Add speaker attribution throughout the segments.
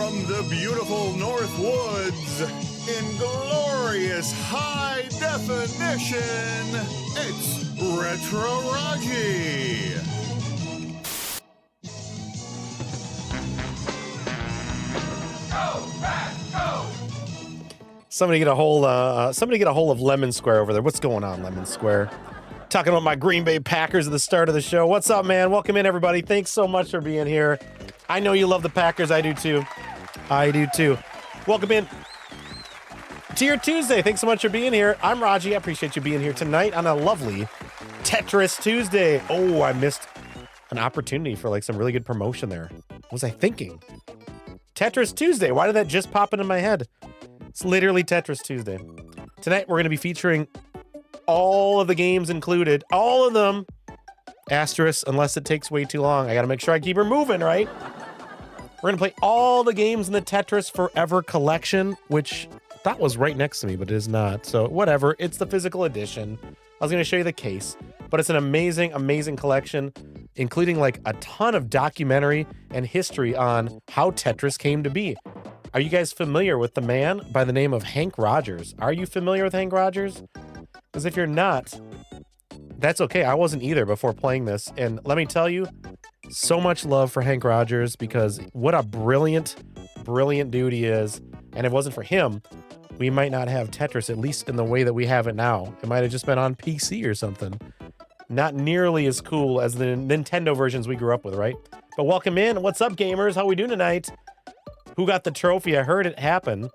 Speaker 1: from the beautiful North Woods in glorious high definition, it's Retro Raji.
Speaker 2: Go, Rat, go!
Speaker 3: Somebody get a hold of Lemon Square over there. What's going on, Lemon Square? Talking about my Green Bay Packers at the start of the show. What's up, man? Welcome in, everybody. Thanks so much for being here. I know you love the Packers. I do too. I do too. Welcome in to your Tuesday. Thanks so much for being here. I'm Raji. I appreciate you being here tonight on a lovely Tetris Tuesday. Oh, I missed an opportunity for like some really good promotion there. What was I thinking? Tetris Tuesday. Why did that just pop into my head? It's literally Tetris Tuesday. Tonight, we're going to be featuring all of the games included. All of them. Asterisk, unless it takes way too long. I got to make sure I keep her moving, right? We're going to play all the games in the Tetris Forever collection, which I thought was right next to me, but it is not. So whatever. It's the physical edition. I was going to show you the case, but it's an amazing, amazing collection, including like a ton of documentary and history on how Tetris came to be. Are you guys familiar with the man by the name of Hank Rogers? Are you familiar with Hank Rogers? Because if you're not, that's okay. I wasn't either before playing this. And let me tell you, so much love for Hank Rogers, because what a brilliant, brilliant dude he is. And if it wasn't for him, we might not have Tetris, at least in the way that we have it now. It might have just been on PC or something. Not nearly as cool as the Nintendo versions we grew up with, right? But welcome in. What's up, gamers? How we doing tonight? Who got the trophy? I heard it happen.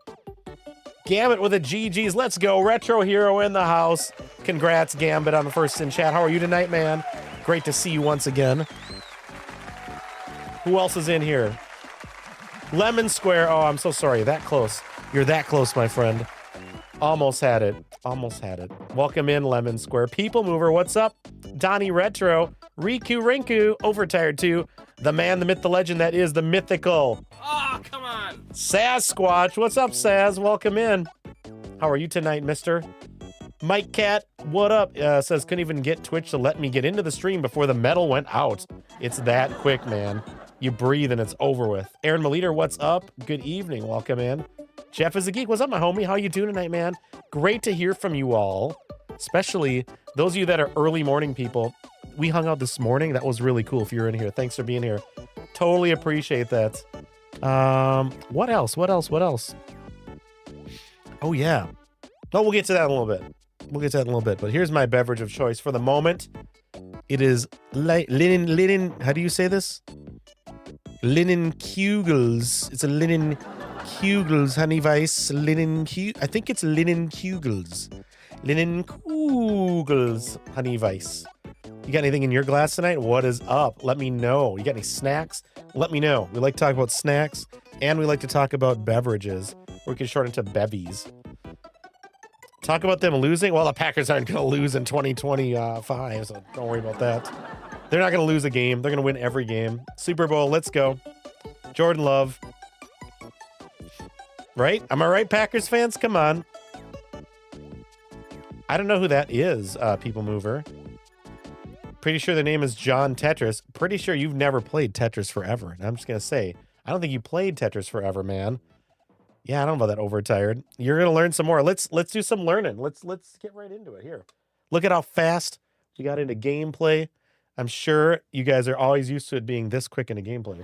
Speaker 3: Gambit with a GG's. Let's go. Retro Hero in the house. Congrats, Gambit, on the first in chat. How are you tonight, man? Great to see you once again. Who else is in here? Lemon Square. Oh, I'm so sorry. That close. You're that close, my friend. Almost had it. Almost had it. Welcome in, Lemon Square. People Mover, what's up? Donnie Retro. Riku Rinku. Overtired 2. The man, the myth, the legend that is the mythical.
Speaker 2: Oh, come on!
Speaker 3: Sasquatch. What's up, Saz? Welcome in. How are you tonight, mister? Mike Cat, what up? Says, couldn't even get Twitch to let me get into the stream before the metal went out. It's that quick, man. You breathe and it's over with. Aaron Meliter, what's up? Good evening. Welcome in. Jeff is a geek. What's up, my homie? How you doing tonight, man? Great to hear from you all, especially those of you that are early morning people. We hung out this morning. That was really cool if you're in here. Thanks for being here. Totally appreciate that. What else? What else? What else? Oh, yeah. No, we'll get to that in a little bit. We'll get to that in a little bit. But here's my beverage of choice for the moment. It is linen. How do you say this? Linen Kugels. It's a linen Kugels honey vice. I think it's linen Kugels. Linen Kugels honey vice. You got anything in your glass tonight? What is up? Let me know. You got any snacks? Let me know. We like to talk about snacks, and we like to talk about beverages. We can short into bevies. Talk about them losing. Well, the Packers aren't going to lose in 2025, so don't worry about that. They're not going to lose a game. They're going to win every game. Super Bowl, let's go. Jordan Love. Right? Am I right, Packers fans? Come on. I don't know who that is, People Mover. Pretty sure the name is John Tetris. Pretty sure you've never played Tetris Forever. And I'm just going to say, I don't think you played Tetris Forever, man. Yeah, I don't know about that overtired. You're going to learn some more. Let's do some learning. Let's get right into it here. Look at how fast we got into gameplay. I'm sure you guys are always used to it being this quick into gameplay.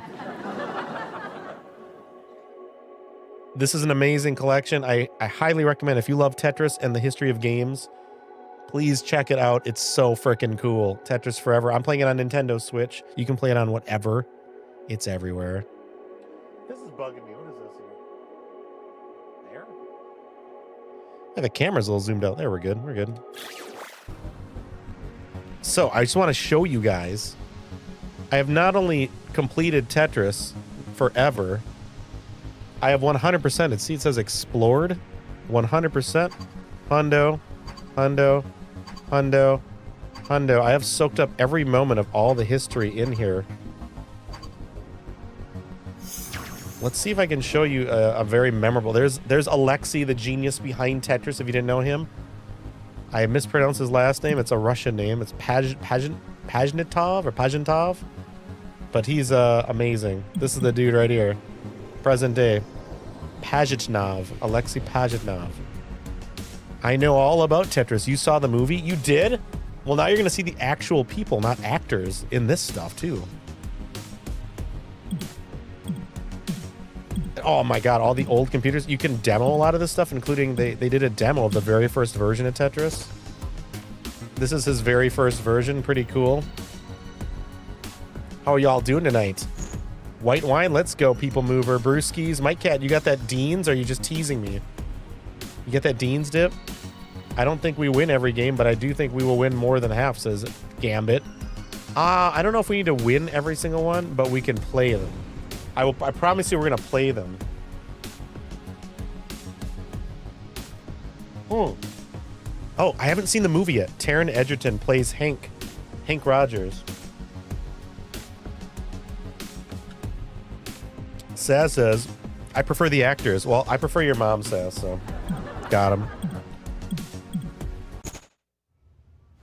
Speaker 3: This is an amazing collection. I highly recommend, if you love Tetris and the history of games, please check it out. It's so freaking cool. Tetris Forever. I'm playing it on Nintendo Switch. You can play it on whatever. It's everywhere. This is bugging me. What is this here? There? Yeah, the camera's a little zoomed out. There, we're good. We're good. So, I just want to show you guys. I have not only completed Tetris Forever, I have 100%. It says explored. 100%. Hundo. Hundo. Hundo. Hundo. I have soaked up every moment of all the history in here. Let's see if I can show you a very memorable. There's Alexei, the genius behind Tetris, if you didn't know him. I mispronounced his last name. It's a Russian name. It's Pajnitov or Pajnitov. But he's amazing. This is the dude right here. present day. Pajitnov, Alexei Pajitnov. I know all about Tetris. You saw the movie? You did? Well, now you're going to see the actual people, not actors, in this stuff, too. Oh my god, all the old computers. You can demo a lot of this stuff, including they did a demo of the very first version of Tetris. This is his very first version. Pretty cool. How are y'all doing tonight? White wine, let's go, people mover. Brewskis, Mike Cat, you got that Dean's, or are you just teasing me? You get that Dean's dip? I don't think we win every game, but I do think we will win more than half, says Gambit. I don't know if we need to win every single one, but we can play them. I promise you we're going to play them. Oh, I haven't seen the movie yet. Taron Egerton plays Hank Rogers. Saz says, I prefer the actors. Well, I prefer your mom, Saz, so got him.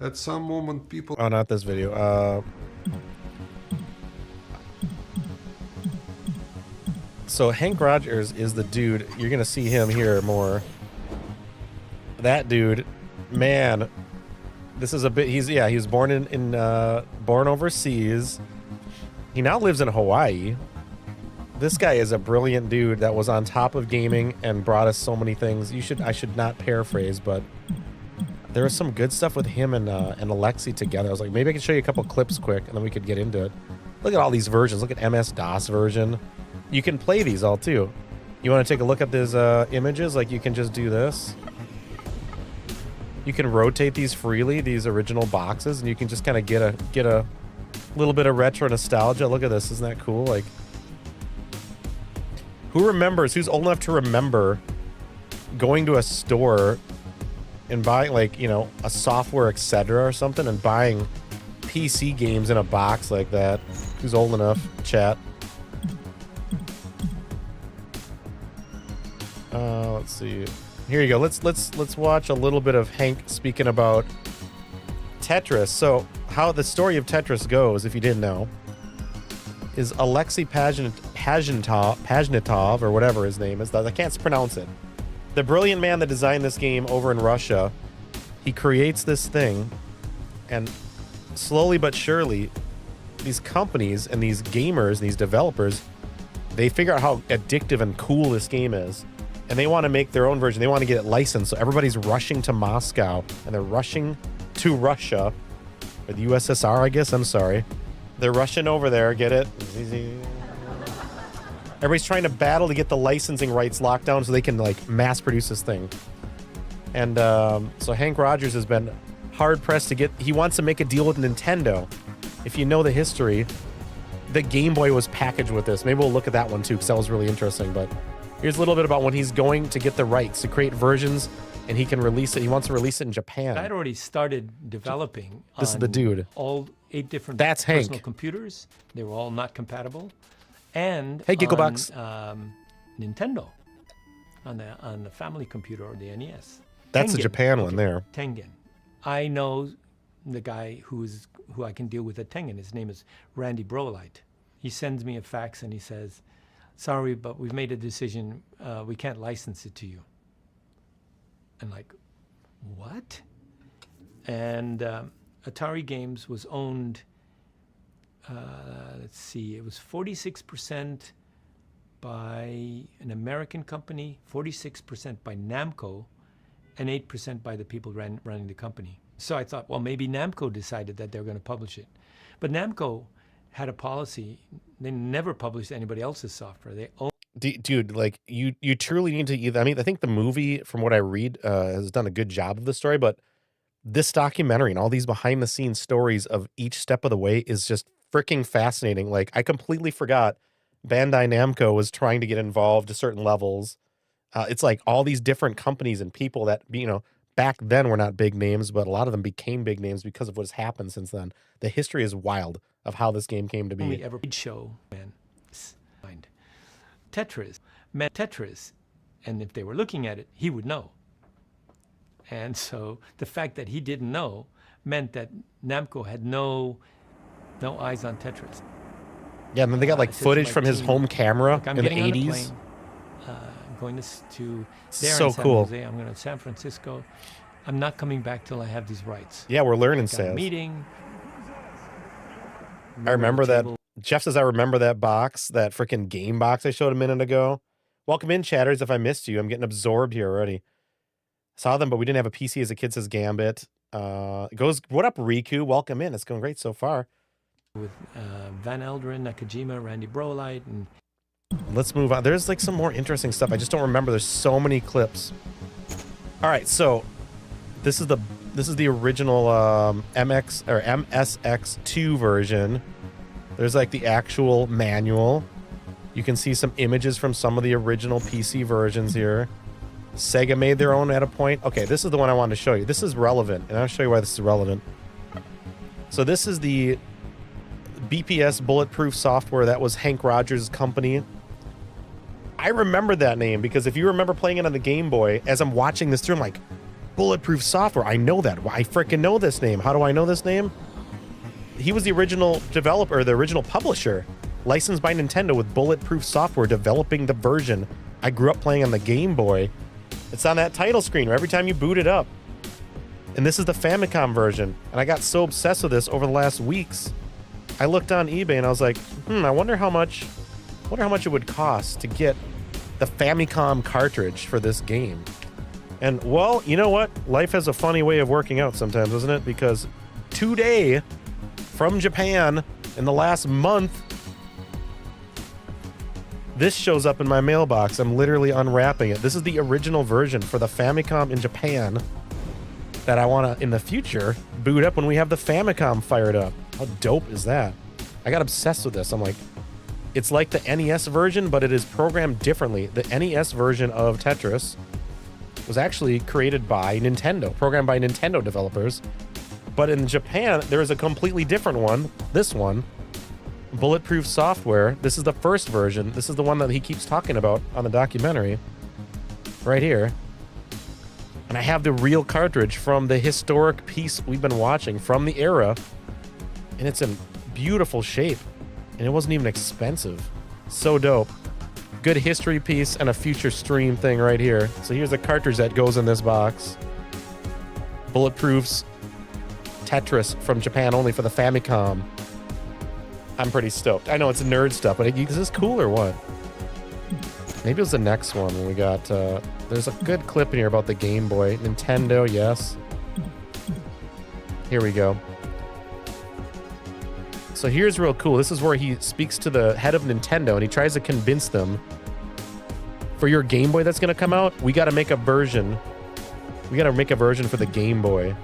Speaker 4: At some moment, people...
Speaker 3: Oh, not this video. So Hank Rogers is the dude. You're going to see him here more. That dude, man, this is a bit... He was born born overseas. He now lives in Hawaii. This guy is a brilliant dude that was on top of gaming and brought us so many things. I should not paraphrase, but there was some good stuff with him and Alexei together. I was like, maybe I can show you a couple clips quick, and then we could get into it. Look at all these versions. Look at MS-DOS version. You can play these all too. You want to take a look at these images? Like, you can just do this. You can rotate these freely, these original boxes, and you can just kind of get a little bit of retro nostalgia. Look at this. Isn't that cool? Like, who's old enough to remember going to a store and buying, like, you know, a software, etc. or something, and buying PC games in a box like that? Who's old enough? Chat. Let's see. Here you go. Let's watch a little bit of Hank speaking about Tetris. So, how the story of Tetris goes, if you didn't know, is Alexei Pajitnov, or whatever his name is. I can't pronounce it. The brilliant man that designed this game over in Russia, he creates this thing, and slowly but surely, these companies and these gamers, these developers, they figure out how addictive and cool this game is, and they want to make their own version. They want to get it licensed, so everybody's rushing to Moscow, and they're rushing to Russia, or the USSR, I guess. I'm sorry. They're rushing over there. Get it? Everybody's trying to battle to get the licensing rights locked down so they can, like, mass produce this thing. And so Hank Rogers has been hard pressed to get. He wants to make a deal with Nintendo. If you know the history, the Game Boy was packaged with this. Maybe we'll look at that one too, because that was really interesting. But here's a little bit about when he's going to get the rights to create versions, and he can release it. He wants to release it in Japan.
Speaker 5: I'd already started developing.
Speaker 3: This is the dude.
Speaker 5: All 8 different
Speaker 3: That's
Speaker 5: personal
Speaker 3: Hank.
Speaker 5: computers. They were all not compatible. And
Speaker 3: Hey, Gigglebox.
Speaker 5: on Nintendo, on the family computer, or the NES.
Speaker 3: That's the
Speaker 5: Tengen.
Speaker 3: Japan one there.
Speaker 5: Tengen. I know the guy who I can deal with at Tengen. His name is Randy Brolite. He sends me a fax and he says, "Sorry, but we've made a decision. We can't license it to you." I'm like, what? And Atari Games was owned, let's see, it was 46% by an American company, 46% by Namco, and 8% by the people running the company. So I thought, well, maybe Namco decided that they're going to publish it. But Namco had a policy. They never published anybody else's software. They own.
Speaker 3: Dude, like, you truly need to either. I mean, I think the movie, from what I read, has done a good job of the story, but this documentary and all these behind the scenes stories of each step of the way is just freaking fascinating. Like, I completely forgot Bandai Namco was trying to get involved to certain levels. It's like all these different companies and people that, you know, back then were not big names, but a lot of them became big names because of what's happened since then. The history is wild of how this game came to be.
Speaker 5: Only ever show, man. Tetris meant Tetris, and if they were looking at it, he would know. And so the fact that he didn't know meant that Namco had no eyes on Tetris.
Speaker 3: Yeah, and then they got like
Speaker 5: I said to
Speaker 3: footage
Speaker 5: my
Speaker 3: from his
Speaker 5: team,
Speaker 3: home camera
Speaker 5: "Look, I'm
Speaker 3: in the
Speaker 5: getting on a
Speaker 3: 80s.
Speaker 5: plane, going to there
Speaker 3: So
Speaker 5: in San
Speaker 3: cool.
Speaker 5: Jose. I'm going to San Francisco. I'm not coming back till I have these rights.
Speaker 3: Yeah, we're learning
Speaker 5: Got a
Speaker 3: sales.
Speaker 5: meeting.
Speaker 3: I remember
Speaker 5: the
Speaker 3: that.
Speaker 5: table.
Speaker 3: Jeff says, I remember that box, that freaking game box I showed a minute ago. Welcome in, chatters. If I missed you, I'm getting absorbed here already. Saw them, but we didn't have a PC as a kid, says Gambit. What up, Riku? Welcome in. It's going great so far.
Speaker 5: With Van Elderen, Nakajima, Randy Brolight, and
Speaker 3: Let's move on. There's like some more interesting stuff. I just don't remember. There's so many clips. All right, so this is the original MX or MSX2 version. There's like the actual manual. You can see some images from some of the original PC versions here. Sega made their own at a point. Okay, this is the one I wanted to show you. This is relevant, and I'll show you why this is relevant. So this is the BPS Bulletproof Software. That was Hank Rogers' company. I remember that name because if you remember playing it on the Game Boy, as I'm watching this through, I'm like, Bulletproof Software, I know that. I freaking know this name. How do I know this name? He was the original developer, the original publisher, licensed by Nintendo with Bulletproof Software, developing the version I grew up playing on the Game Boy. It's on that title screen every time you boot it up. And this is the Famicom version. And I got so obsessed with this over the last weeks. I looked on eBay and I was like, I wonder how much it would cost to get the Famicom cartridge for this game. And well, you know what? Life has a funny way of working out sometimes, doesn't it? Because today, from Japan, in the last month, this shows up in my mailbox. I'm literally unwrapping it. This is the original version for the Famicom in Japan that I want to, in the future, boot up when we have the Famicom fired up. How dope is that? I got obsessed with this. I'm like, it's like the NES version, but it is programmed differently. The NES version of Tetris was actually created by Nintendo, programmed by Nintendo developers. But in Japan, there is a completely different one. This one, Bulletproof Software. This is the first version. This is the one that he keeps talking about on the documentary. Right here. And I have the real cartridge from the historic piece we've been watching from the era. And it's in beautiful shape. And it wasn't even expensive. So dope. Good history piece and a future stream thing right here. So here's the cartridge that goes in this box. Bulletproof's Tetris from Japan only for the Famicom. I'm pretty stoked. I know it's nerd stuff, but is this cool or what? Maybe it was the next one when we got... there's a good clip in here about the Game Boy. Nintendo, yes. Here we go. So here's real cool. This is where he speaks to the head of Nintendo, and he tries to convince them, for your Game Boy that's going to come out, we got to make a version. We got to make a version for the Game Boy.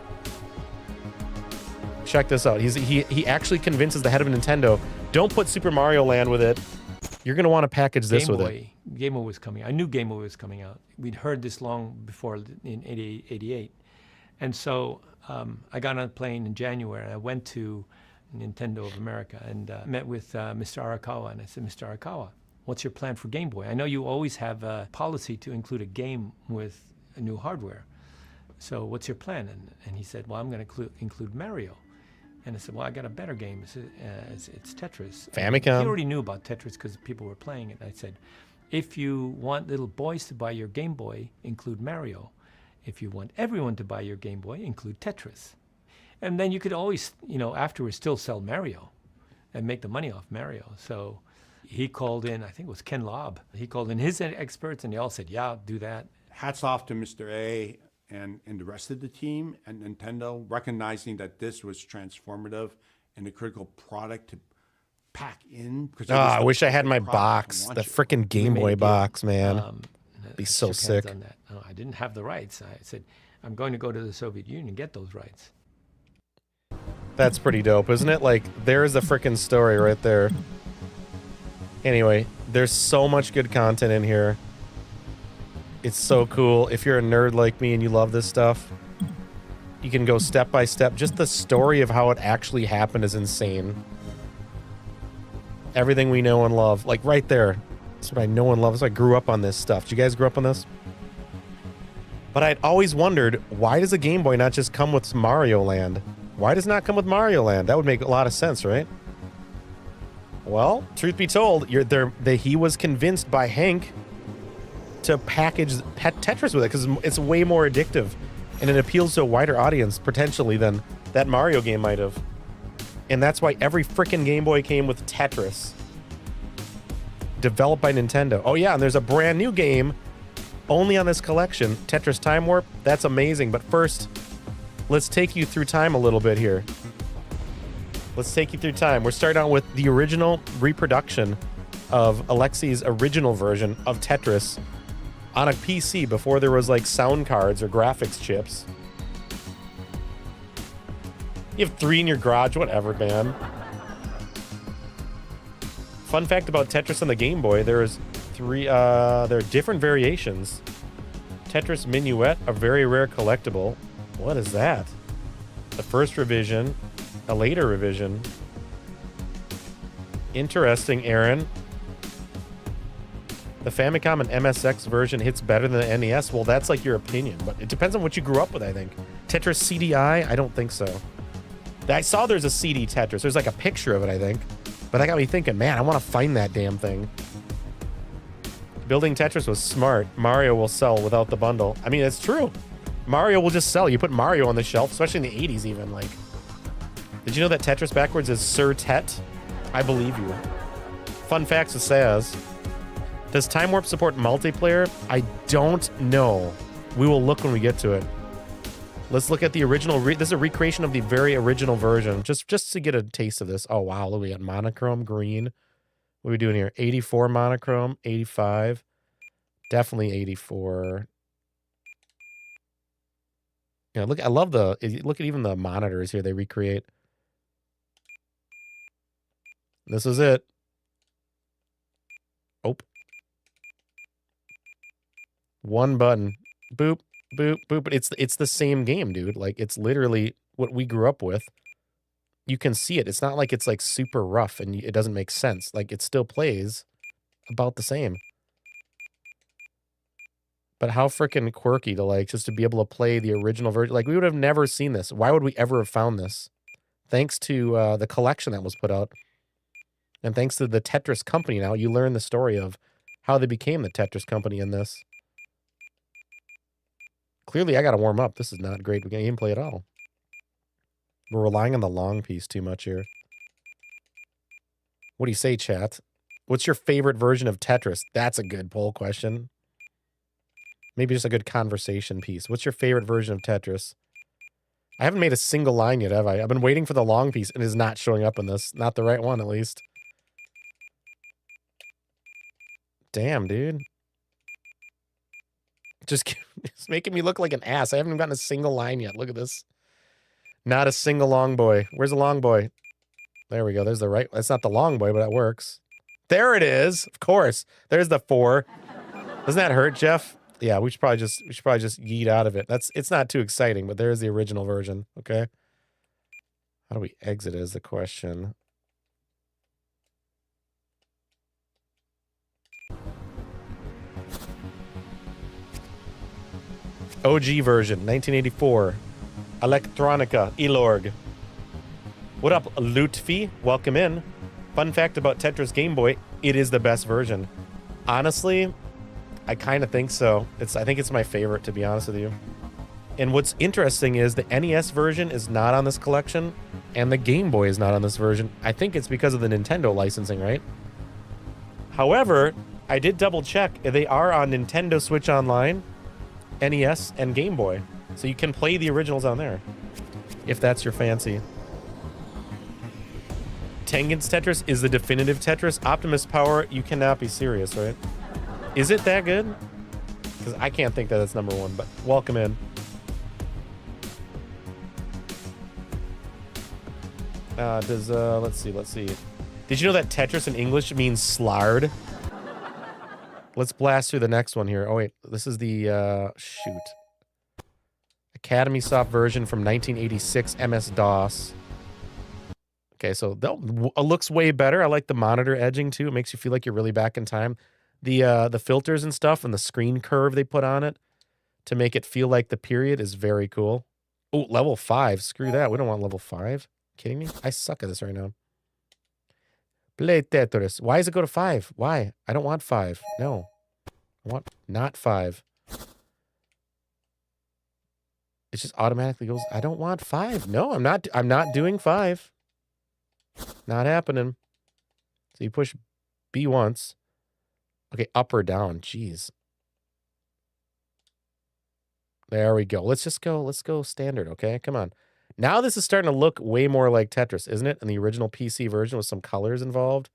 Speaker 3: Check this out. He actually convinces the head of Nintendo, don't put Super Mario Land with it. You're going to want to package this with it.
Speaker 5: Game Boy was coming. I knew Game Boy was coming out. We'd heard this long before in 88. And so I got on a plane in January, and I went to Nintendo of America and met with Mr. Arakawa. And I said, Mr. Arakawa, what's your plan for Game Boy? I know you always have a policy to include a game with a new hardware. So what's your plan? And he said, well, I'm going to include Mario. And I said, well, I got a better game. It's Tetris.
Speaker 3: Famicom.
Speaker 5: He already knew about Tetris because people were playing it. I said, if you want little boys to buy your Game Boy, include Mario. If you want everyone to buy your Game Boy, include Tetris. And then you could always, afterwards still sell Mario and make the money off Mario. So he called in, I think it was Ken Lobb. He called in his experts and they all said, yeah, do that.
Speaker 6: Hats off to Mr. A and the rest of the team and Nintendo, recognizing that this was transformative and a critical product to pack in.
Speaker 3: I wish I had my box, the freaking Game Boy box, man. Be so sick.
Speaker 5: On that. No, I didn't have the rights. I said, I'm going to go to the Soviet Union and get those rights.
Speaker 3: That's pretty dope, isn't it? Like, there's a freaking story right there. Anyway, there's so much good content in here. It's so cool. If you're a nerd like me and you love this stuff, you can go step by step. Just the story of how it actually happened is insane. Everything we know and love. Like, right there. That's what I know and love. That's why I grew up on this stuff. Did you guys grow up on this? But I'd always wondered, why does a Game Boy not just come with Mario Land? Why does it not come with Mario Land? That would make a lot of sense, right? Well, truth be told, he was convinced by Hank to package Tetris with it because it's way more addictive and it appeals to a wider audience potentially than that Mario game might have. And that's why every freaking Game Boy came with Tetris. Developed by Nintendo. Oh yeah, and there's a brand new game only on this collection, Tetris Time Warp. That's amazing. But first, let's take you through time a little bit here. Let's take you through time. We're starting out with the original reproduction of Alexi's original version of Tetris on a PC before there was like sound cards or graphics chips. You have 3 in your garage, whatever, man. Fun fact about Tetris on the Game Boy, there are different variations. Tetris Minuet, a very rare collectible. What is that? The first revision, a later revision. Interesting, Aaron. The Famicom and MSX version hits better than the NES. Well, that's like your opinion, but it depends on what you grew up with, I think. Tetris CDI? I don't think so. I saw there's a CD Tetris. There's like a picture of it, I think. But that got me thinking, man, I want to find that damn thing. Building Tetris was smart. Mario will sell without the bundle. I mean, it's true. Mario will just sell. You put Mario on the shelf, especially in the 80s even. Like, did you know that Tetris backwards is Sir Tet? I believe you. Fun facts with Saz. Does Time Warp support multiplayer? I don't know. We will look when we get to it. Let's look at the original. This is a recreation of the very original version, just to get a taste of this. Oh, wow. Look, we got monochrome green. What are we doing here? 84 monochrome, 85. Definitely 84. Yeah, look, I love look at even the monitors here they recreate. This is it. Oh. One button. Boop, boop, boop. But it's the same game, dude. Like, it's literally what we grew up with. You can see it. It's not like it's like super rough and it doesn't make sense. Like, it still plays about the same. But how freaking quirky to like just to be able to play the original version. Like, we would have never seen this. Why would we ever have found this? Thanks to the collection that was put out. And thanks to the Tetris company now, you learn the story of how they became the Tetris company in this. Clearly, I got to warm up. This is not great gameplay at all. We're relying on the long piece too much here. What do you say, chat? What's your favorite version of Tetris? That's a good poll question. Maybe just a good conversation piece. What's your favorite version of Tetris? I haven't made a single line yet, have I? I've been waiting for the long piece and it is not showing up in this. Not the right one, at least. Damn, dude. Just it's making me look like an ass. I haven't gotten a single line yet. Look at this. Not a single long boy. Where's the long boy? There we go. There's the right. That's not the long boy, but that works. There it is. Of course. There's the 4. Doesn't that hurt, Jeff? Yeah, we should probably just yeet out of it. It's not too exciting, but there's the original version. Okay. How do we exit is the question. OG version, 1984. Electronica, Elorg. What up, Lutfi? Welcome in. Fun fact about Tetris Game Boy, it is the best version. Honestly, I kind of think so. I think it's my favorite, to be honest with you. And what's interesting is the NES version is not on this collection, and the Game Boy is not on this version. I think it's because of the Nintendo licensing, right? However, I did double check. They are on Nintendo Switch Online, NES, and Game Boy. So you can play the originals on there, if that's your fancy. Tengen's Tetris is the definitive Tetris. Optimus Power, you cannot be serious, right? Is it that good? Because I can't think that it's number 1, but welcome in. Let's see. Did you know that Tetris in English means slard? Let's blast through the next one here. Oh, wait. This is the, shoot. Academy Soft version from 1986, MS-DOS. Okay, so it looks way better. I like the monitor edging, too. It makes you feel like you're really back in time. The filters and stuff and the screen curve they put on it to make it feel like the period is very cool. Oh, level 5. Screw that. We don't want level 5. Kidding me? I suck at this right now. Play Tetris. Why does it go to 5? Why? I don't want 5. No. I want not 5. It just automatically goes. I don't want 5. No, I'm not doing 5. Not happening. So you push B once. Okay, up or down. Jeez. There we go. Let's go standard, okay? Come on. Now this is starting to look way more like Tetris, isn't it? In the original PC version with some colors involved.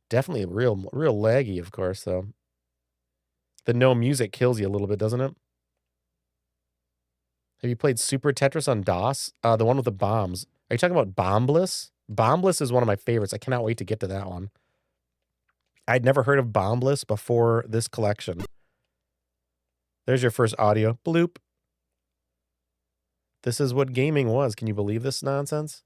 Speaker 3: Definitely real laggy, of course, though. The no music kills you a little bit, doesn't it? Have you played Super Tetris on DOS? The one with the bombs. Are you talking about Bombliss? Bombliss is one of my favorites. I cannot wait to get to that one. I'd never heard of Bombliss before this collection. There's your first audio. Bloop. This is what gaming was. Can you believe this nonsense?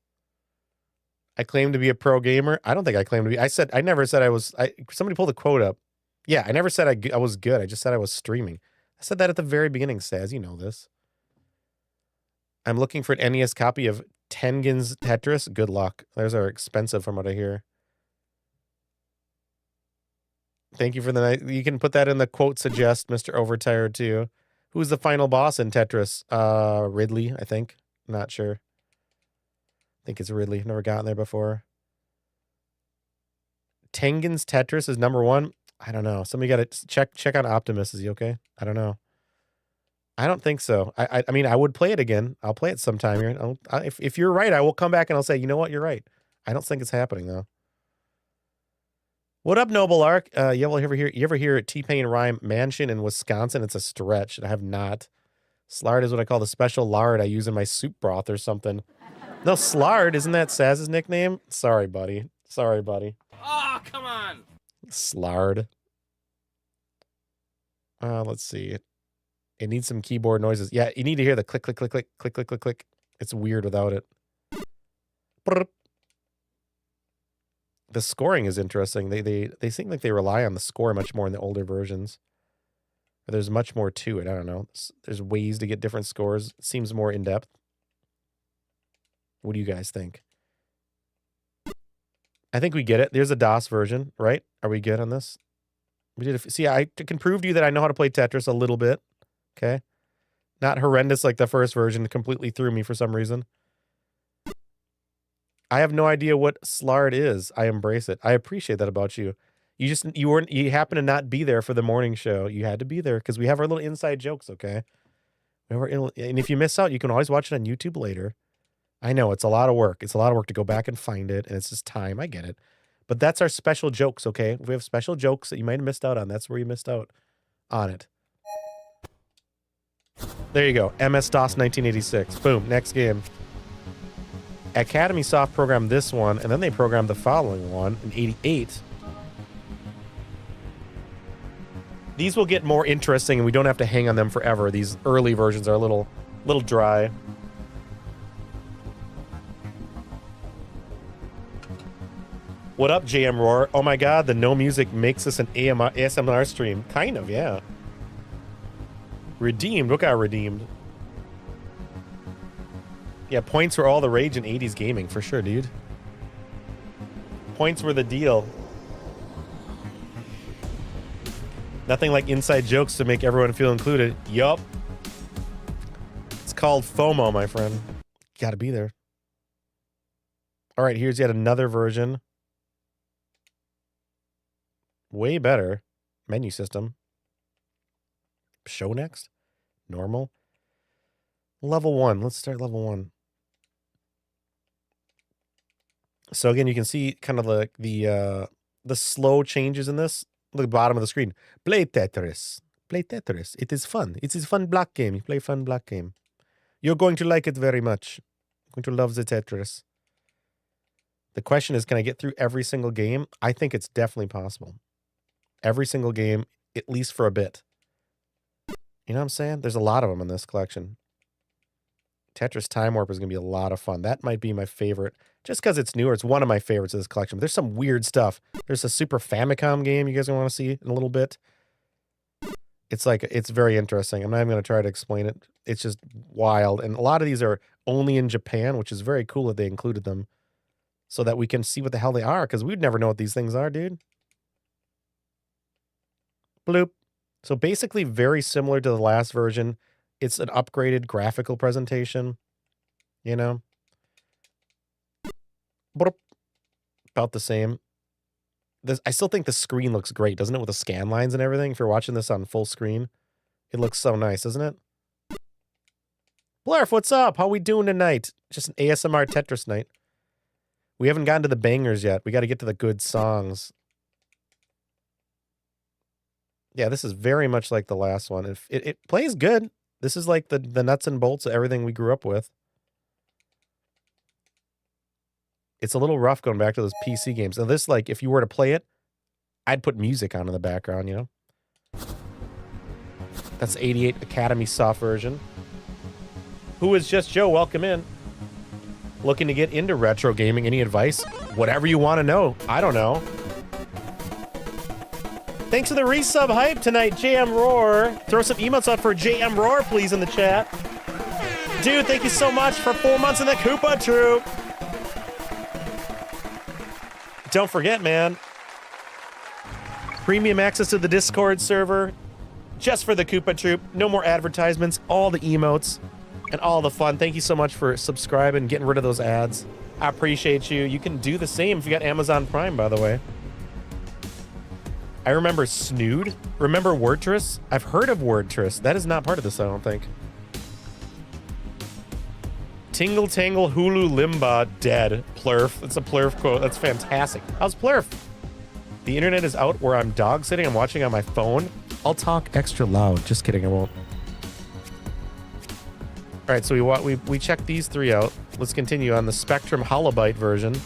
Speaker 3: I claim to be a pro gamer. I don't think I claim to be. I never said I was. Somebody pulled a quote up. Yeah, I never said I was good. I just said I was streaming. I said that at the very beginning, Saz. You know this. I'm looking for an NES copy of Tengen's Tetris. Good luck. Those are expensive from what I hear. Thank you for the night. You can put that in the quote suggest, Mr. Overtired, too. Who's the final boss in Tetris? Ridley, I think. Not sure. I think it's Ridley. Never gotten there before. Tengen's Tetris is number 1. I don't know. Somebody got to check on Optimus. Is he okay? I don't know. I don't think so. I mean, I would play it again. I'll play it sometime here. If you're right, I will come back and I'll say, you know what? You're right. I don't think it's happening, though. What up, Noble Ark? You ever hear T-Pain rhyme mansion in Wisconsin? It's a stretch. I have not. Slard is what I call the special lard I use in my soup broth or something. No, Slard, isn't that Saz's nickname? Sorry, buddy. Sorry, buddy.
Speaker 2: Oh, come on.
Speaker 3: Slard. Let's see. It needs some keyboard noises. Yeah, you need to hear the click, click, click, click, click, click, click, click. It's weird without it. Brr. The scoring is interesting. They seem like they rely on the score much more in the older versions. There's much more to it. I don't know. There's ways to get different scores. It seems more in-depth. What do you guys think? I think we get it. There's a DOS version, right? Are we good on this? We did. See, I can prove to you that I know how to play Tetris a little bit. Okay? Not horrendous like the first version. It completely threw me for some reason. I have no idea what Slard is. I embrace it. I appreciate that about you. You happen to not be there for the morning show. You had to be there because we have our little inside jokes, okay? And if you miss out, you can always watch it on YouTube later. I know it's a lot of work. It's a lot of work to go back and find it, and it's just time. I get it. But that's our special jokes, okay? If we have special jokes that you might have missed out on, that's where you missed out on it. There you go. MS-DOS 1986. Boom. Next game. Academy Soft programmed this one, and then they programmed the following one in 88. These will get more interesting, and we don't have to hang on them forever. These early versions are a little dry. What up, JM Roar? Oh my god, the no music makes this an ASMR stream. Kind of, yeah. Redeemed. What got redeemed? Yeah, points were all the rage in 80s gaming, for sure, dude. Points were the deal. Nothing like inside jokes to make everyone feel included. Yup. It's called FOMO, my friend. Gotta be there. All right, here's yet another version. Way better. Menu system. Show next. Normal. Level 1. Let's start level 1. So again, you can see kind of the slow changes in this. Look at the bottom of the screen. Play Tetris. Play Tetris. It is fun. It is a fun block game. You play a fun block game. You're going to like it very much. You're going to love the Tetris. The question is, can I get through every single game? I think it's definitely possible. Every single game, at least for a bit. You know what I'm saying? There's a lot of them in this collection. Tetris Time Warp is going to be a lot of fun. That might be my favorite. Just because it's newer, it's one of my favorites of this collection. But there's some weird stuff. There's a Super Famicom game you guys want to see in a little bit. It's very interesting. I'm not even going to try to explain it. It's just wild. And a lot of these are only in Japan, which is very cool that they included them. so that we can see what the hell they are, because we'd never know what these things are, dude. Bloop. So basically very similar to the last version. It's an upgraded graphical presentation, you know? Bloop. About the same. I still think the screen looks great, doesn't it? With the scan lines and everything. If you're watching this on full screen, it looks so nice, doesn't it? Blarf, what's up? How we doing tonight? Just an ASMR Tetris night. We haven't gotten to the bangers yet. We got to get to the good songs. Yeah, this is very much like the last one. It plays good. This is like the nuts and bolts of everything we grew up with. It's a little rough going back to those PC games. Now this, like, if you were to play it, I'd put music on in the background, you know? That's 88 Academy Soft version. Who is Just Joe? Welcome in. Looking to get into retro gaming? Any advice? Whatever you want to know. I don't know. Thanks for the resub hype tonight, JM Roar. Throw some emotes out for JM Roar, please, in the chat. Dude, thank you so much for 4 months in the Koopa Troop. Don't forget, man. Premium access to the Discord server. Just for the Koopa Troop. No more advertisements. All the emotes. And all the fun. Thank you so much for subscribing and getting rid of those ads. I appreciate you. You can do the same if you got Amazon Prime, by the way. I remember Snood. Remember Wordtress? I've heard of Wordtress. That is not part of this, I don't think. Tingle Tangle Hulu Limba dead. Plurf. That's a Plurf quote. That's fantastic. How's Plurf? The internet is out where I'm dog sitting. I'm watching on my phone. I'll talk extra loud. Just kidding, I won't. All right, so we checked these three out. Let's continue on the Spectrum Holobyte version.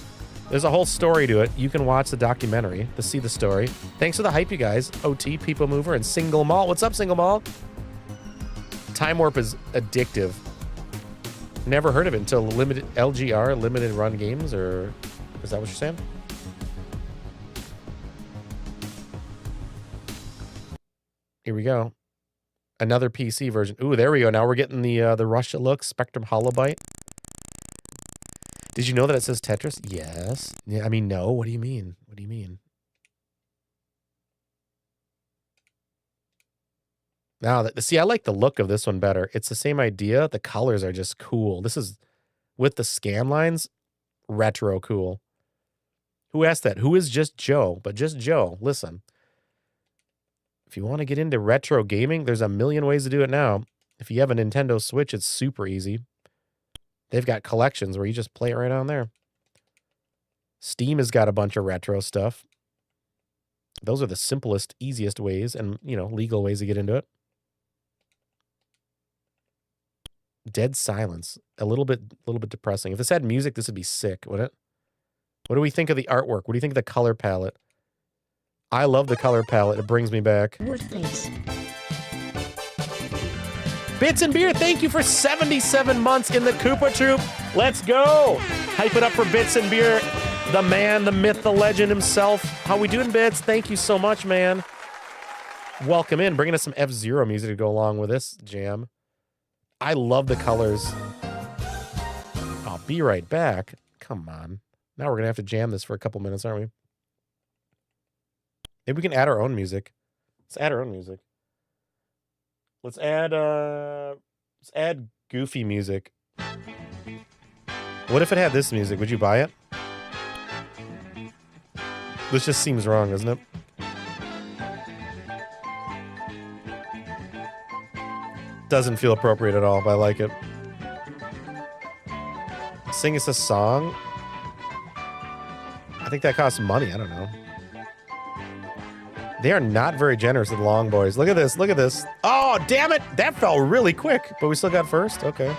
Speaker 3: There's a whole story to it. You can watch the documentary to see the story. Thanks for the hype, you guys. OT, People Mover, and Single Mall. What's up, Single Mall? Time Warp is addictive. Never heard of it until LGR, limited run games, or is that what you're saying? Here we go. Another PC version. Ooh, there we go. Now we're getting the Russia look. Spectrum Holobyte. Did you know that it says Tetris? Yes. Yeah, I mean, no. What do you mean? What do you mean? Now, see, I like the look of this one better. It's the same idea. The colors are just cool. This is, with the scan lines, retro cool. Who asked that? Who is Just Joe? But Just Joe, listen. If you want to get into retro gaming, there's a million ways to do it now. If you have a Nintendo Switch, it's super easy. They've got collections where you just play it right on there. Steam has got a bunch of retro stuff. Those are the simplest, easiest ways and, you know, legal ways to get into it. Dead silence. A little bit depressing. If this had music, this would be sick, wouldn't it? What do we think of the artwork? What do you think of the color palette? I love the color palette. It brings me back. Bits and Beer, thank you for 77 months in the Koopa Troop. Let's go. Hype it up for Bits and Beer. The man, the myth, the legend himself. How we doing, Bits? Thank you so much, man. Welcome in. Bringing us some F-Zero music to go along with this jam. I love the colors. I'll be right back. Come on. Now we're going to have to jam this for a couple minutes, aren't we? Maybe we can add our own music. Let's add our own music. Let's add goofy music. What if it had this music? Would you buy it? This just seems wrong, doesn't it? Doesn't feel appropriate at all, but I like it. Sing us a song? I think that costs money. I don't know. They are not very generous with long boys. Look at this. Look at this. Oh, damn it. That fell really quick, but we still got first. Okay.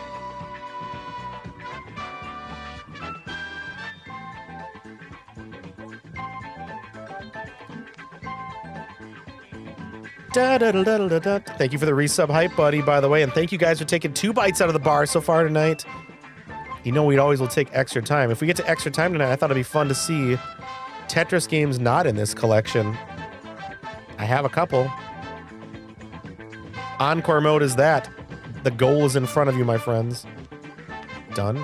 Speaker 3: Thank you for the resub hype, buddy, by the way. And thank you guys for taking 2 bites out of the bar so far tonight. You know, we always will take extra time. If we get to extra time tonight, I thought it'd be fun to see Tetris games not in this collection. I have a couple. Encore mode is that. The goal is in front of you, my friends. Done.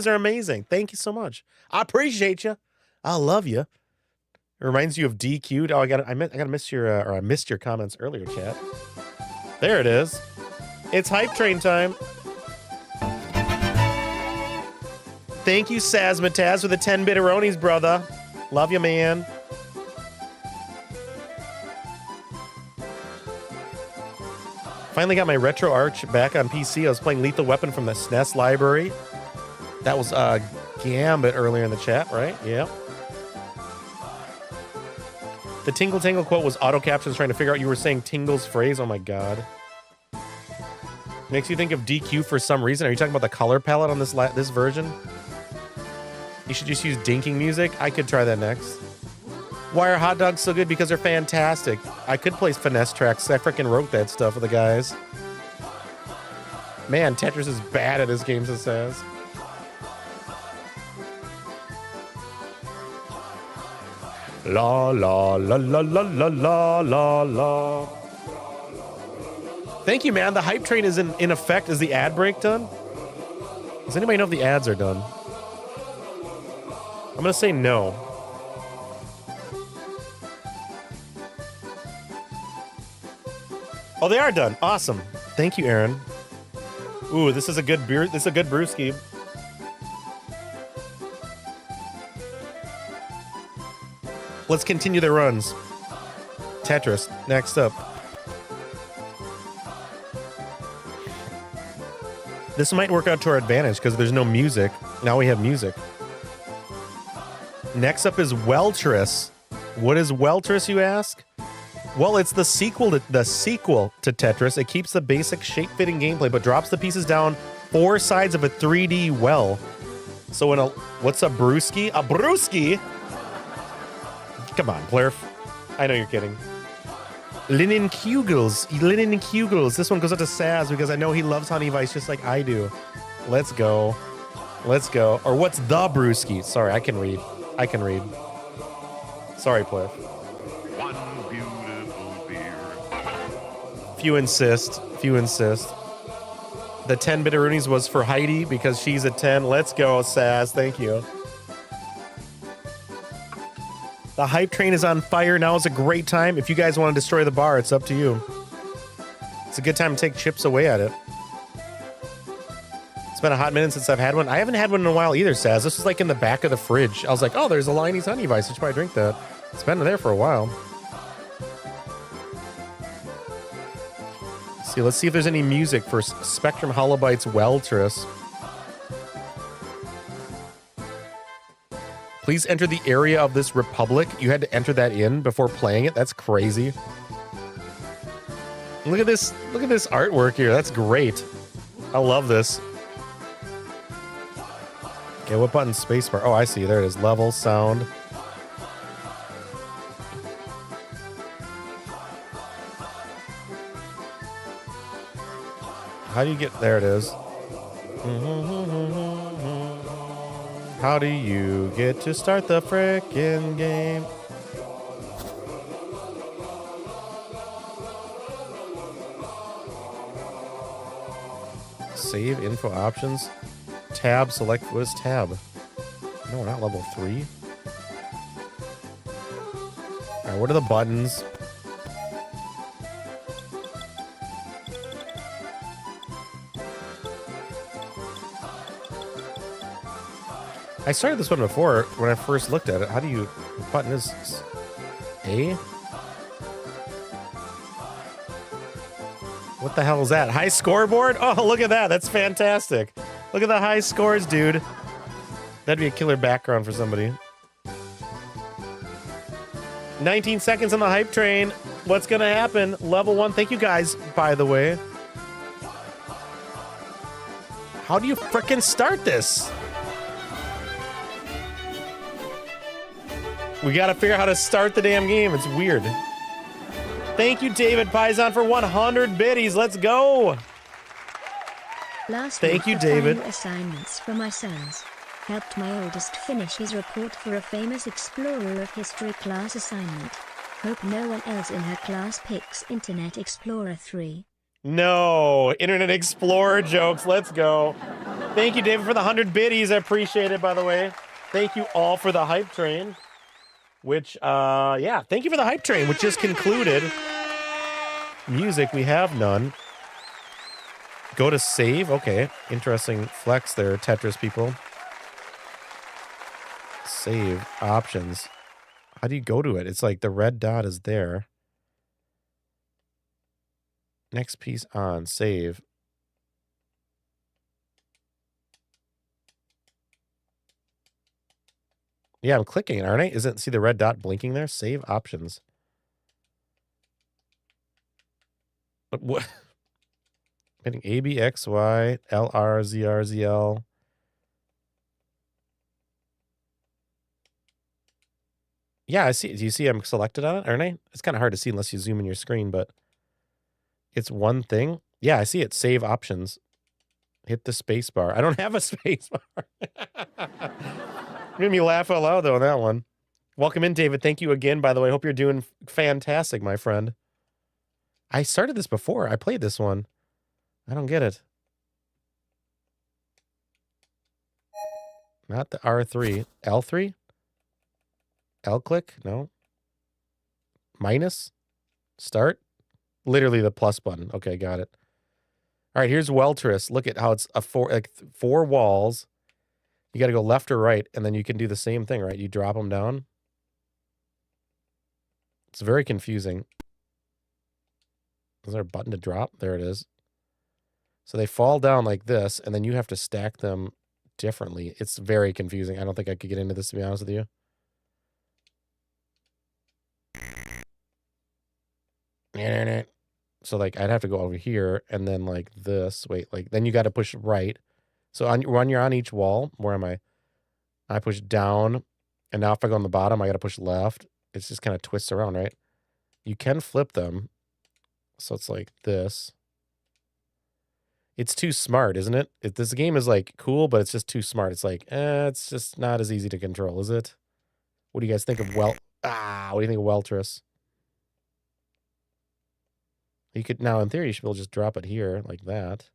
Speaker 3: guys are amazing. Thank you so much. I appreciate you. I love you. It reminds you of DQ'd. Oh, I missed your comments earlier, chat. There it is. It's hype train time. Thank you, Sazmataz, for the 10 bitteronies, brother. Love you, man. Finally got my Retro Arch back on PC. I was playing Lethal Weapon from the SNES library. That was Gambit earlier in the chat, right? Yeah. The Tingle Tangle quote was auto captions trying to figure out you were saying Tingle's phrase. Oh my god. Makes you think of DQ for some reason. Are you talking about the color palette on this version? You should just use dinking music. I could try that next. Why are hot dogs so good? Because they're fantastic. I could play finesse tracks. I freaking wrote that stuff for the guys. Man, Tetris is bad at his games, it says. La la la la la la la la la. Thank you, man. The hype train is in effect. Is the ad break done? Does anybody know if the ads are done? I'm gonna say no. Oh, they are done. Awesome. Thank you, Aaron. Ooh, this is a good beer. This is a good brewski. Let's continue the runs. Tetris, next up. This might work out to our advantage because there's no music. Now we have music. Next up is Weltris. What is Weltris, you ask? Well, it's the sequel to Tetris. It keeps the basic shape-fitting gameplay, but drops the pieces down 4 sides of a 3D well. So in a what's a brewski? A brewski? Come on, Plurf. I know you're kidding. Linen Kugels. This one goes out to Saz because I know he loves Honey Vice just like I do. Let's go. Or what's the brewski? Sorry, I can read. Sorry, Plurf.
Speaker 1: One beautiful beer.
Speaker 3: Few insist. The 10 bitteroonies was for Heidi because she's a 10. Let's go, Saz. Thank you. The hype train is on fire. Now is a great time. If you guys want to destroy the bar, it's up to you. It's a good time to take chips away at it. It's been a hot minute since I've had one. I haven't had one in a while either, Saz. This was like in the back of the fridge. I was like, oh, there's a Liney's Honey Vice. I should probably drink that. It's been there for a while. Let's see if there's any music for Spectrum Holobyte's Weltris. Please enter the area of this republic. You had to enter that in before playing it. That's crazy. Look at this artwork here. That's great. I love this. Okay, what button? Spacebar. Oh, I see. There it is. Level, sound. How do you get... There it is. How do you get to start the frickin' game? Save info options. Tab, select. What is tab? No, we're not level 3. Alright, what are the buttons? I started this one before when I first looked at it. How do you... What button is this? A? What the hell is that? High scoreboard? Oh, look at that. That's fantastic. Look at the high scores, dude. That'd be a killer background for somebody. 19 seconds on the hype train. What's going to happen? Level 1. Thank you guys, by the way. How do you frickin' start this? We gotta figure out how to start the damn game. It's weird. Thank you, David Paisan, for 100 biddies. Let's go.
Speaker 7: Thank
Speaker 3: you, David.
Speaker 7: Assignments for my sons. Helped my oldest finish his report for a famous Explorer of History class assignment. Hope no one else in her class picks Internet Explorer 3.
Speaker 3: No, Internet Explorer jokes. Let's go. Thank you, David, for the 100 biddies. I appreciate it, by the way. Thank you all for the hype train. Which, yeah, thank you for the hype train, which just concluded. Music, we have none. Go to save. Okay, interesting flex there, Tetris people. Save options. How do you go to it? It's like the red dot is there. Next piece on, save. Yeah, I'm clicking it, aren't I? Isn't, see the red dot blinking there? Save options. What? Hitting A, B, X, Y, L, R, Z, R, Z, L. Yeah, I see. Do you see I'm selected on it, aren't I? It's kind of hard to see unless you zoom in your screen, but it's one thing. Yeah, I see it. Save options. Hit the space bar. I don't have a space bar. Made me laugh out loud, though, on that one. Welcome in, David. Thank you again, by the way. Hope you're doing fantastic, my friend. I started this before. I played this one. I don't get it. Not the R3. L3? L-click? No. Minus? Start? Literally the plus button. Okay, got it. All right, here's Weltris. Look at how it's a four walls. You got to go left or right, and then you can do the same thing, right? You drop them down. It's very confusing. Is there a button to drop? There it is. So they fall down like this, and then you have to stack them differently. It's very confusing. I don't think I could get into this, to be honest with you. So, like, I'd have to go over here, and then, like, this. Wait, like, then you got to push right. So when you're on each wall, where am I? I push down, and now if I go on the bottom, I got to push left. It's just kind of twists around, right? You can flip them. So it's like this. It's too smart, isn't it? This game is like cool, but it's just too smart. It's like, it's just not as easy to control, is it? What do you guys think of what do you think of Weltris? You could, now in theory, you should be able to just drop it here like that.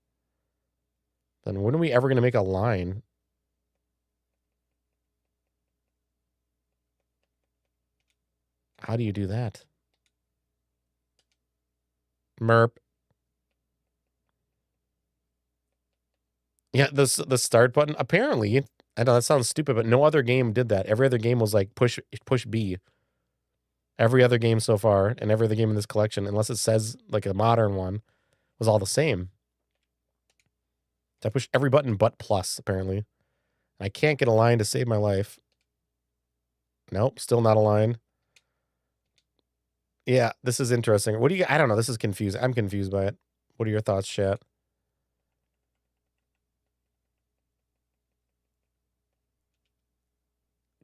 Speaker 3: Then when are we ever going to make a line? How do you do that? Merp. Yeah, the start button. Apparently, I know that sounds stupid, but no other game did that. Every other game was like push B. Every other game so far, and every other game in this collection, unless it says like a modern one, was all the same. I push every button but plus, apparently. I can't get a line to save my life. Nope, still not a line. Yeah, this is interesting. What do you... I don't know. This is confusing. I'm confused by it. What are your thoughts, chat?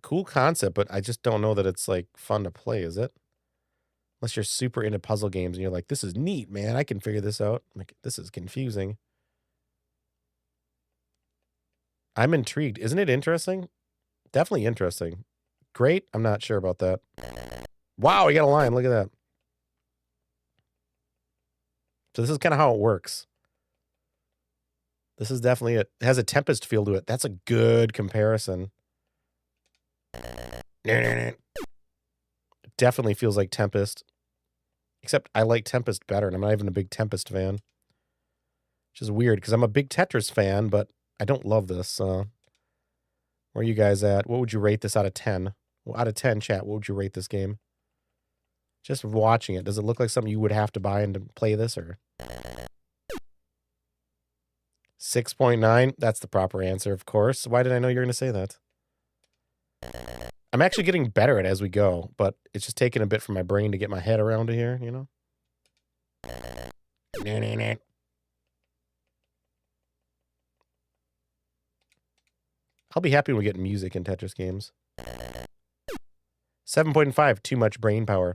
Speaker 3: Cool concept, but I just don't know that it's, like, fun to play, is it? Unless you're super into puzzle games and you're like, this is neat, man. I can figure this out. I'm like, this is confusing. I'm intrigued. Isn't it interesting? Definitely interesting. Great. I'm not sure about that. Wow, we got a line. Look at that. So this is kind of how it works. This is definitely it. It has a Tempest feel to it. That's a good comparison. Definitely feels like Tempest. Except I like Tempest better, and I'm not even a big Tempest fan. Which is weird, because I'm a big Tetris fan, but I don't love this. Where are you guys at? What would you rate this out of 10? Well, out of 10, chat, what would you rate this game? Just watching it, does it look like something you would have to buy and to play this, or? 6.9? That's the proper answer, of course. Why did I know you were going to say that? I'm actually getting better at it as we go, but it's just taking a bit for my brain to get my head around it here, you know? I'll be happy when we get music in Tetris games. 7.5, too much brain power.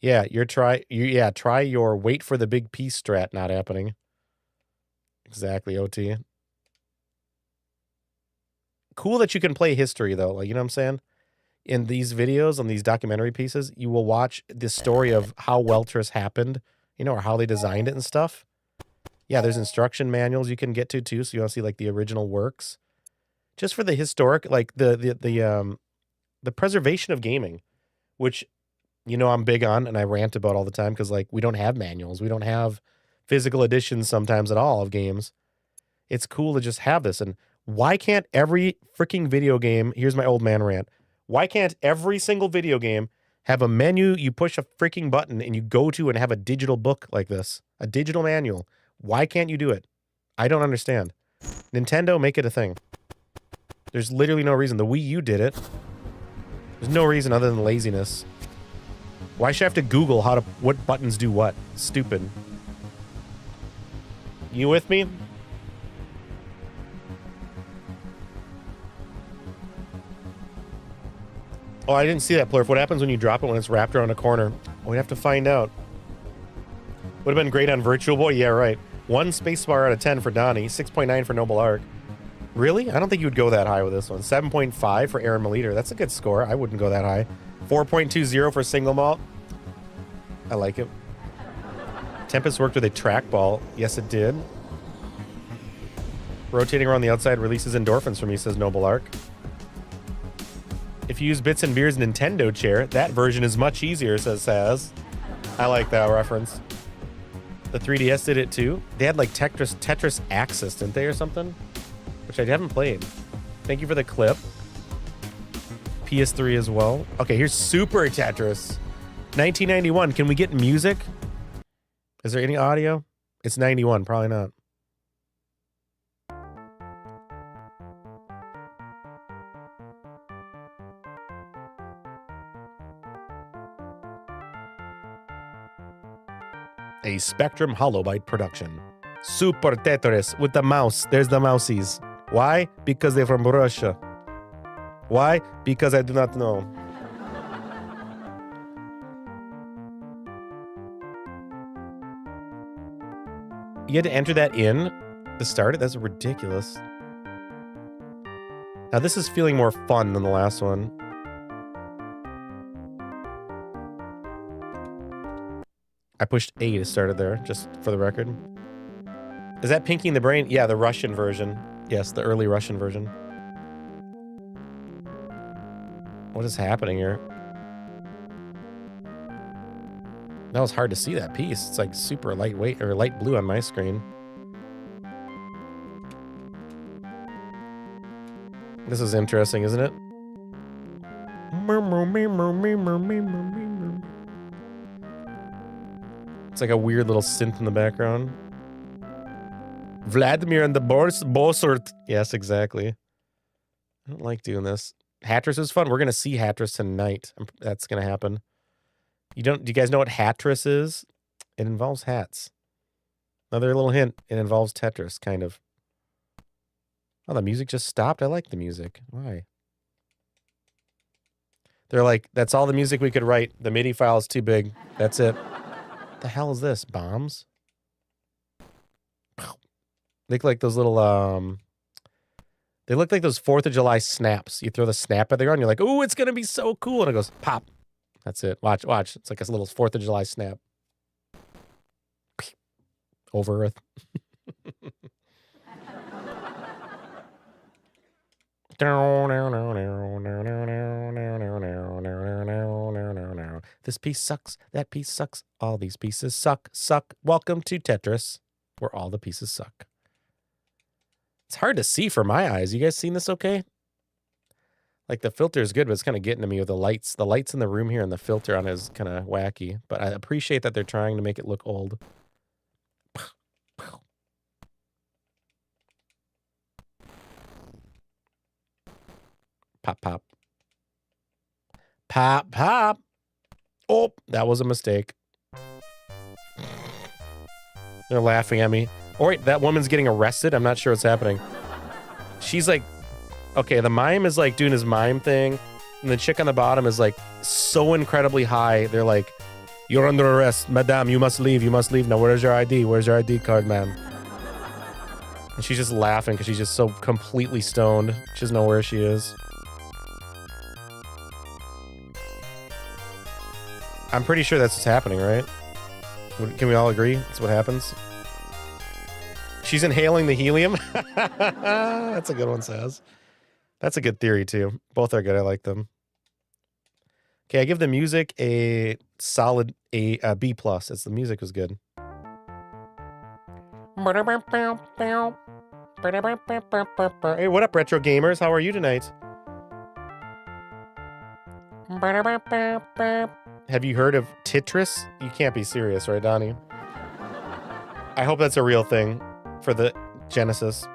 Speaker 3: Yeah, try your wait for the big piece strat not happening. Exactly, OT. Cool that you can play history though, like, you know what I'm saying? In these videos, on these documentary pieces, you will watch the story of how Weltris happened, you know, or how they designed it and stuff. Yeah, there's instruction manuals you can get to too, so you want to see like the original works. Just for the historic, like the preservation of gaming, which, you know, I'm big on and I rant about all the time because, like, we don't have manuals. We don't have physical editions sometimes at all of games. It's cool to just have this. And why can't every freaking video game, here's my old man rant, why can't every single video game have a menu, you push a freaking button and you go to and have a digital book like this, a digital manual? Why can't you do it? I don't understand. Nintendo, make it a thing. There's literally no reason. The Wii U did it. There's no reason other than laziness. Why should I have to Google what buttons do what? Stupid. You with me? Oh, I didn't see that, Plurf. What happens when you drop it when it's wrapped around a corner? We'd have to find out. Would have been great on Virtual Boy. Yeah, right. 1 spacebar out of 10 for Donnie. 6.9 for Noble Arc. Really? I don't think you would go that high with this one. 7.5 for Aaron Meliter. That's a good score. I wouldn't go that high. 4.20 for Single Malt. I like it. Tempest worked with a trackball. Yes, it did. Rotating around the outside releases endorphins for me, says Noble Arc. If you use Bits and Beer's Nintendo chair, that version is much easier, says Saz. I like that reference. The 3DS did it too. They had like Tetris Axis, didn't they, or something? Which I haven't played. Thank you for the clip. PS3 as well. Okay, here's Super Tetris. 1991. Can we get music? Is there any audio? It's 91. Probably not. A Spectrum Holobyte production. Super Tetris with the mouse. There's the mousies. Why? Because they're from Russia. Why? Because I do not know. You had to enter that in to start it? That's ridiculous. Now this is feeling more fun than the last one. I pushed A to start it there, just for the record. Is that Pinky in the Brain? Yeah, the Russian version. Yes, the early Russian version. What is happening here? That was hard to see that piece. It's like super lightweight or light blue on my screen. This is interesting, isn't it? It's like a weird little synth in the background. Vladimir and the Bossert. Yes, exactly. I don't like doing this. Hatris is fun. We're gonna see Hatris tonight. That's gonna happen. Do you guys know what Hatris is? It involves hats. Another little hint. It involves Tetris, kind of. Oh, the music just stopped. I like the music. Why? They're like, that's all the music we could write. The MIDI file is too big. That's it. What the hell is this? Bombs? They look like those little, they look like those 4th of July snaps. You throw the snap at the ground, you're like, ooh, it's going to be so cool. And it goes, pop. That's it. Watch. It's like a little 4th of July snap. Over Earth. This piece sucks. That piece sucks. All these pieces suck. Welcome to Tetris, where all the pieces suck. It's hard to see for my eyes. You guys seen this okay? Like the filter is good, but it's kind of getting to me with the lights. The lights in the room here and the filter on it is kind of wacky. But I appreciate that they're trying to make it look old. Pop, pop. Pop, pop. Oh, that was a mistake. They're laughing at me. Oh, wait, that woman's getting arrested? I'm not sure what's happening. She's like Okay, the mime is like doing his mime thing, and the chick on the bottom is like so incredibly high. They're like, "You're under arrest, madame. You must leave. You must leave. Now, where's your ID? Where's your ID card, ma'am?" And she's just laughing because she's just so completely stoned. She doesn't know where she is. I'm pretty sure that's what's happening, right? Can we all agree that's what happens? She's inhaling the helium. That's a good one, Saz. That's a good theory, too. Both are good. I like them. Okay, I give the music a solid B+. It's the music was good. Hey, what up, retro gamers? How are you tonight? Have you heard of Tetris? You can't be serious, right, Donnie? I hope that's a real thing for the Genesis.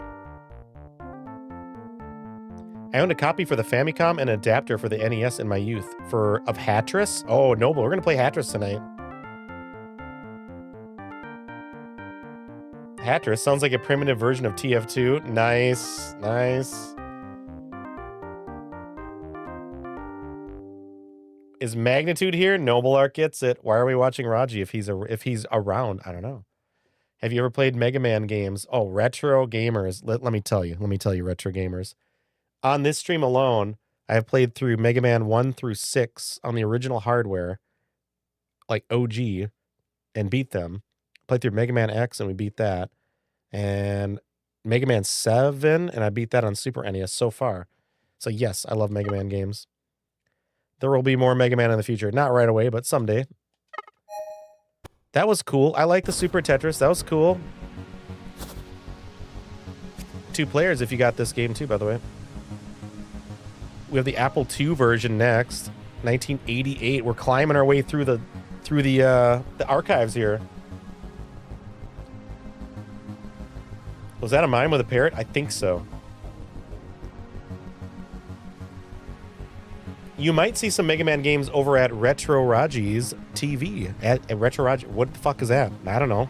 Speaker 3: I owned a copy for the Famicom and an adapter for the NES in my youth. Of Hatris? Oh, Noble, we're gonna play Hatris tonight. Hatris sounds like a primitive version of TF2. Nice, nice. Is Magnitude here? Noble Arc gets it. Why are we watching Raji if he's around? I don't know. Have you ever played Mega Man games? Oh, retro gamers. Let me tell you, retro gamers. On this stream alone, I have played through Mega Man 1 through 6 on the original hardware, like OG, and beat them. Played through Mega Man X and we beat that. And Mega Man 7, and I beat that on Super NES so far. So yes, I love Mega Man games. There will be more Mega Man in the future. Not right away, but someday. That was cool. I like the Super Tetris. That was cool. 2 players if you got this game too, by the way. We have the Apple II version next. 1988. We're climbing our way through the archives here. Was that a mime with a parrot? I think so. You might see some Mega Man games over at Retro Raji's TV. At Retro Raji. What the fuck is that? I don't know.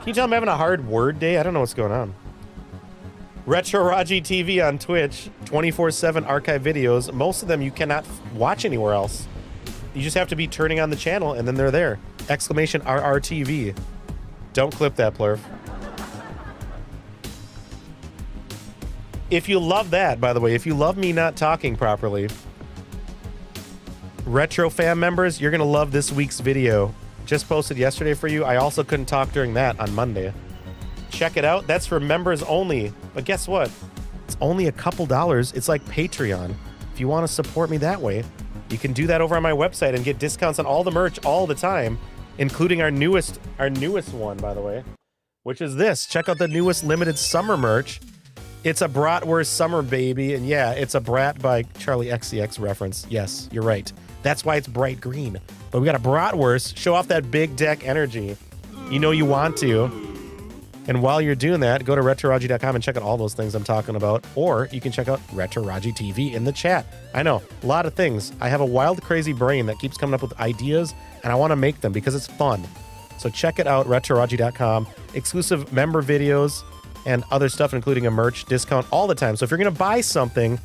Speaker 3: Can you tell I'm having a hard word day? I don't know what's going on. Retro Raji TV on Twitch. 24/7 archive videos. Most of them you cannot watch anywhere else. You just have to be turning on the channel and then they're there. Exclamation RRTV. Don't clip that, Plurf. If you love that, by the way, if you love me not talking properly, Retro fam members, you're going to love this week's video. Just posted yesterday for you. I also couldn't talk during that on Monday. Check it out. That's for members only. But guess what? It's only a couple dollars. It's like Patreon. If you want to support me that way, you can do that over on my website and get discounts on all the merch all the time, including our newest one, by the way, which is this. Check out the newest limited summer merch. It's a Bratwurst summer baby, and yeah, it's a Brat by Charlie XCX reference. Yes, you're right. That's why it's bright green. But we got a Bratwurst. Show off that big deck energy. You know you want to. And while you're doing that, go to RetroRaji.com and check out all those things I'm talking about. Or you can check out Retro Raji TV in the chat. I know, a lot of things. I have a wild, crazy brain that keeps coming up with ideas, and I want to make them because it's fun. So check it out, RetroRaji.com. Exclusive member videos and other stuff, including a merch discount all the time. So if you're going to buy something,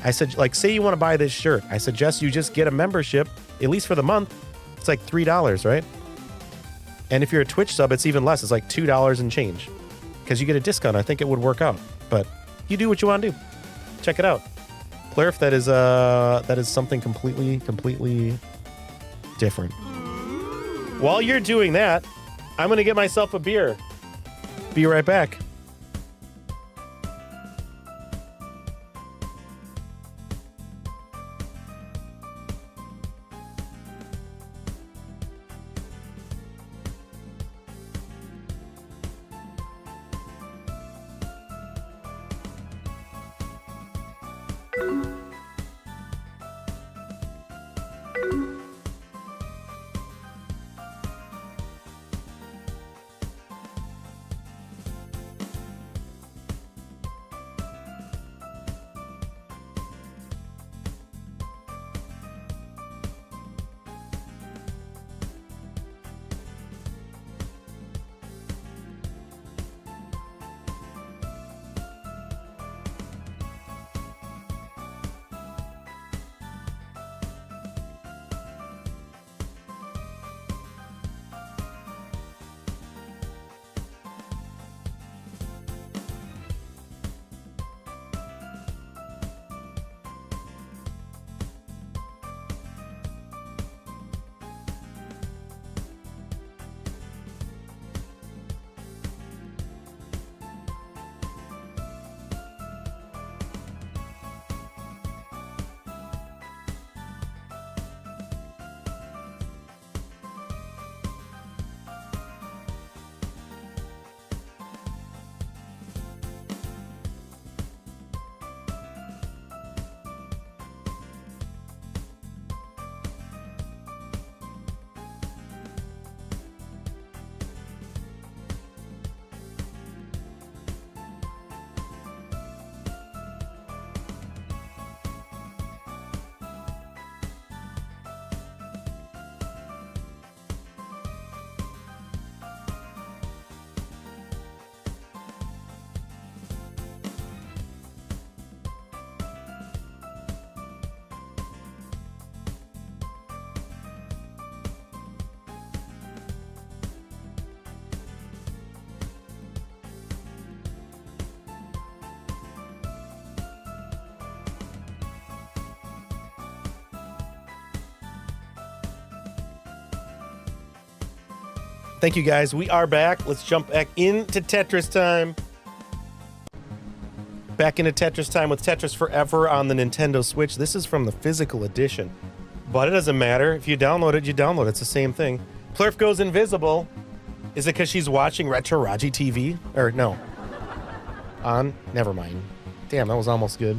Speaker 3: I said, like, say you want to buy this shirt, I suggest you just get a membership, at least for the month. It's like $3, right? And if you're a Twitch sub, it's even less. It's like $2 and change because you get a discount. I think it would work out, but you do what you want to do. Check it out. Plurf, that is something completely different. While you're doing that, I'm going to get myself a beer. Be right back. Thank you, guys. We are back. Let's jump back into Tetris time. Back into Tetris time with Tetris Forever on the Nintendo Switch. This is from the physical edition. But it doesn't matter. If you download it, you download it. It's the same thing. Plurf goes invisible. Is it because she's watching Retro Raji TV? Or no. On? Never mind. Damn, that was almost good.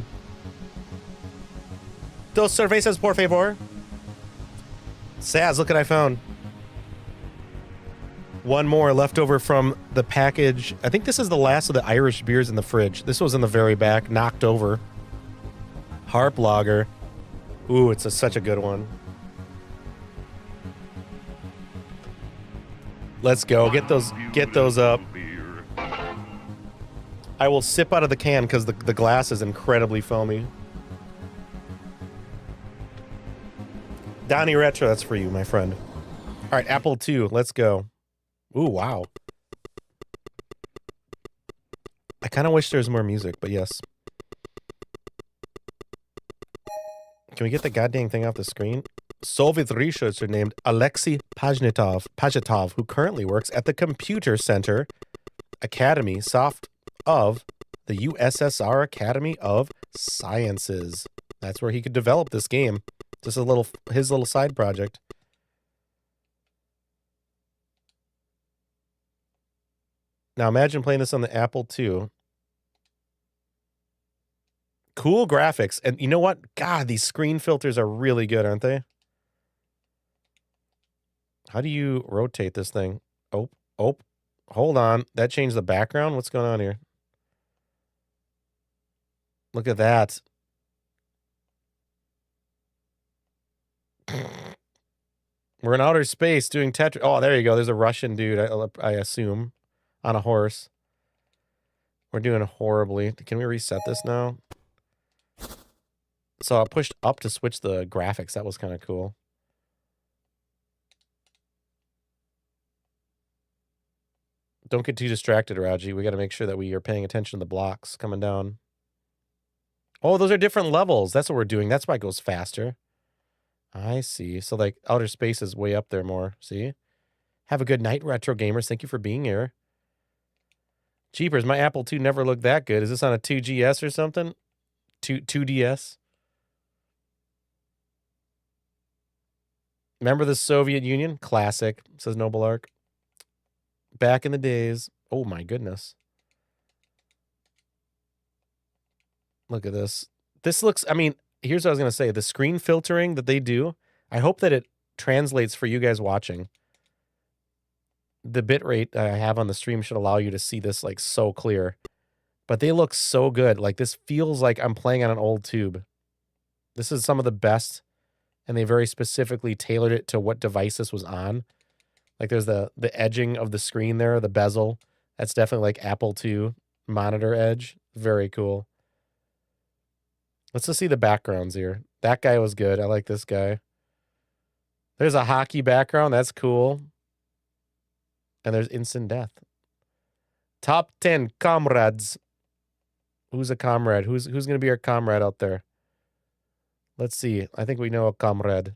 Speaker 3: Dos cervezas, por favor. Saz, look what I found. One more left over from the package. I think this is the last of the Irish beers in the fridge. This was in the very back, knocked over. Harp Lager. Ooh, it's such a good one. Let's go. Get those up. I will sip out of the can because the glass is incredibly foamy. Donnie Retro, that's for you, my friend. All right, Apple II, let's go. Ooh, wow. I kind of wish there was more music, but yes. Can we get the goddamn thing off the screen? Soviet researcher named Alexei Pajitov, who currently works at the Computer Center Academy of the USSR Academy of Sciences. That's where he could develop this game. Just his little side project. Now imagine playing this on the Apple II. Cool graphics. And you know what? God, these screen filters are really good, aren't they? How do you rotate this thing? Oh, hold on. That changed the background? What's going on here? Look at that. We're in outer space doing Tetris. Oh, there you go. There's a Russian dude, I assume, on a horse. We're doing horribly. Can we reset this now? So I pushed up to switch the graphics. That was kind of cool. Don't get too distracted, Raji. We got to make sure that we are paying attention to the blocks coming down. Oh, those are different levels. That's what we're doing. That's why it goes faster. I see. So, like, outer space is way up there more. See? Have a good night, Retro Gamers. Thank you for being here. Jeepers, my Apple II never looked that good. Is this on a 2GS or something? 2DS? Remember the Soviet Union? Classic, says Noble Ark. Back in the days. Oh, my goodness. Look at this. This looks, I mean, here's what I was going to say. The screen filtering that they do, I hope that it translates for you guys watching. The bitrate I have on the stream should allow you to see this like so clear. But they look so good. Like this feels like I'm playing on an old tube. This is some of the best. And they very specifically tailored it to what device this was on. Like there's the edging of the screen there, the bezel. That's definitely like Apple II monitor edge. Very cool. Let's just see the backgrounds here. That guy was good. I like this guy. There's a hockey background. That's cool. And there's instant death. Top 10 comrades. Who's a comrade? Who's going to be our comrade out there? Let's see. I think we know a comrade.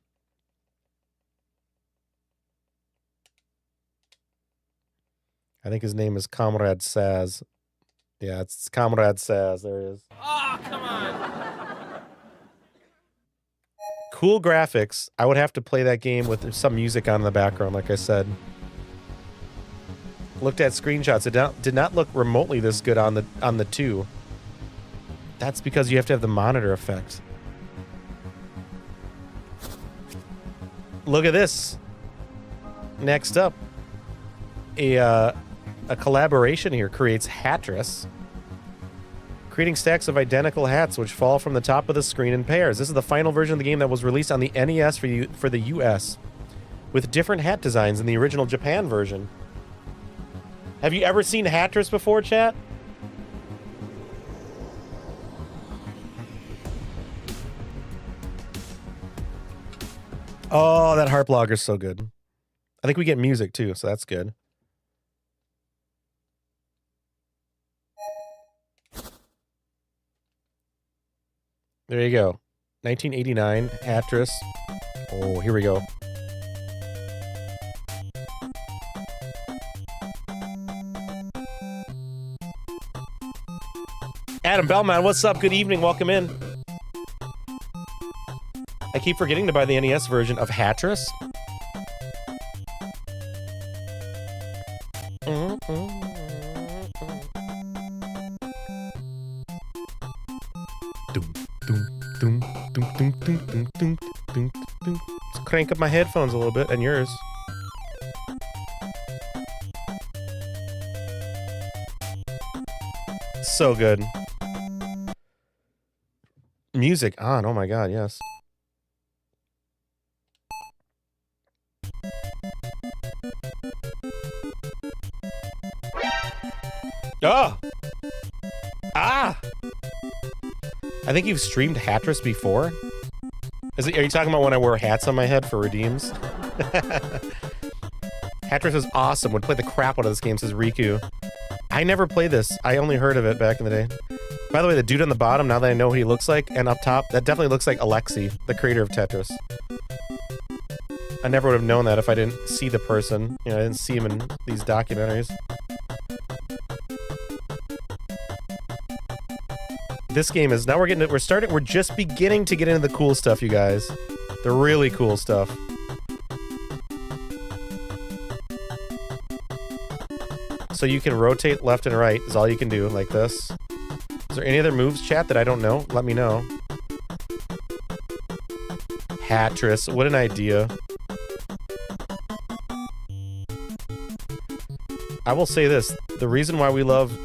Speaker 3: I think his name is Comrade Saz. Yeah, it's Comrade Saz. There he is.
Speaker 2: Oh, come on.
Speaker 3: Cool graphics. I would have to play that game with some music on in the background, like I said. Looked at screenshots. It did not look remotely this good on the 2. That's because you have to have the monitor effect. Look at this. Next up, a collaboration here creates Hattress, creating stacks of identical hats which fall from the top of the screen in pairs. This is the final version of the game that was released on the NES for the US, with different hat designs in the original Japan version. Have you ever seen Hattress before, chat? Oh, that harp logger's so good. I think we get music too, so that's good. There you go. 1989, Hattress. Oh, here we go. Adam Bellman, what's up? Good evening. Welcome in. I keep forgetting to buy the NES version of Hatris. Let's crank up my headphones a little bit, and yours. So good. Music on. Oh my god, yes. Oh! Ah! I think you've streamed Hatris before. Are you talking about when I wore hats on my head for redeems? Hatris is awesome. Would play the crap out of this game, says Riku. I never played this. I only heard of it back in the day. By the way, the dude on the bottom, now that I know what he looks like, and up top, that definitely looks like Alexi, the creator of Tetris. I never would have known that if I didn't see the person. You know, I didn't see him in these documentaries. This game is, now we're just beginning to get into the cool stuff, you guys. The really cool stuff. So you can rotate left and right is all you can do, like this. Is there any other moves, chat, that I don't know? Let me know. Hatris, what an idea. I will say this, the reason why we love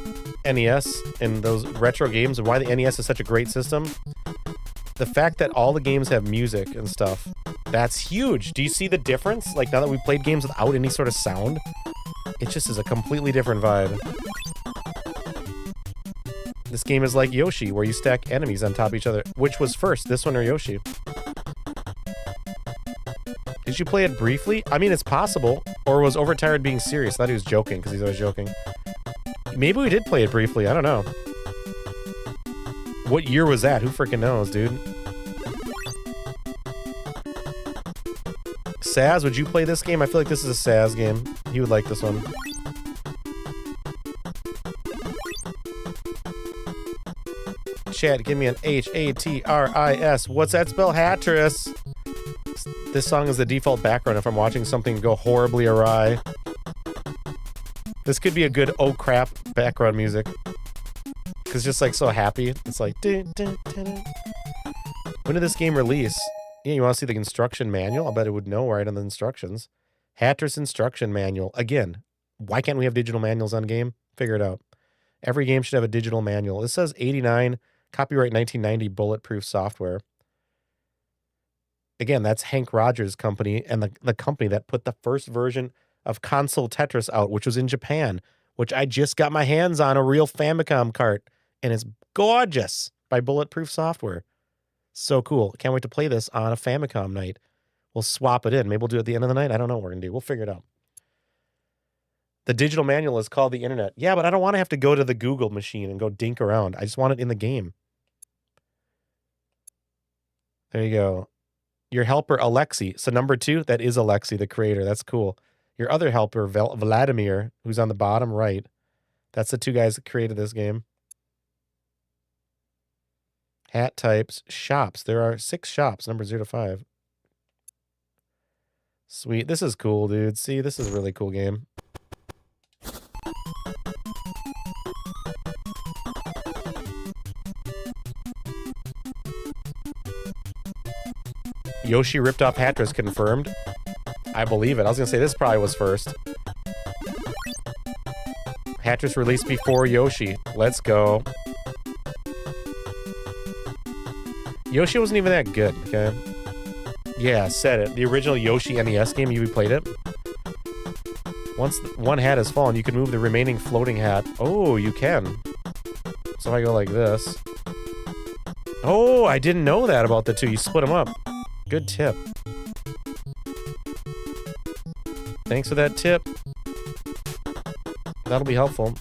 Speaker 3: NES and those retro games and why the NES is such a great system, the fact that all the games have music and stuff, that's huge. Do you see the difference? Like, now that we've played games without any sort of sound, it just is a completely different vibe. This game is like Yoshi, where you stack enemies on top of each other. Which was first, this one or Yoshi? Did you play it briefly? I mean, it's possible. Or was Overtired being serious? I thought he was joking, because he's always joking. Maybe we did play it briefly, I don't know. What year was that? Who freaking knows, dude? Saz, would you play this game? I feel like this is a Saz game. He would like this one. Chat, give me an H-A-T-R-I-S. What's that spell? Hatris. This song is the default background if I'm watching something go horribly awry. This could be a good oh crap background music. Cause it's just like so happy. It's like dun, dun, dun, dun. When did this game release? Yeah, you want to see the instruction manual? I bet it would know right on the instructions. Hatris instruction manual. Again, why can't we have digital manuals on game? Figure it out. Every game should have a digital manual. This says 89, copyright 1990, bulletproof software. Again, that's Hank Rogers' company and the company that put the first version of console Tetris out, which was in Japan, which I just got my hands on, a real Famicom cart, and it's gorgeous by Bulletproof Software. So cool. Can't wait to play this on a Famicom night. We'll swap it in. Maybe we'll do it at the end of the night. I don't know what we're going to do. We'll figure it out. The digital manual is called the internet. Yeah, but I don't want to have to go to the Google machine and go dink around. I just want it in the game. There you go. Your helper, Alexi. So number 2, that is Alexi, the creator. That's cool. Your other helper, Vladimir, who's on the bottom right. That's the 2 guys that created this game. Hat types, shops. There are 6 shops, number 0 to 5. Sweet. This is cool, dude. See, this is a really cool game. Yoshi ripped off Hatris, confirmed. I believe it. I was going to say this probably was first. Hatris released before Yoshi. Let's go. Yoshi wasn't even that good, okay? Yeah, said it. The original Yoshi NES game, you played it? Once one hat has fallen, you can move the remaining floating hat. Oh, you can. So I go like this. Oh, I didn't know that about the 2. You split them up. Good tip. Thanks for that tip. That'll be helpful.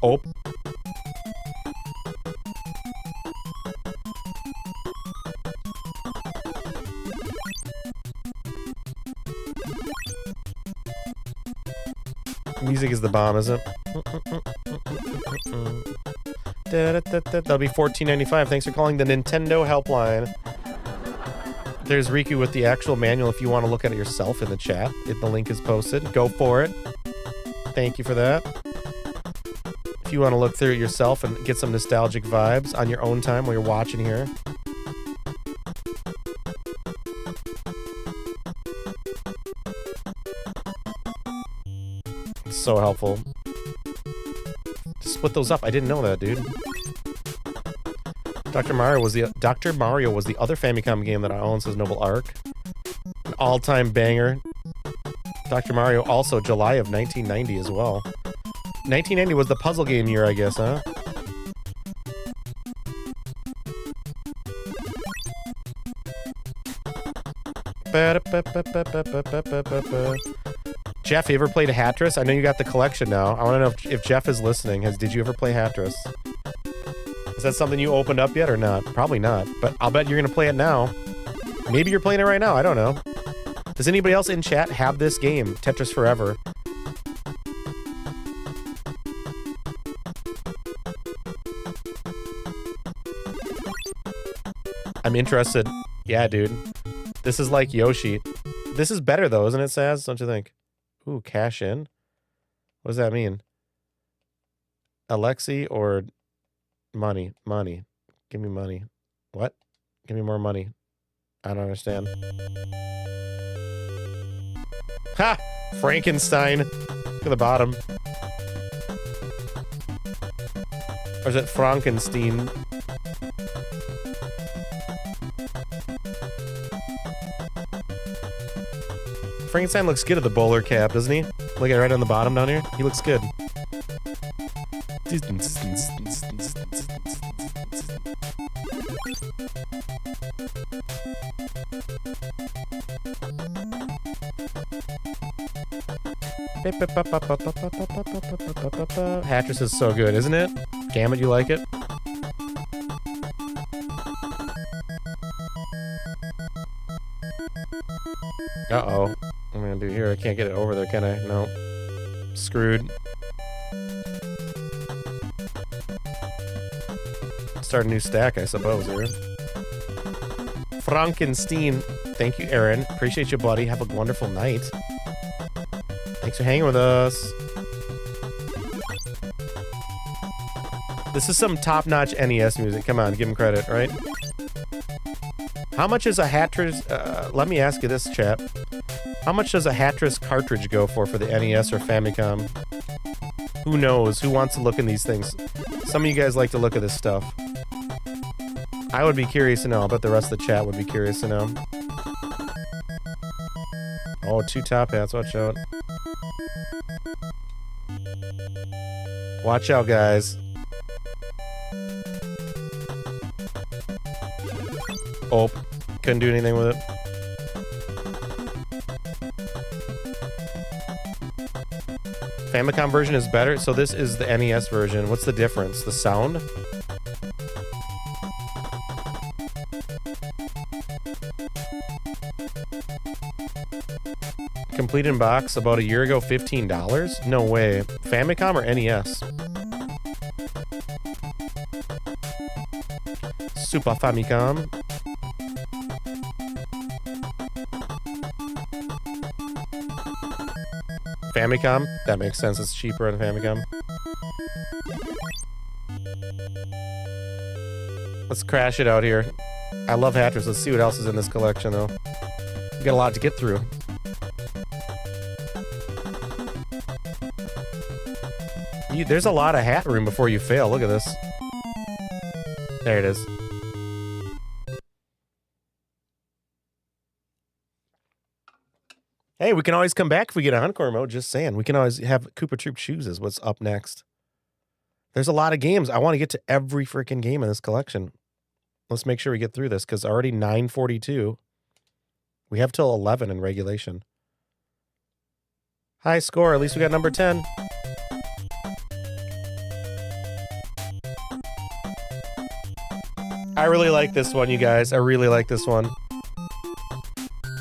Speaker 3: Oh. music is the bomb, isn't it? That'll be $14.95. Thanks for calling the Nintendo helpline. There's Riku with the actual manual if you want to look at it yourself in the chat. The link is posted. Go for it. Thank you for that. If you want to look through it yourself and get some nostalgic vibes on your own time while you're watching here. It's so helpful. To split those up. I didn't know that, dude. Dr. Mario was the other Famicom game that I own, says Noble Arc. An all-time banger. Dr. Mario, also July of 1990 as well. 1990 was the puzzle game year, I guess, huh? Jeff, you ever played Hatris? I know you got the collection now. I want to know if Jeff is listening. Did you ever play Hatris? Is that something you opened up yet or not? Probably not, but I'll bet you're going to play it now. Maybe you're playing it right now. I don't know. Does anybody else in chat have this game, Tetris Forever? I'm interested. Yeah, dude. This is like Yoshi. This is better, though, isn't it, Saz? Don't you think? Ooh, cash in? What does that mean? Alexi or money? Money. Give me money. What? Give me more money. I don't understand. Ha! Frankenstein. Look at the bottom. Or is it Frankenstein? Frankenstein looks good at the bowler cap, doesn't he? Look at right on the bottom down here. He looks good. Hatris is so good, isn't it? Gamut, you like it? Uh-oh. What am I gonna do here? I can't get it over there, can I? No. Screwed. Start a new stack, I suppose, here. Frankenstein. Thank you, Aaron. Appreciate you, buddy. Have a wonderful night. Thanks for hanging with us. This is some top-notch NES music. Come on, give him credit, right? How much is a Hatris... let me ask you this, chat. How much does a Hatris cartridge go for the NES or Famicom? Who knows? Who wants to look in these things? Some of you guys like to look at this stuff. I would be curious to know. I bet the rest of the chat would be curious to know. Oh, 2 top hats. Watch out. Watch out, guys. Oh, couldn't do anything with it. Famicom version is better, so this is the NES version. What's the difference? The sound? Complete in box about a year ago, $15? No way. Famicom or NES? Super Famicom. Famicom? That makes sense. It's cheaper on Famicom. Let's crash it out here. I love Hatris. Let's see what else is in this collection, though. We got a lot to get through. There's a lot of hat room before you fail. Look at this. There it is. Hey, we can always come back if we get a Encore mode. Just saying. We can always have Koopa Troop Shoes is what's up next. There's a lot of games. I want to get to every freaking game in this collection. Let's make sure we get through this because already 9:42. We have till 11 in regulation. High score. At least we got number 10. I really like this one, you guys. I really like this one.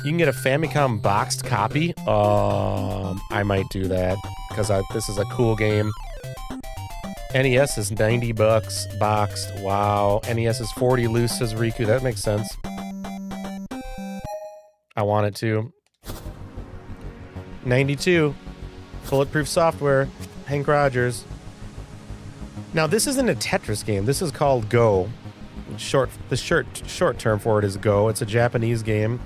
Speaker 3: You can get a Famicom boxed copy. I might do that. because this is a cool game. NES is $90 boxed. Wow. NES is 40 loose, says Riku. That makes sense. I want it to. 92. Bulletproof Software. Hank Rogers. Now, this isn't a Tetris game. This is called Go. The short term for it is Go. It's a Japanese game.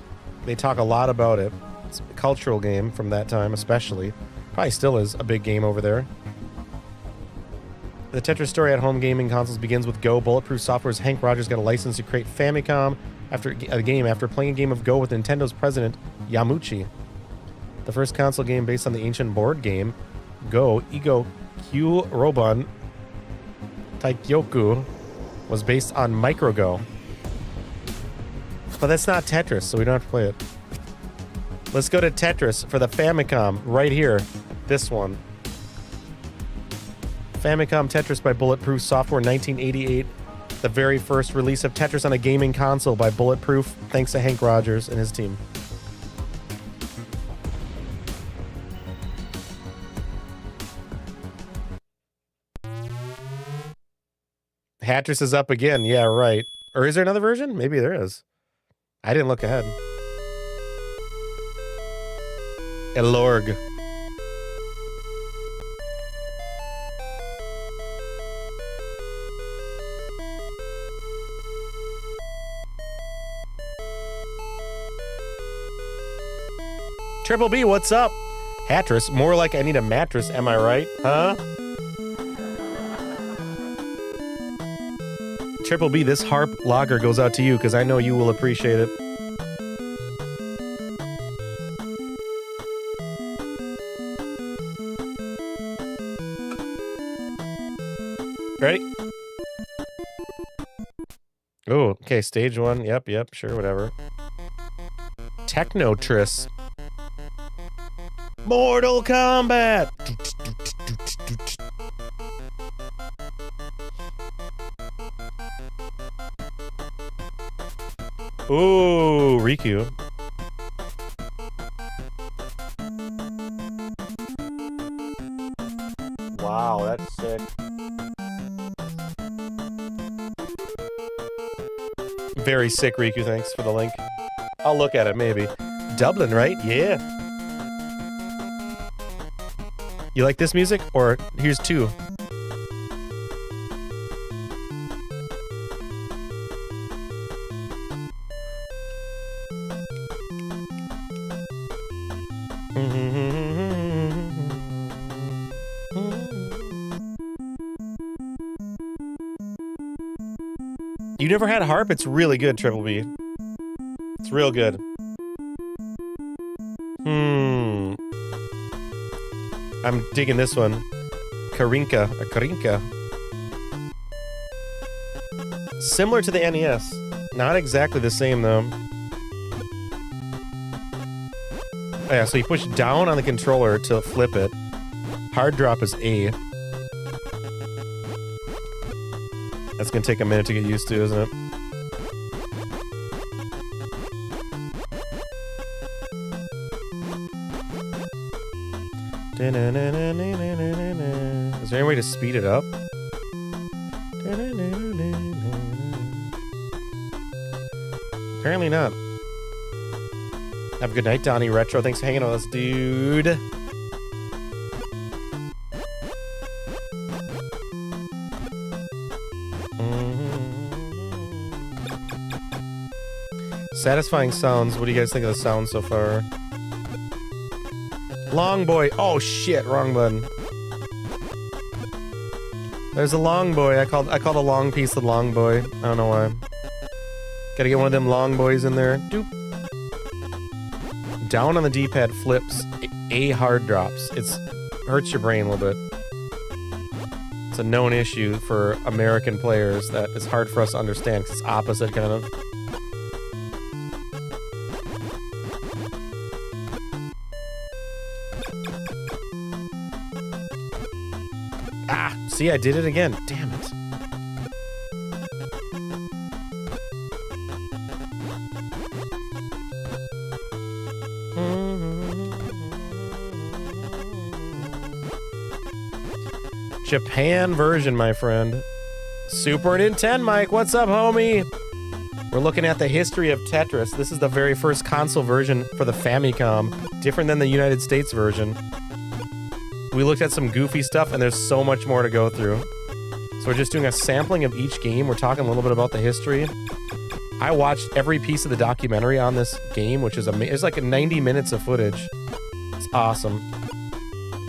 Speaker 3: They talk a lot about it. It's a cultural game from that time, especially. Probably still is a big game over there. The Tetris story at home gaming consoles begins with Go. Bulletproof Software's Hank Rogers got a license to create Famicom after playing a game of Go with Nintendo's president, Yamauchi. The first console game based on the ancient board game, Go, Igo Kyu Robon Taikyoku, was based on MicroGo. But that's not Tetris, so we don't have to play it. Let's go to Tetris for the Famicom, right here. This one. Famicom Tetris by Bulletproof Software, 1988. The very first release of Tetris on a gaming console by Bulletproof, thanks to Hank Rogers and his team. Hatris is up again. Yeah, right. Or is there another version? Maybe there is. I didn't look ahead. Elorg. Triple B, what's up? Hatris, more like I need a mattress, am I right? Huh? Triple B, this harp lager goes out to you because I know you will appreciate it. Ready? Oh, okay, stage one. Yep, sure, whatever. Technotris. Mortal Kombat! Ooh, Riku. Wow, that's sick. Very sick, Riku. Thanks for the link. I'll look at it, maybe. Dublin, right? Yeah. You like this music? Or here's two. You never had a harp? It's really good, Triple B. It's real good. I'm digging this one. Karinka. A Karinka. Similar to the NES. Not exactly the same, though. Oh, yeah, so you push down on the controller to flip it. Hard drop is A. That's gonna take a minute to get used to, isn't it? Is there any way to speed it up? Apparently not. Have a good night, Donnie Retro. Thanks for hanging out with us, dude. Satisfying sounds. What do you guys think of the sound so far? Long boy. Oh shit, wrong button. There's a long boy. I called a long piece the long boy. I don't know why. Gotta get one of them long boys in there. Doop. Down on the D-pad flips. A hard drops. It's hurts your brain a little bit. It's a known issue for American players that it's hard for us to understand because it's opposite kind of. See, I did it again. Damn it. Japan version, my friend. Super Nintendo, Mike. What's up, homie? We're looking at the history of Tetris. This is the very first console version for the Famicom, different than the United States version. We looked at some goofy stuff, and there's so much more to go through. So we're just doing a sampling of each game. We're talking a little bit about the history. I watched every piece of the documentary on this game, which is amazing. It's like 90 minutes of footage. It's awesome.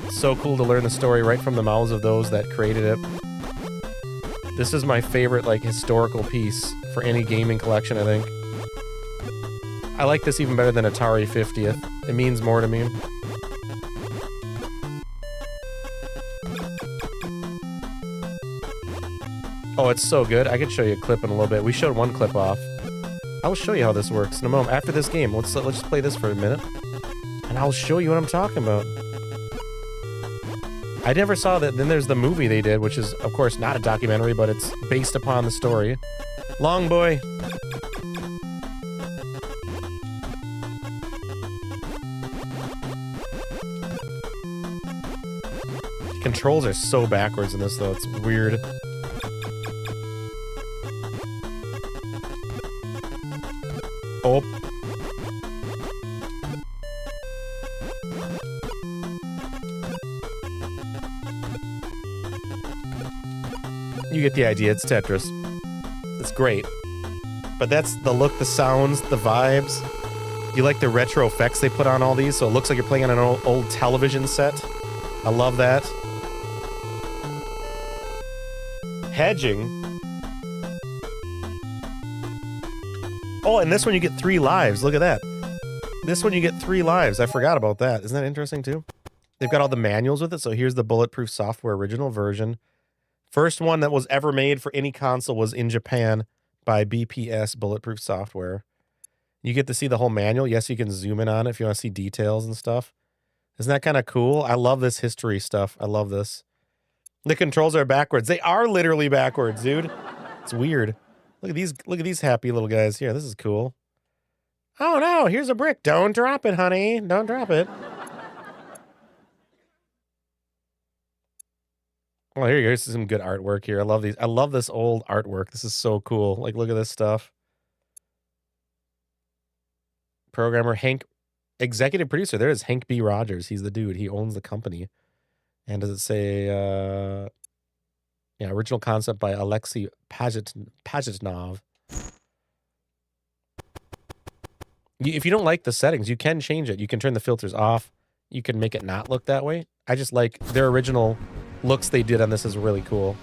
Speaker 3: So cool to learn the story right from the mouths of those that created it. This is my favorite, like, historical piece for any gaming collection, I think. I like this even better than Atari 50th. It means more to me. Oh, it's so good. I could show you a clip in a little bit. We showed one clip off. I will show you how this works in a moment. After this game, let's just play this for a minute, and I'll show you what I'm talking about. I never saw that. Then there's the movie they did, which is, of course, not a documentary, but it's based upon the story. Long Boy. Controls are so backwards in this, though. It's weird. Oh. You get the idea. It's Tetris. It's great. But that's the look, the sounds, the vibes. You like the retro effects they put on all these, so it looks like you're playing on an old television set. I love that. Hedging. Oh, and this one you get 3 lives. Look at that. This one you get 3 lives. I forgot about that. Isn't that interesting too? They've got all the manuals with it. So here's the Bulletproof Software original version. First one that was ever made for any console was in Japan by BPS Bulletproof Software. You get to see the whole manual. Yes, you can zoom in on it if you want to see details and stuff. Isn't that kind of cool? I love this history stuff. I love this. The controls are backwards. They are literally backwards, dude. It's weird. Look at these happy little guys here. This is cool. Oh no, here's a brick. Don't drop it, honey. Don't drop it. Oh, here you go. Here's some good artwork here. I love these. I love this old artwork. This is so cool. Like, look at this stuff. Programmer Hank, executive producer. There is Hank B. Rogers. He's the dude. He owns the company. And does it say, yeah, original concept by Alexei Pajitnov. If you don't like the settings, you can change it. You can turn the filters off. You can make it not look that way. I just like their original looks they did on this is really cool.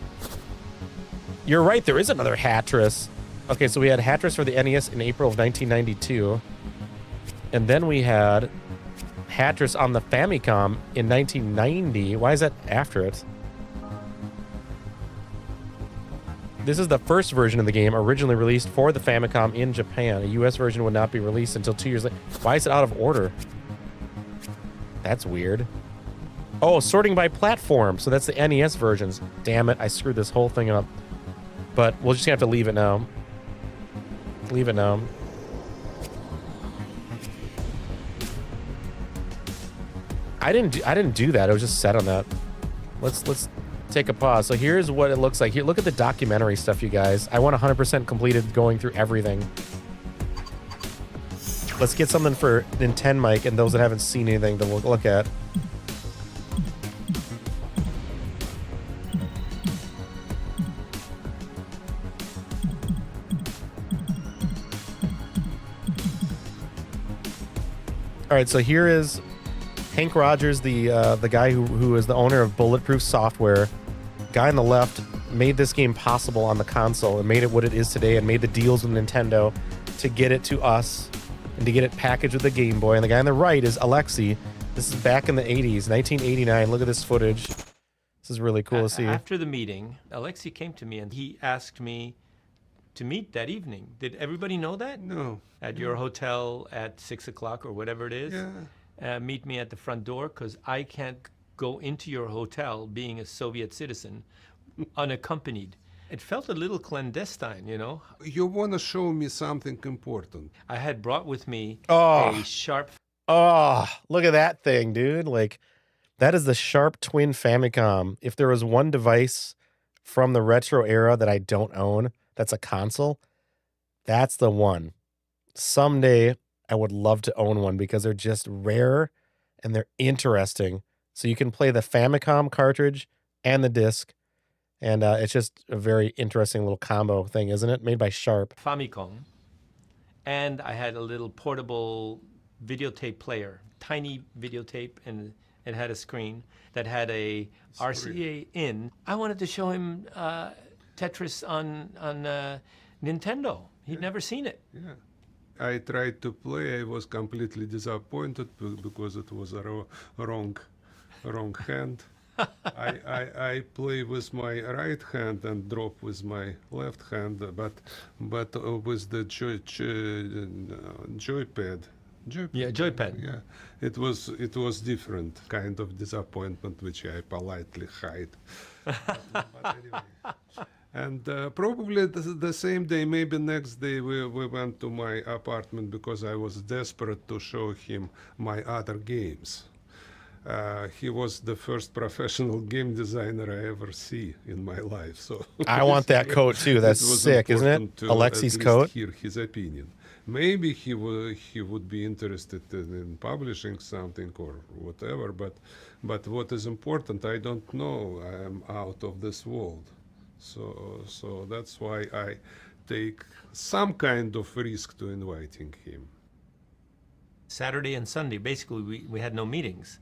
Speaker 3: You're right, there is another Hatris. Okay, so we had Hatris for the NES in April of 1992. And then we had Hatris on the Famicom in 1990. Why is that after it? This is the first version of the game originally released for the Famicom in Japan. A US version would not be released until 2 years later. Why is it out of order? That's weird. Oh, sorting by platform. So that's the NES versions. Damn it, I screwed this whole thing up. But we'll just have to leave it now. Leave it now. I didn't do that. It was just set on that. Let's take a pause. So here's what it looks like. Here, look at the documentary stuff, you guys. I want 100% completed going through everything. Let's get something for Nintendo Mike and those that haven't seen anything to look at. All right, so here is Hank Rogers, the guy who is the owner of Bulletproof Software. Guy on the left made this game possible on the console and made it what it is today and made the deals with Nintendo to get it to us and to get it packaged with the Game Boy. And the guy on the right is Alexei. This is back in the 80s, 1989. Look at this footage. This is really cool to see.
Speaker 5: After the meeting, Alexei came to me and he asked me to meet that evening. Did everybody know that?
Speaker 4: No.
Speaker 5: At your hotel at 6 o'clock or whatever it is?
Speaker 4: Yeah.
Speaker 5: Meet me at the front door because I can't go into your hotel being a Soviet citizen unaccompanied. It felt a little clandestine, you know?
Speaker 4: You want to show me something important.
Speaker 5: I had brought with me
Speaker 3: Oh.
Speaker 5: a sharp...
Speaker 3: Oh, look at that thing, dude. Like, That is the Sharp Twin Famicom. If there was one device from the retro era that I don't own, that's a console, that's the one. Someday, I would love to own one because they're just rare and they're interesting. So you can play the Famicom cartridge and the disc, and it's just a very interesting little combo thing, isn't it? Made by Sharp.
Speaker 5: Famicom, and I had a little portable videotape player, tiny videotape, and it had a screen that had a RCA in. I wanted to show him Tetris on Nintendo. He'd never seen it.
Speaker 4: Yeah. I tried to play. I was completely disappointed because it was a wrong hand. I play with my right hand and drop with my left hand, but with the joypad.
Speaker 5: Yeah, joypad.
Speaker 4: Yeah, it was different kind of disappointment, which I politely hide. but anyway. And probably the same day, maybe next day, we went to my apartment because I was desperate to show him my other games. He was the first professional game designer I ever see in my life. So
Speaker 3: I want that coat too. That's sick, isn't it? Alexi's coat.
Speaker 4: Hear his opinion. Maybe he would be interested in publishing something or whatever. But what is important, I don't know. I am out of this world. So that's why I take some kind of risk to inviting him.
Speaker 5: Saturday and Sunday, basically, we had no meetings.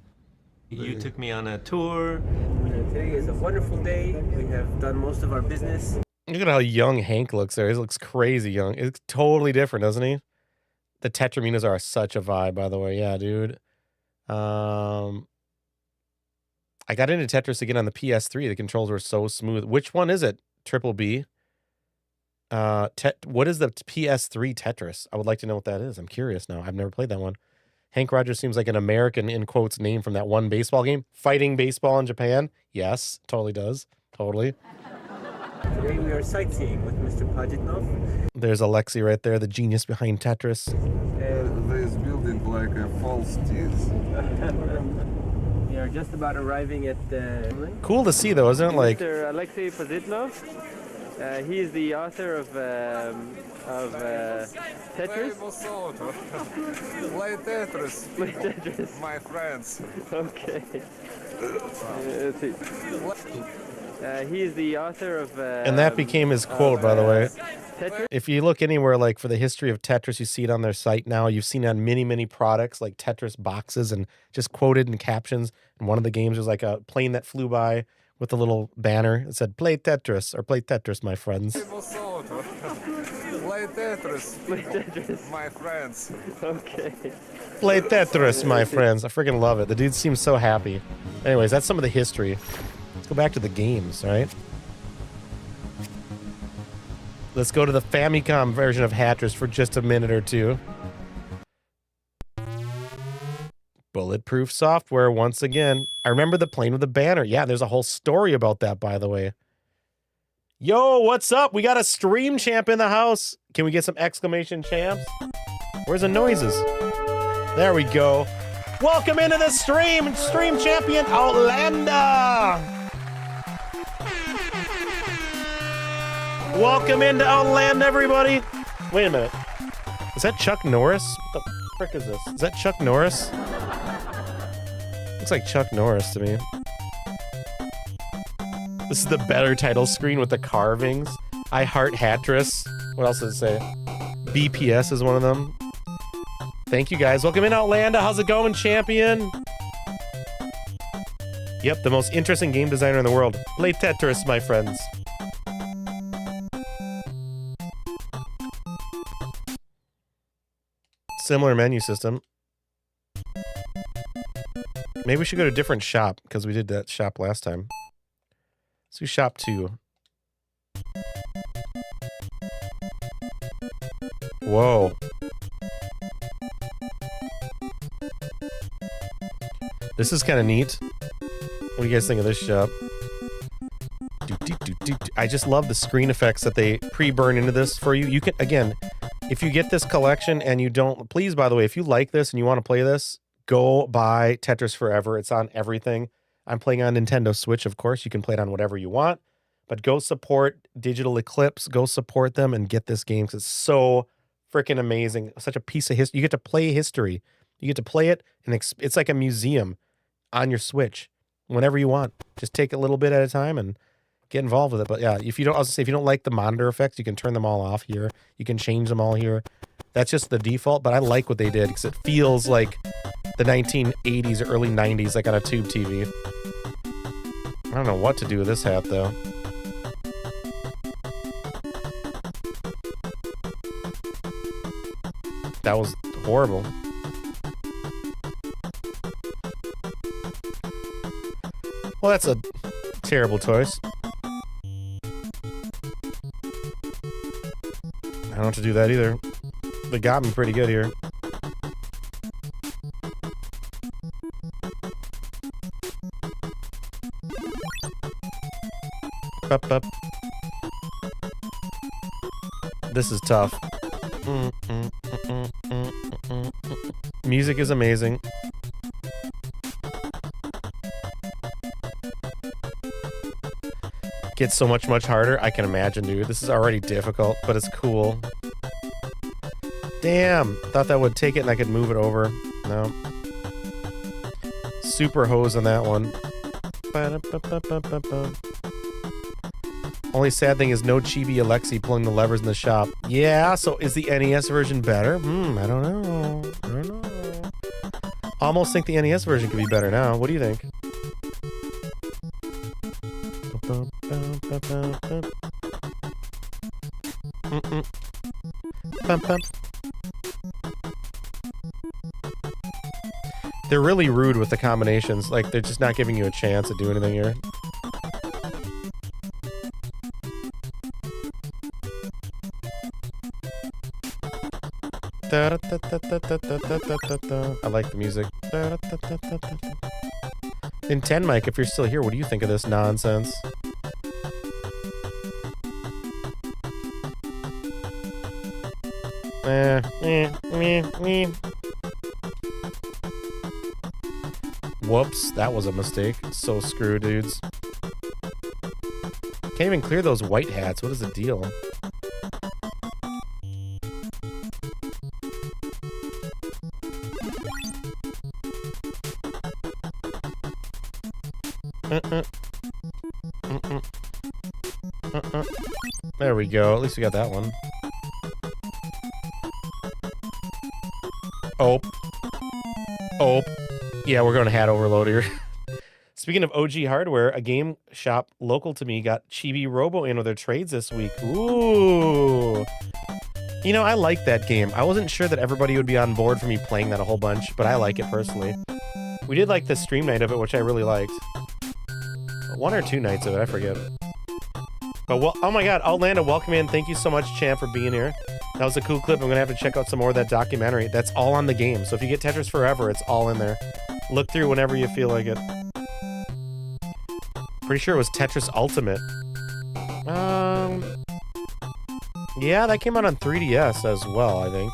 Speaker 5: You took me on a tour.
Speaker 2: Today is a wonderful day. We have done most of our business.
Speaker 3: Look at how young Hank looks there. He looks crazy young. It's totally different, doesn't he? The Tetraminos are such a vibe, by the way. Yeah, dude. I got into Tetris again on the PS3. The controls were so smooth. Which one is it? Triple B? What is the PS3 Tetris? I would like to know what that is. I'm curious now. I've never played that one. Hank Rogers seems like an American, in quotes, name from that one baseball game. Fighting baseball in Japan? Yes, totally does. Totally.
Speaker 2: Today we are sightseeing with Mr. Pajitnov.
Speaker 3: There's Alexei right there, the genius behind Tetris.
Speaker 4: This building like a false teeth.
Speaker 2: We are just about arriving at the...
Speaker 3: Cool to see, though, isn't it? Like,
Speaker 2: Mr. Alexei Pajitnov. He is the author of Tetris.
Speaker 8: Play Tetris.
Speaker 2: Play Tetris.
Speaker 8: My friends.
Speaker 2: Okay. Let's see. He is the author of...
Speaker 3: and that became his quote, by the way.
Speaker 2: Tetris.
Speaker 3: If you look anywhere, like, for the history of Tetris, you see it on their site now. You've seen it on many, many products, like Tetris boxes, and just quoted in captions. And one of the games was like a plane that flew by with a little banner that said, "Play Tetris," or "Play Tetris, my friends."
Speaker 8: Play Tetris.
Speaker 2: Play Tetris.
Speaker 8: My friends.
Speaker 2: Okay.
Speaker 3: Play Tetris, my friends. I freaking love it. The dude seems so happy. Anyways, that's some of the history. Let's go back to the games, all right? Let's go to the Famicom version of Tetris for just a minute or two. Bulletproof software once again. I remember the plane with the banner. Yeah, there's a whole story about that, by the way. Yo, what's up? We got a stream champ in the house. Can we get some exclamation champs? Where's the noises? There we go. Welcome into the stream champion, Outlander. Welcome into Outland, everybody. Wait a minute. Is that Chuck Norris? What the frick is this? Is that Chuck Norris? Looks like Chuck Norris to me. This is the better title screen with the carvings. I heart Hatris. What else does it say? BPS is one of them. Thank you guys. Welcome in, Outlander. How's it going, champion? Yep, the most interesting game designer in the world. Play Tetris, my friends. Similar menu system. Maybe we should go to a different shop because we did that shop last time. Let's do shop 2. Whoa. This is kind of neat. What do you guys think of this shop? I just love the screen effects that they pre-burn into this for you. You can, again, if you get this collection and you don't, please, by the way, if you like this and you want to play this, go buy Tetris Forever. It's on everything. I'm playing on Nintendo Switch, of course. You can play it on whatever you want. But go support Digital Eclipse. Go support them and get this game because it's so freaking amazing. Such a piece of history. You get to play history. You get to play it, and it's like a museum on your Switch whenever you want. Just take a little bit at a time and get involved with it. But yeah, if you don't, I was gonna say, if you don't like the monitor effects, you can turn them all off here. You can change them all here. That's just the default, but I like what they did because it feels like the 1980s or early 90s, like on a tube TV. I don't know what to do with this hat, though. That was horrible. Well, that's a terrible choice. I don't have to do that either. They got me pretty good here. Up. This is tough. Music is amazing. Gets so much harder. I can imagine, dude. This is already difficult, but it's cool. Damn. Thought that would take it and I could move it over. No. Super hose on that one. Only sad thing is no Chibi Alexi pulling the levers in the shop. Yeah, so is the NES version better? I don't know. I don't know. Almost think the NES version could be better now. What do you think? They're really rude with the combinations. Like, they're just not giving you a chance to do anything here. I like the music. In 10, Mike, if you're still here, what do you think of this nonsense? Whoops, that was a mistake. So screwed, dudes. Can't even clear those white hats. What is the deal? There we go. At least we got that one. Oh. Yeah, we're going to hat overload here. Speaking of OG hardware, a game shop local to me got Chibi Robo in with their trades this week. Ooh. You know, I like that game. I wasn't sure that everybody would be on board for me playing that a whole bunch, but I like it personally. We did like the stream night of it, which I really liked. 1 or 2 nights of it, I forget. But, well, oh my god, Outlander, welcome in. Thank you so much, champ, for being here. That was a cool clip. I'm going to have to check out some more of that documentary. That's all on the game. So if you get Tetris Forever, it's all in there. Look through whenever you feel like it. Pretty sure it was Tetris Ultimate. Yeah, that came out on 3DS as well, I think.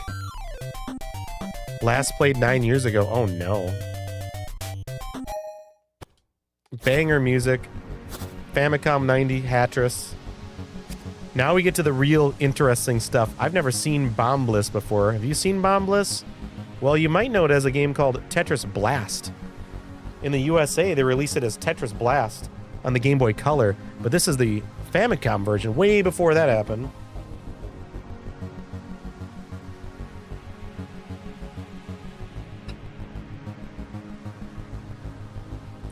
Speaker 3: Last played 9 years ago. Oh, no. Banger music. Famicom 90, Hatris. Now we get to the real interesting stuff. I've never seen Bomb Bliss before. Have you seen Bomb Bliss? Well, you might know it as a game called Tetris Blast. In the USA, they released it as Tetris Blast on the Game Boy Color, but this is the Famicom version, way before that happened.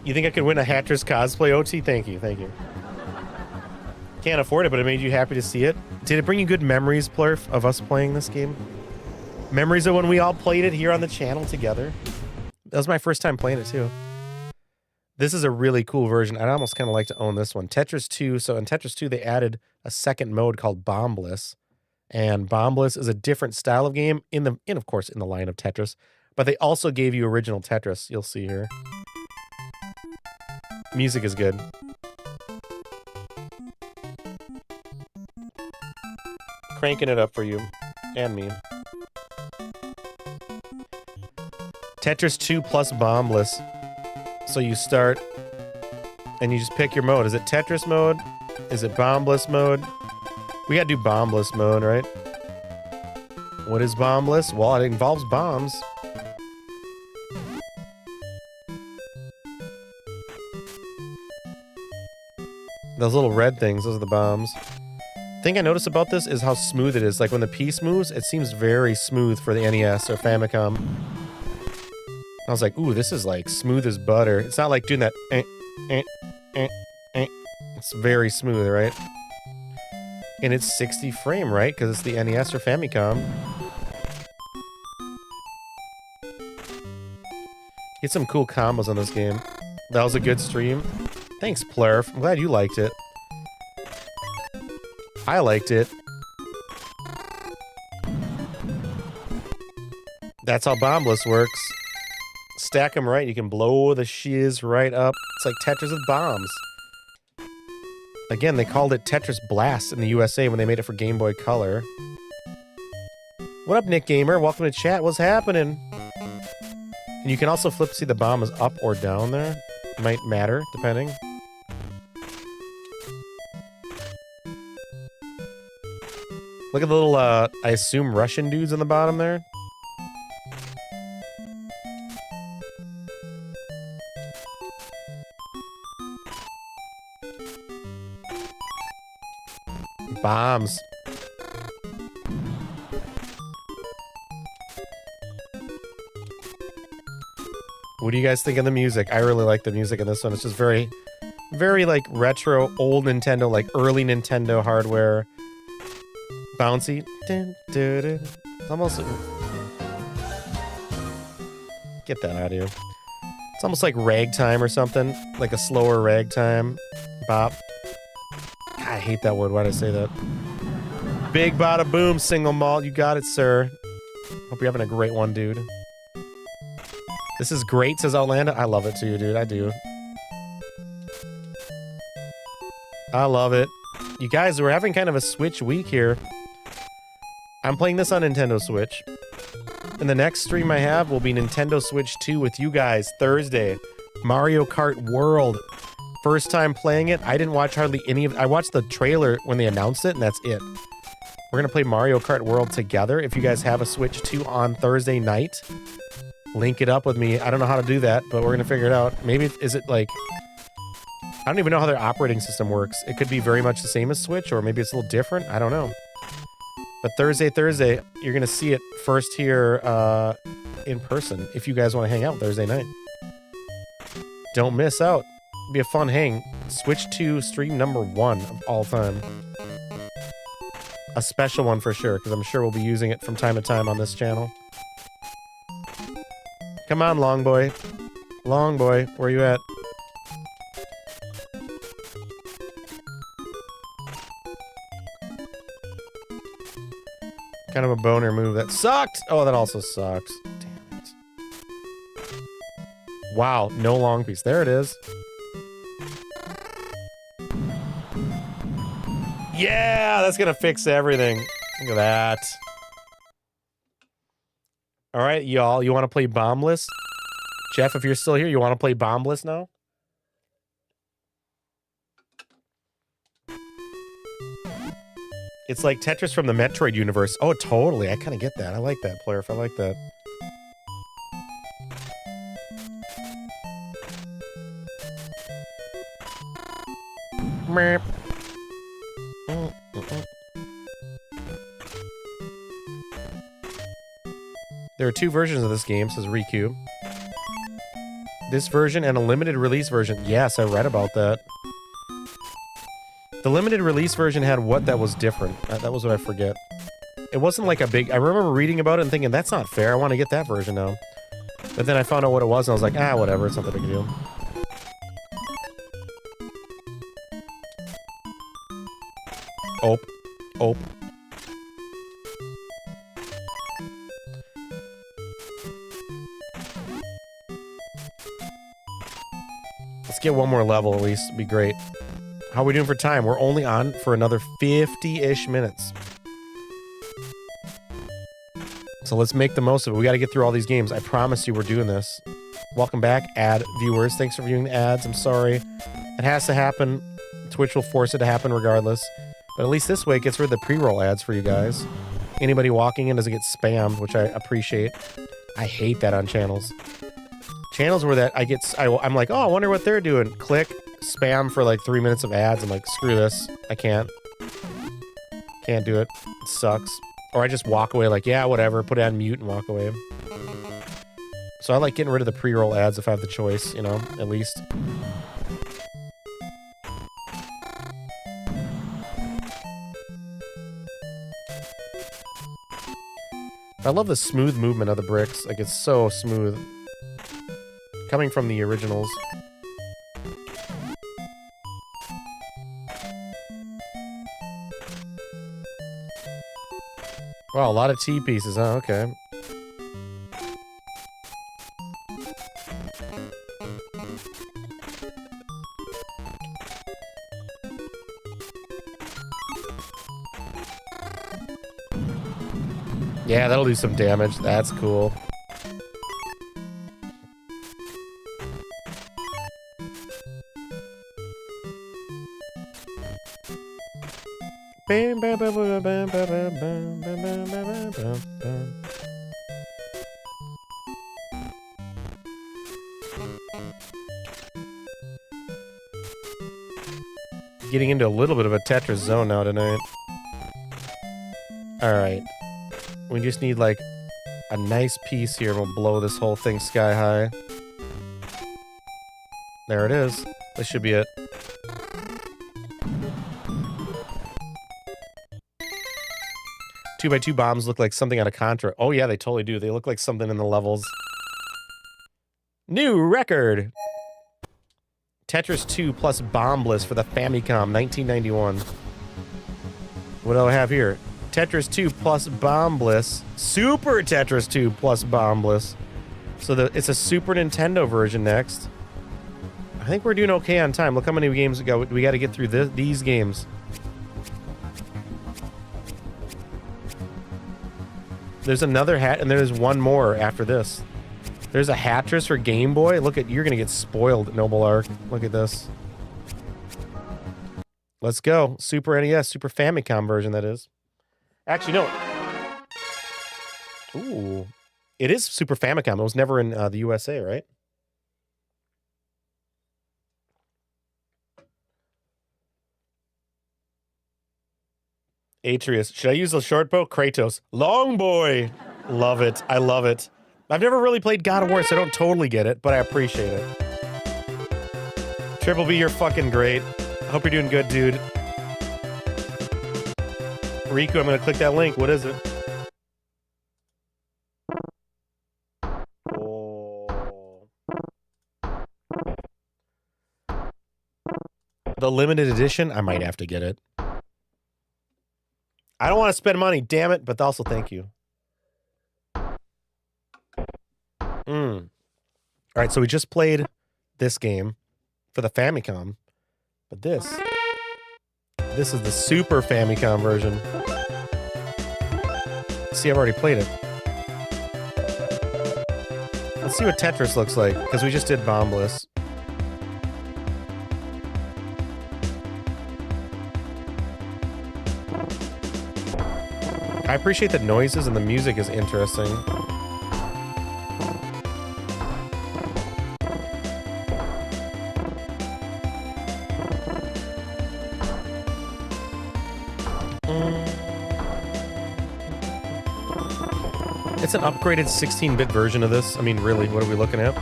Speaker 3: You think I could win a Hatris cosplay, OT? Thank you, thank you. Can't afford it, but it made you happy to see it. Did it bring you good memories, Plurf, of us playing this game? Memories of when we all played it here on the channel together. That was my first time playing it, too. This is a really cool version. I'd almost kind of like to own this one. Tetris 2. So in Tetris 2, they added a second mode called Bomb Bliss. And Bomb Bliss is a different style of game, of course, in the line of Tetris. But they also gave you original Tetris. You'll see here. Music is good. Cranking it up for you and me. Tetris 2 plus bombless. So you start and you just pick your mode. Is it Tetris mode? Is it bombless mode? We gotta do bombless mode, right? What is bombless? Well, it involves bombs. Those little red things, those are the bombs. Thing I noticed about this is how smooth it is. Like when the piece moves, it seems very smooth for the NES or Famicom. I was like, ooh, this is like smooth as butter. It's not like doing that It's very smooth, right? And it's 60 frame, right? Because it's the NES or Famicom. Get some cool combos on this game. That was a good stream. Thanks, Plurf. I'm glad you liked it. I liked it. That's how bombless works. Stack them right, you can blow the shiz right up. It's like Tetris with bombs. Again, they called it Tetris Blast in the USA when they made it for Game Boy Color. What up, Nick Gamer? Welcome to chat. What's happening? And you can also flip to see the bomb is up or down there. Might matter, depending. Look at the little, I assume Russian dudes on the bottom there. Bombs. What do you guys think of the music? I really like the music in this one. It's just very, very like retro, old Nintendo, like early Nintendo hardware. Bouncy. It's almost... Get that out of here. It's almost like ragtime or something. Like a slower ragtime. Bop. God, I hate that word. Why did I say that? Big bada boom, single malt. You got it, sir. Hope you're having a great one, dude. This is great, says Outlander. I love it too, dude. I do. I love it. You guys, we're having kind of a Switch week here. I'm playing this on Nintendo Switch. And the next stream I have will be Nintendo Switch 2 with you guys Thursday. Mario Kart World. First time playing it. I didn't watch hardly any of it. I watched the trailer when they announced it, and that's it. We're going to play Mario Kart World together. If you guys have a Switch 2 on Thursday night, link it up with me. I don't know how to do that, but we're going to figure it out. Maybe, is it like... I don't even know how their operating system works. It could be very much the same as Switch, or maybe it's a little different. I don't know. But Thursday, you're going to see it first here in person if you guys want to hang out Thursday night. Don't miss out. It'll be a fun hang. Switch 2 stream number 1 of all time. A special one for sure, because I'm sure we'll be using it from time to time on this channel. Come on, Long Boy. Long Boy, where you at? Kind of a boner move that sucked. Oh, that also sucks. Damn it. Wow, no long piece. There it is. Yeah, that's gonna fix everything. Look at that. All right, y'all. You want to play Bombless? Jeff, if you're still here, you want to play Bombless now? It's like Tetris from the Metroid universe. Oh, totally. I kind of get that. I like that, player. If I like that. Merp. There are 2 versions of this game, says Riku. This version and a limited release version. Yes, I read about that. The limited release version had what that was different. That was what I forget. It wasn't like a big... I remember reading about it and thinking, that's not fair. I want to get that version now. But then I found out what it was and I was like, ah, whatever. It's not that big a deal. Ope. Ope. Let's get one more level at least. It'd be great. How are we doing for time? We're only on for another 50-ish minutes. So let's make the most of it. We got to get through all these games. I promise you we're doing this. Welcome back, ad viewers. Thanks for viewing the ads. I'm sorry. It has to happen. Twitch will force it to happen regardless. But at least this way it gets rid of the pre-roll ads for you guys. Anybody walking in doesn't get spammed, which I appreciate. I hate that on channels. Channels where that I'm like, oh, I wonder what they're doing. Click, spam for like 3 minutes of ads. I'm like, screw this. I can't. Can't do it. It sucks. Or I just walk away like, yeah, whatever. Put it on mute and walk away. So I like getting rid of the pre-roll ads if I have the choice, you know, at least. I love the smooth movement of the bricks. Like, it's so smooth. Coming from the originals. Wow, a lot of T pieces, huh? Okay. Yeah, that'll do some damage. That's cool. Getting into a little bit of a Tetris zone now tonight. Alright. We just need, like, a nice piece here and we'll blow this whole thing sky high. There it is. This should be it. Two by two bombs look like something out of Contra. Oh yeah, they totally do. They look like something in the levels. New record! Tetris 2 plus Bombless for the Famicom, 1991. What do I have here? Tetris 2 plus Bombless. Super Tetris 2 plus Bombless. So it's a Super Nintendo version next. I think we're doing okay on time. Look how many games we got. We got to get through these games. There's another hat, and there's one more after this. There's a Hatris for Game Boy. Look at, you're gonna get spoiled, Noble Ark. Look at this. Let's go. Super NES, Super Famicom version, that is. Actually, no. Ooh. It is Super Famicom. It was never in the USA, right? Atreus. Should I use the short bow? Kratos. Long boy. Love it. I love it. I've never really played God of War, so I don't totally get it, but I appreciate it. Triple B, you're fucking great. I hope you're doing good, dude. Riku, I'm gonna click that link. What is it? Oh. The limited edition? I might have to get it. I don't want to spend money, damn it, but also thank you. All right, so we just played this game for the Famicom, but this is the Super Famicom version. See, I've already played it. Let's see what Tetris looks like, because we just did Bombless. I appreciate the noises and the music is interesting. It's an upgraded 16-bit version of this. I mean, really, what are we looking at?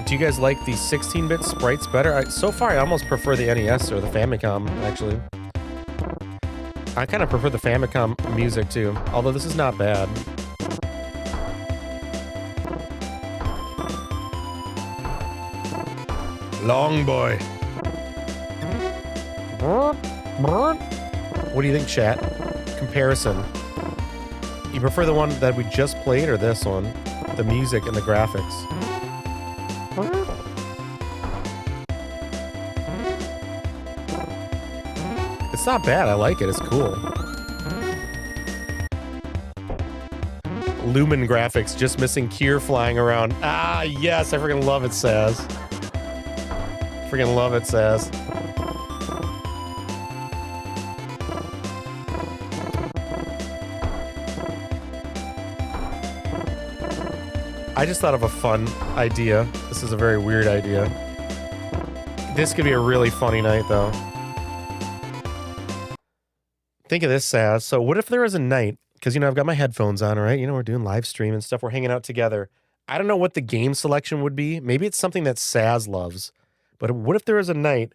Speaker 3: Do you guys like the 16-bit sprites better? So far, I almost prefer the NES or the Famicom, actually. I kind of prefer the Famicom music, too. Although this is not bad. Long boy. What do you think, chat? Comparison. You prefer the one that we just played or this one? The music and the graphics. It's not bad. I like it. It's cool. Lumen graphics, just missing Kier flying around. Ah, yes, I freaking love it, Saz. Freaking love it, Saz. I just thought of a fun idea. This is a very weird idea. This could be a really funny night, though. Think of this, Saz. So what if there was a night, because, you know, I've got my headphones on, right? You know, we're doing live stream and stuff. We're hanging out together. I don't know what the game selection would be. Maybe it's something that Saz loves. But what if there was a night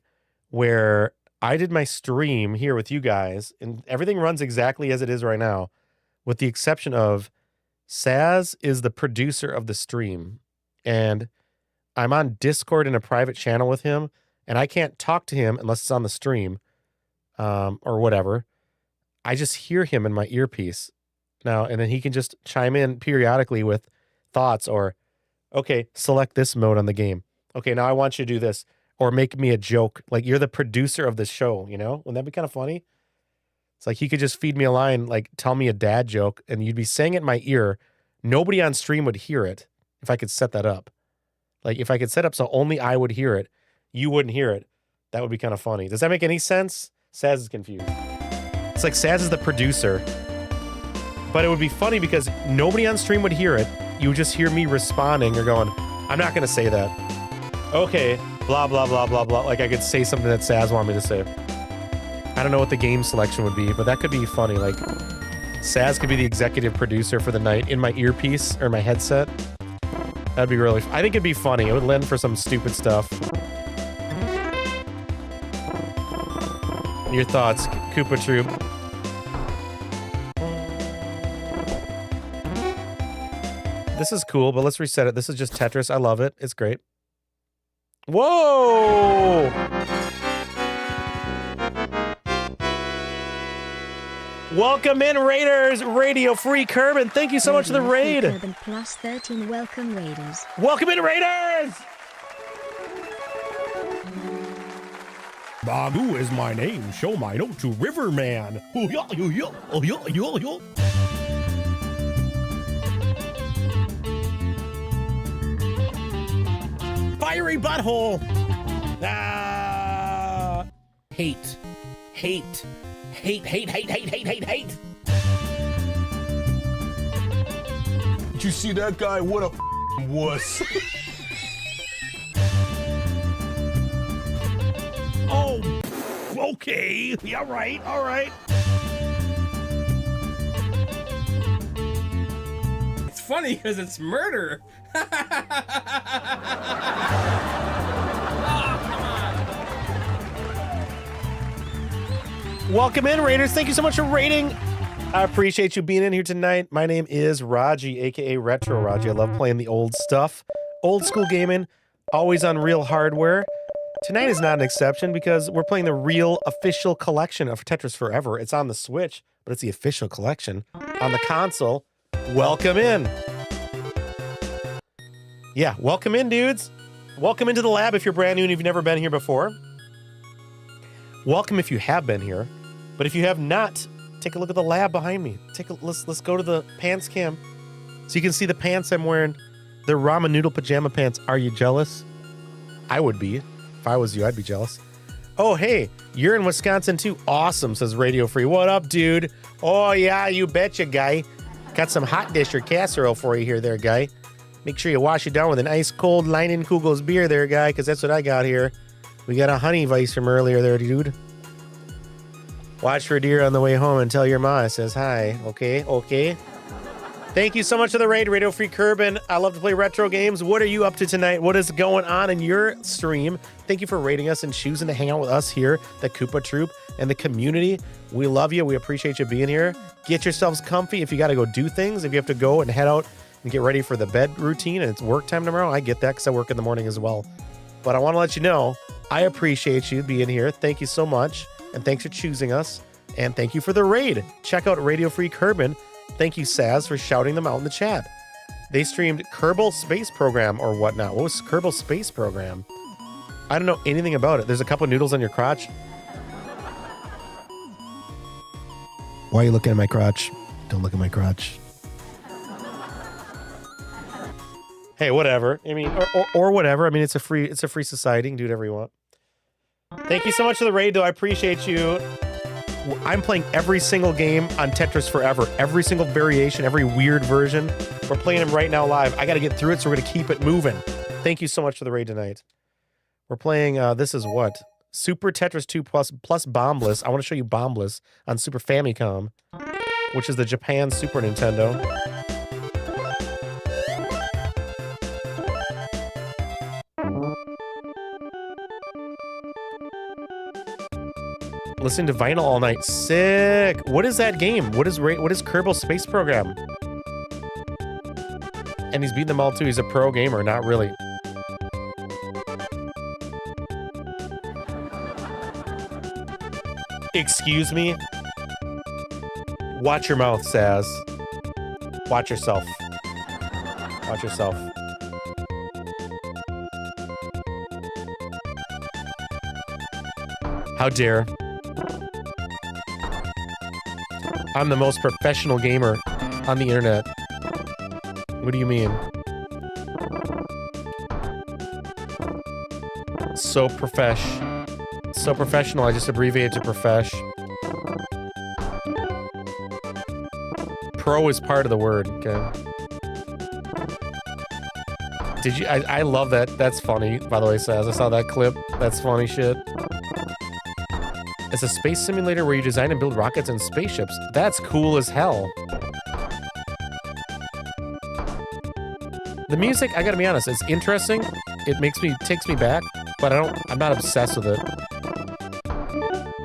Speaker 3: where I did my stream here with you guys and everything runs exactly as it is right now, with the exception of Saz is the producer of the stream, and I'm on Discord in a private channel with him, and I can't talk to him unless it's on the stream, or whatever. I just hear him in my earpiece now, and then he can just chime in periodically with thoughts or, okay, select this mode on the game. Okay, now I want you to do this, or make me a joke. Like, you're the producer of the show, you know? Wouldn't that be kind of funny? It's like he could just feed me a line, like tell me a dad joke, and you'd be saying it in my ear. Nobody on stream would hear it if I could set that up. Like, if I could set up so only I would hear it, you wouldn't hear it. That would be kind of funny. Does that make any sense? Saz is confused. It's like Saz is the producer, but it would be funny because nobody on stream would hear it. You would just hear me responding or going, I'm not going to say that. Okay, blah, blah, blah, blah, blah. Like, I could say something that Saz wanted me to say. I don't know what the game selection would be, but that could be funny. Like, Saz could be the executive producer for the night in my earpiece or my headset. That'd be really... I think it'd be funny. It would lend for some stupid stuff. Your thoughts, Koopa Troop? This is cool, but let's reset it. This is just Tetris. I love it. It's great. Whoa! Welcome in, Raiders! Radio Free Kerbin. Thank you so much for the raid.
Speaker 7: Kerbin plus 13. Welcome, Raiders.
Speaker 3: Welcome in, Raiders! Bagu is my name. Show my note to Riverman. Fiery butthole. Ah. Hate. Hate. Hate, hate, hate, hate, hate, hate, hate. Did you see that guy? What a wuss. Oh, okay. Yeah, right. All right.
Speaker 2: It's funny because it's murder.
Speaker 3: Welcome in, Raiders. Thank you so much for raiding. I appreciate you being in here tonight. My name is Raji, aka Retro Raji. I love playing the old stuff. Old school gaming, always on real hardware. Tonight is not an exception because we're playing the real official collection of Tetris Forever. It's on the Switch, but it's the official collection on the console. Welcome in. Yeah, welcome in, dudes. Welcome into the lab if you're brand new and you've never been here before. Welcome if you have been here. But if you have not, take a look at the lab behind me. Let's go to the pants cam so you can see the pants I'm wearing. They're ramen noodle pajama pants. Are you jealous? I would be. If I was you, I'd be jealous. Oh, hey, you're in Wisconsin too. Awesome, says Radio Free. What up, dude? Oh, yeah, you betcha, guy. Got some hot dish or casserole for you here there, guy. Make sure you wash it down with an ice cold Leinenkugels beer there, guy, because that's what I got here. We got a honey vice from earlier there, dude. Watch for deer on the way home and tell your ma it says hi. Okay, okay. Thank you so much for the raid, Radio Free Kerbin. I love to play retro games. What are you up to tonight? What is going on in your stream? Thank you for rating us and choosing to hang out with us here, the Koopa Troop and the community. We love you. We appreciate you being here. Get yourselves comfy if you got to go do things. If you have to go and head out and get ready for the bed routine and it's work time tomorrow, I get that because I work in the morning as well. But I want to let you know, I appreciate you being here. Thank you so much. And thanks for choosing us. And thank you for the raid. Check out Radio Free Kerbin. Thank you, Saz, for shouting them out in the chat. They streamed Kerbal Space Program or whatnot. What was Kerbal Space Program? I don't know anything about it. There's a couple noodles on your crotch. Why are you looking at my crotch? Don't look at my crotch. Hey, whatever. I mean, or whatever. I mean, it's a free society. You can do whatever you want. Thank you so much for the raid, though. I appreciate you. I'm playing every single game on Tetris Forever. Every single variation, every weird version. We're playing them right now live. I got to get through it, so we're going to keep it moving. Thank you so much for the raid tonight. We're playing, this is what? Super Tetris 2 plus Bombless. I want to show you Bombless on Super Famicom, which is the Japan Super Nintendo. Listening to vinyl all night. Sick. What is that game? What is Kerbal Space Program? And he's beating them all too. He's a pro gamer. Not really. Excuse me? Watch your mouth, Saz. Watch yourself. Watch yourself. How dare. I'm the most professional gamer on the internet. What do you mean? So professional, I just abbreviated to profesh. Pro is part of the word, okay? Did you? I love that. That's funny, by the way, Saz. I saw that clip. That's funny shit. It's a space simulator where you design and build rockets and spaceships. That's cool as hell. The music, I gotta be honest, it's interesting. It takes me back, but I'm not obsessed with it.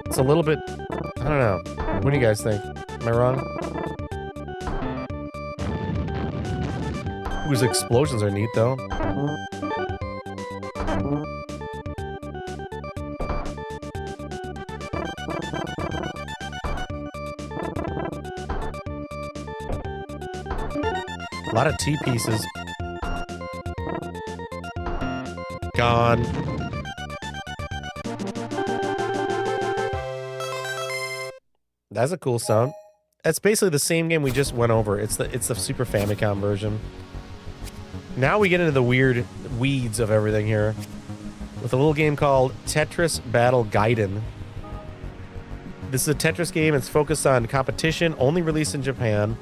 Speaker 3: It's a little bit, I don't know. What do you guys think? Am I wrong? Whose explosions are neat though. A lot of T-pieces. Gone. That's a cool sound. That's basically the same game we just went over. It's the Super Famicom version. Now we get into the weird weeds of everything here. With a little game called Tetris Battle Gaiden. This is a Tetris game. It's focused on competition, only released in Japan.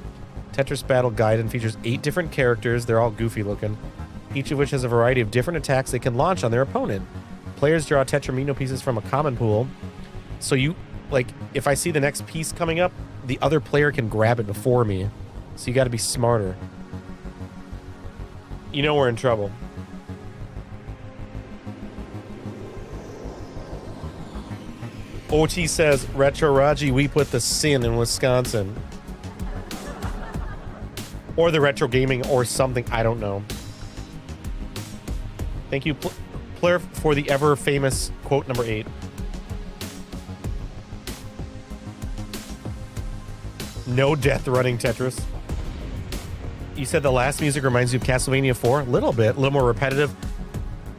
Speaker 3: Tetris Battle Gaiden features 8 different characters. They're all goofy looking. Each of which has a variety of different attacks they can launch on their opponent. Players draw Tetramino pieces from a common pool. So you, like, if I see the next piece coming up, the other player can grab it before me. So you gotta be smarter. You know we're in trouble. OT says, Retro Raji, we put the sin in Wisconsin. Or the retro gaming or something, I don't know. Thank you, Player, for the ever famous quote number 8. No death running Tetris. You said the last music reminds you of Castlevania 4? A little bit, a little more repetitive.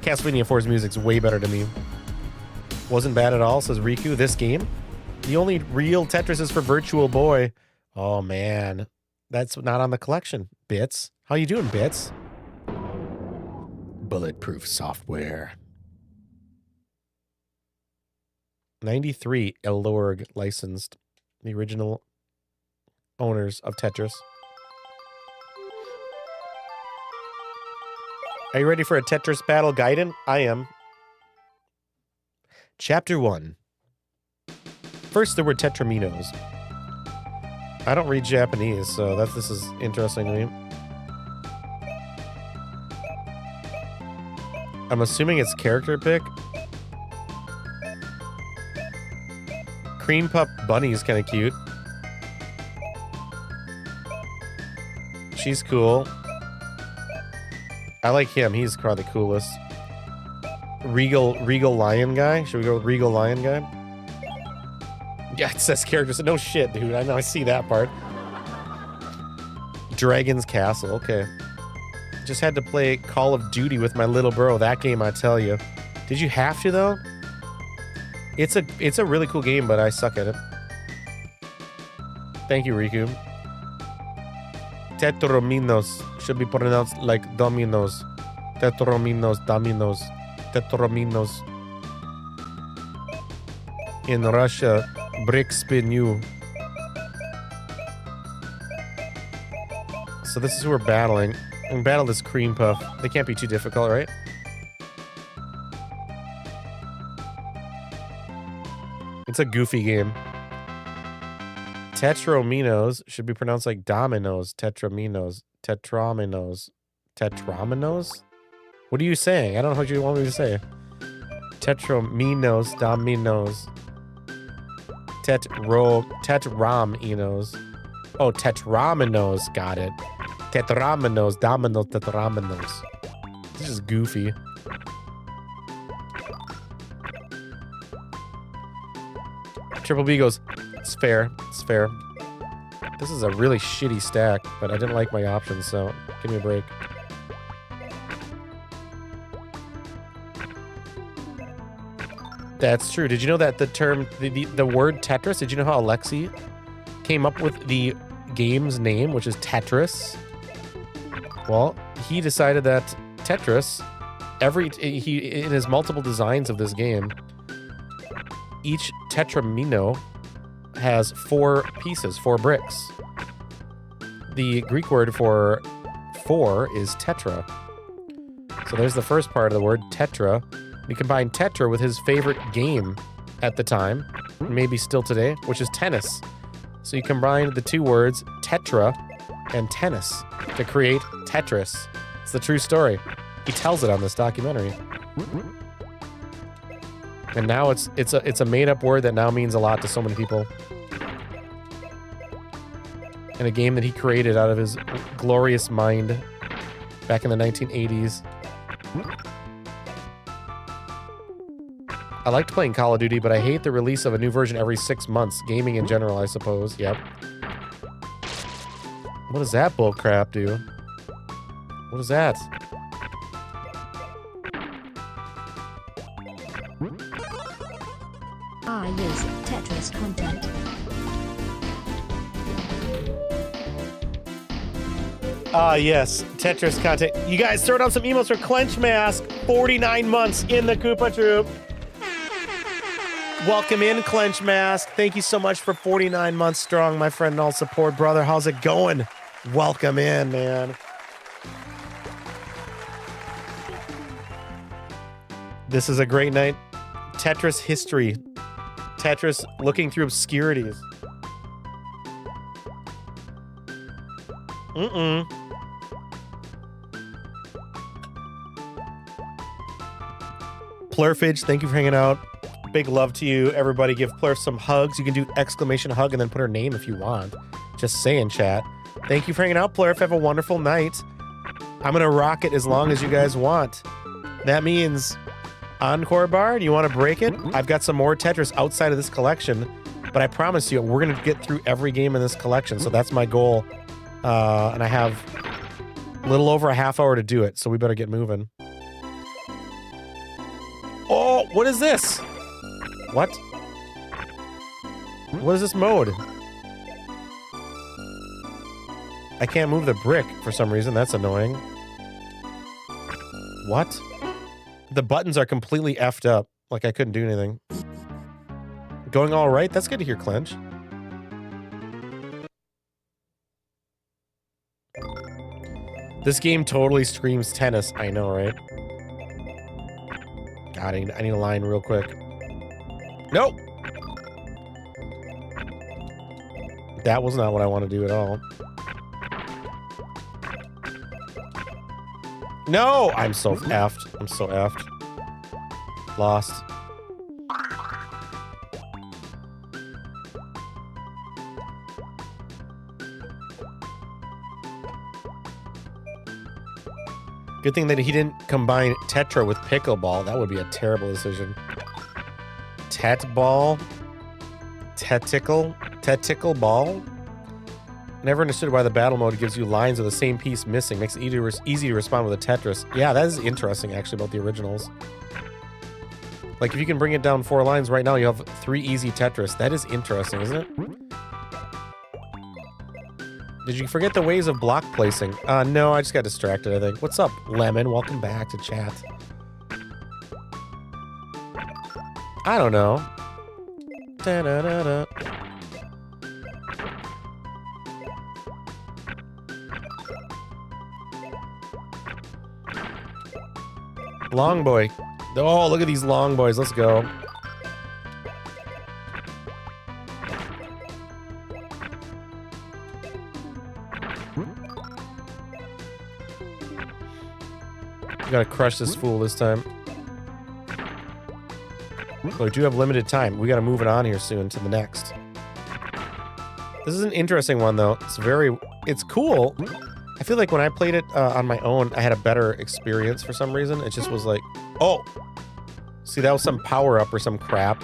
Speaker 3: Castlevania 4's music's way better to me. Wasn't bad at all, says Riku. This game? The only real Tetris is for Virtual Boy. Oh, man. That's not on the collection. Bits. How you doing, Bits? Bulletproof software. 93 Elorg licensed. The original owners of Tetris. Are you ready for a Tetris Battle Gaiden? I am. Chapter 1. First, there were Tetraminos. I don't read Japanese, so this is interesting to me. I'm assuming it's character pick. Cream Pup Bunny is kind of cute. She's cool. I like him. He's probably the coolest. Regal Lion guy. Should we go with Regal Lion guy? Yeah, it says characters. No shit, dude. I know. I see that part. Dragon's Castle. Okay. Just had to play Call of Duty with my little bro. That game, I tell you. Did you have to, though? It's a really cool game, but I suck at it. Thank you, Riku. Tetrominos should be pronounced like dominoes. Tetrominos, dominos, tetrominos. In Russia, brick spin you. So this is who we're battling. And battle this cream puff. They can't be too difficult, right? It's a goofy game. Tetrominos should be pronounced like dominoes. Tetrominos. Tetrominos. Tetrominos? What are you saying? I don't know what you want me to say. Tetrominos. Dominos. Tetraminos. Oh, tetraminos. Got it. Tetraminos. Dominoes. Tetraminos. This is goofy. Triple B goes, it's fair. It's fair. This is a really shitty stack, but I didn't like my options, so give me a break. That's true. Did you know that the term, the word Tetris, did you know how Alexei came up with the game's name, which is Tetris? Well, he decided that Tetris, in his multiple designs of this game, each tetramino has 4 pieces, 4 bricks. The Greek word for 4 is tetra. So there's the first part of the word, tetra. We combine tetra with his favorite game at the time, maybe still today, which is tennis. So you combine the 2 words, tetra and tennis, to create Tetris. It's the true story. He tells it on this documentary. And now it's a made-up word that now means a lot to so many people. And a game that he created out of his glorious mind back in the 1980s. I liked playing Call of Duty, but I hate the release of a new version every 6 months. Gaming in general, I suppose. Yep. What does that bull crap do? What is that?
Speaker 7: Use Tetris content.
Speaker 3: Yes, Tetris content. You guys, throw down some emails for Clench Mask. 49 months in the Koopa Troop. Welcome in, Clench Mask. Thank you so much for 49 months strong, my friend and all support brother. How's it going? Welcome in, man. This is a great night. Tetris history. Tetris looking through obscurities. Plurfage, thank you for hanging out. Big love to you. Everybody give Plurf some hugs. You can do exclamation hug and then put her name if you want. Just saying, chat. Thank you for hanging out, Plurf. Have a wonderful night. I'm going to rock it as long as you guys want. That means... Encore bar, do you want to break it? I've got some more Tetris outside of this collection, but I promise you, we're going to get through every game in this collection, so that's my goal. And I have a little over a half hour to do it, so we better get moving. Oh, what is this? What? What is this mode? I can't move the brick for some reason. That's annoying. What? The buttons are completely effed up. Like I couldn't do anything. Going all right? That's good to hear, Clench. This game totally screams tennis. I know, right? God, I need a line real quick. Nope! That was not what I want to do at all. No! I'm so effed. I'm so effed. Lost. Good thing that he didn't combine Tetra with Pickleball. That would be a terrible decision. Tetball? Tetickle ball? Never understood why the battle mode gives you lines of the same piece missing. Makes it easy to respond with a Tetris. Yeah, that is interesting, actually, about the originals. Like, if you can bring it down 4 lines right now, you have 3 easy Tetris. That is interesting, isn't it? Did you forget the ways of block placing? No, I just got distracted, I think. What's up, Lemon? Welcome back to chat. I don't know. Da-da-da-da. Long boy. Oh, look at these long boys. Let's go. We gotta crush this fool this time. But we do have limited time. We gotta move it on here soon to the next. This is an interesting one, though. It's cool. I feel like when I played it on my own, I had a better experience for some reason. It just was like, oh! See, that was some power-up or some crap.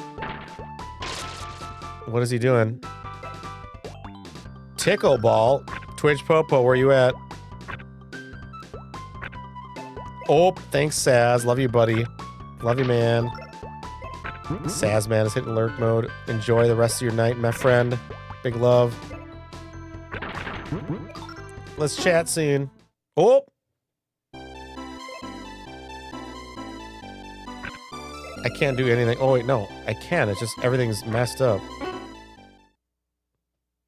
Speaker 3: What is he doing? Tickle ball. Twitch Popo, where you at? Oh, thanks, Saz. Love you, buddy. Love you, man. Saz, man, is hitting lurk mode. Enjoy the rest of your night, my friend. Big love. Let's chat soon. Oh! I can't do anything. Oh, wait, no. I can. It's just everything's messed up. What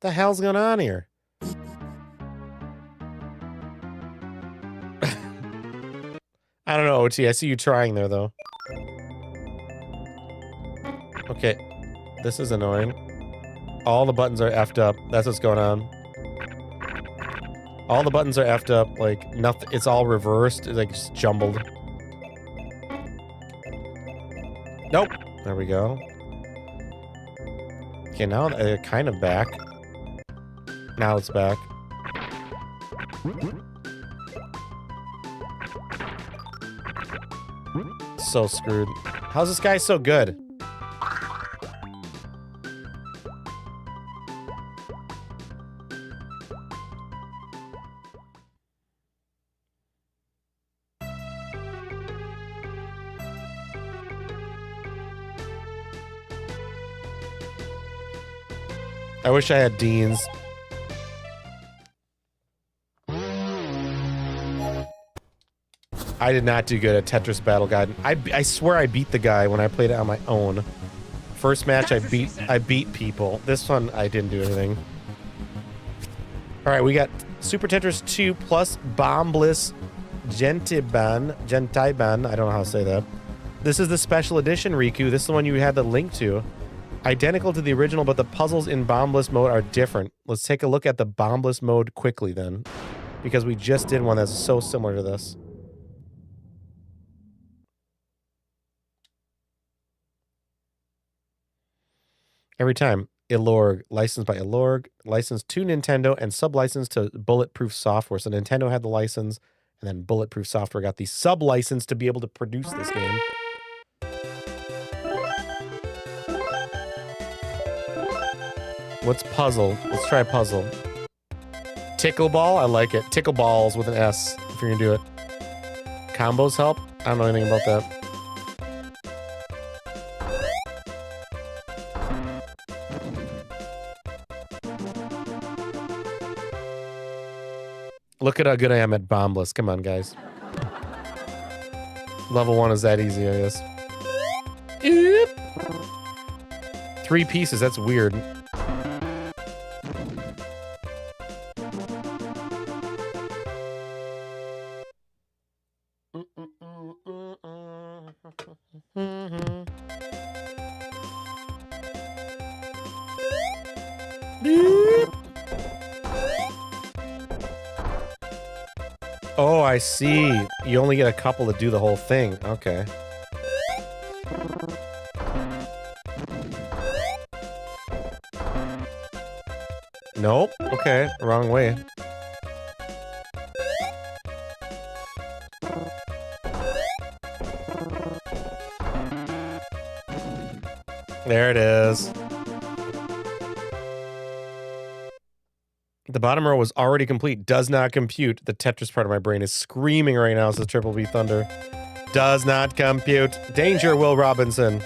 Speaker 3: the hell's going on here? I don't know, OT. I see you trying there, though. Okay. This is annoying. All the buttons are effed up. That's what's going on. All the buttons are effed up. Like, nothing. It's all reversed. It's like just jumbled. Nope. There we go. Okay, now they're kind of back. Now it's back. So screwed. How's this guy so good? I wish I had Dean's. I did not do good at Tetris Battle Guide. I swear I beat the guy when I played it on my own. First match I beat people. This one I didn't do anything. Alright, we got Super Tetris 2 plus Bombless Gentiban. I don't know how to say that. This is the special edition, Riku. This is the one you had the link to. Identical to the original, but the puzzles in Bombless mode are different. Let's take a look at the Bombless mode quickly then. Because we just did one that's so similar to this. Every time. Ilorg, licensed by Ilorg, licensed to Nintendo, and sub-licensed to Bulletproof Software. So Nintendo had the license, and then Bulletproof Software got the sub-license to be able to produce this game. What's puzzle? Let's try puzzle. Tickle ball? I like it. Tickle balls with an S, if you're gonna do it. Combos help? I don't know anything about that. Look at how good I am at Bombless. Come on, guys. Level 1 is that easy, I guess. Oop. 3 pieces, that's weird. Oh, I see. You only get a couple to do the whole thing. Okay. Nope. Okay. Wrong way. There it is. The bottom row was already complete. Does not compute. The Tetris part of my brain is screaming right now, says Triple B Thunder. Does not compute. Danger, Will Robinson.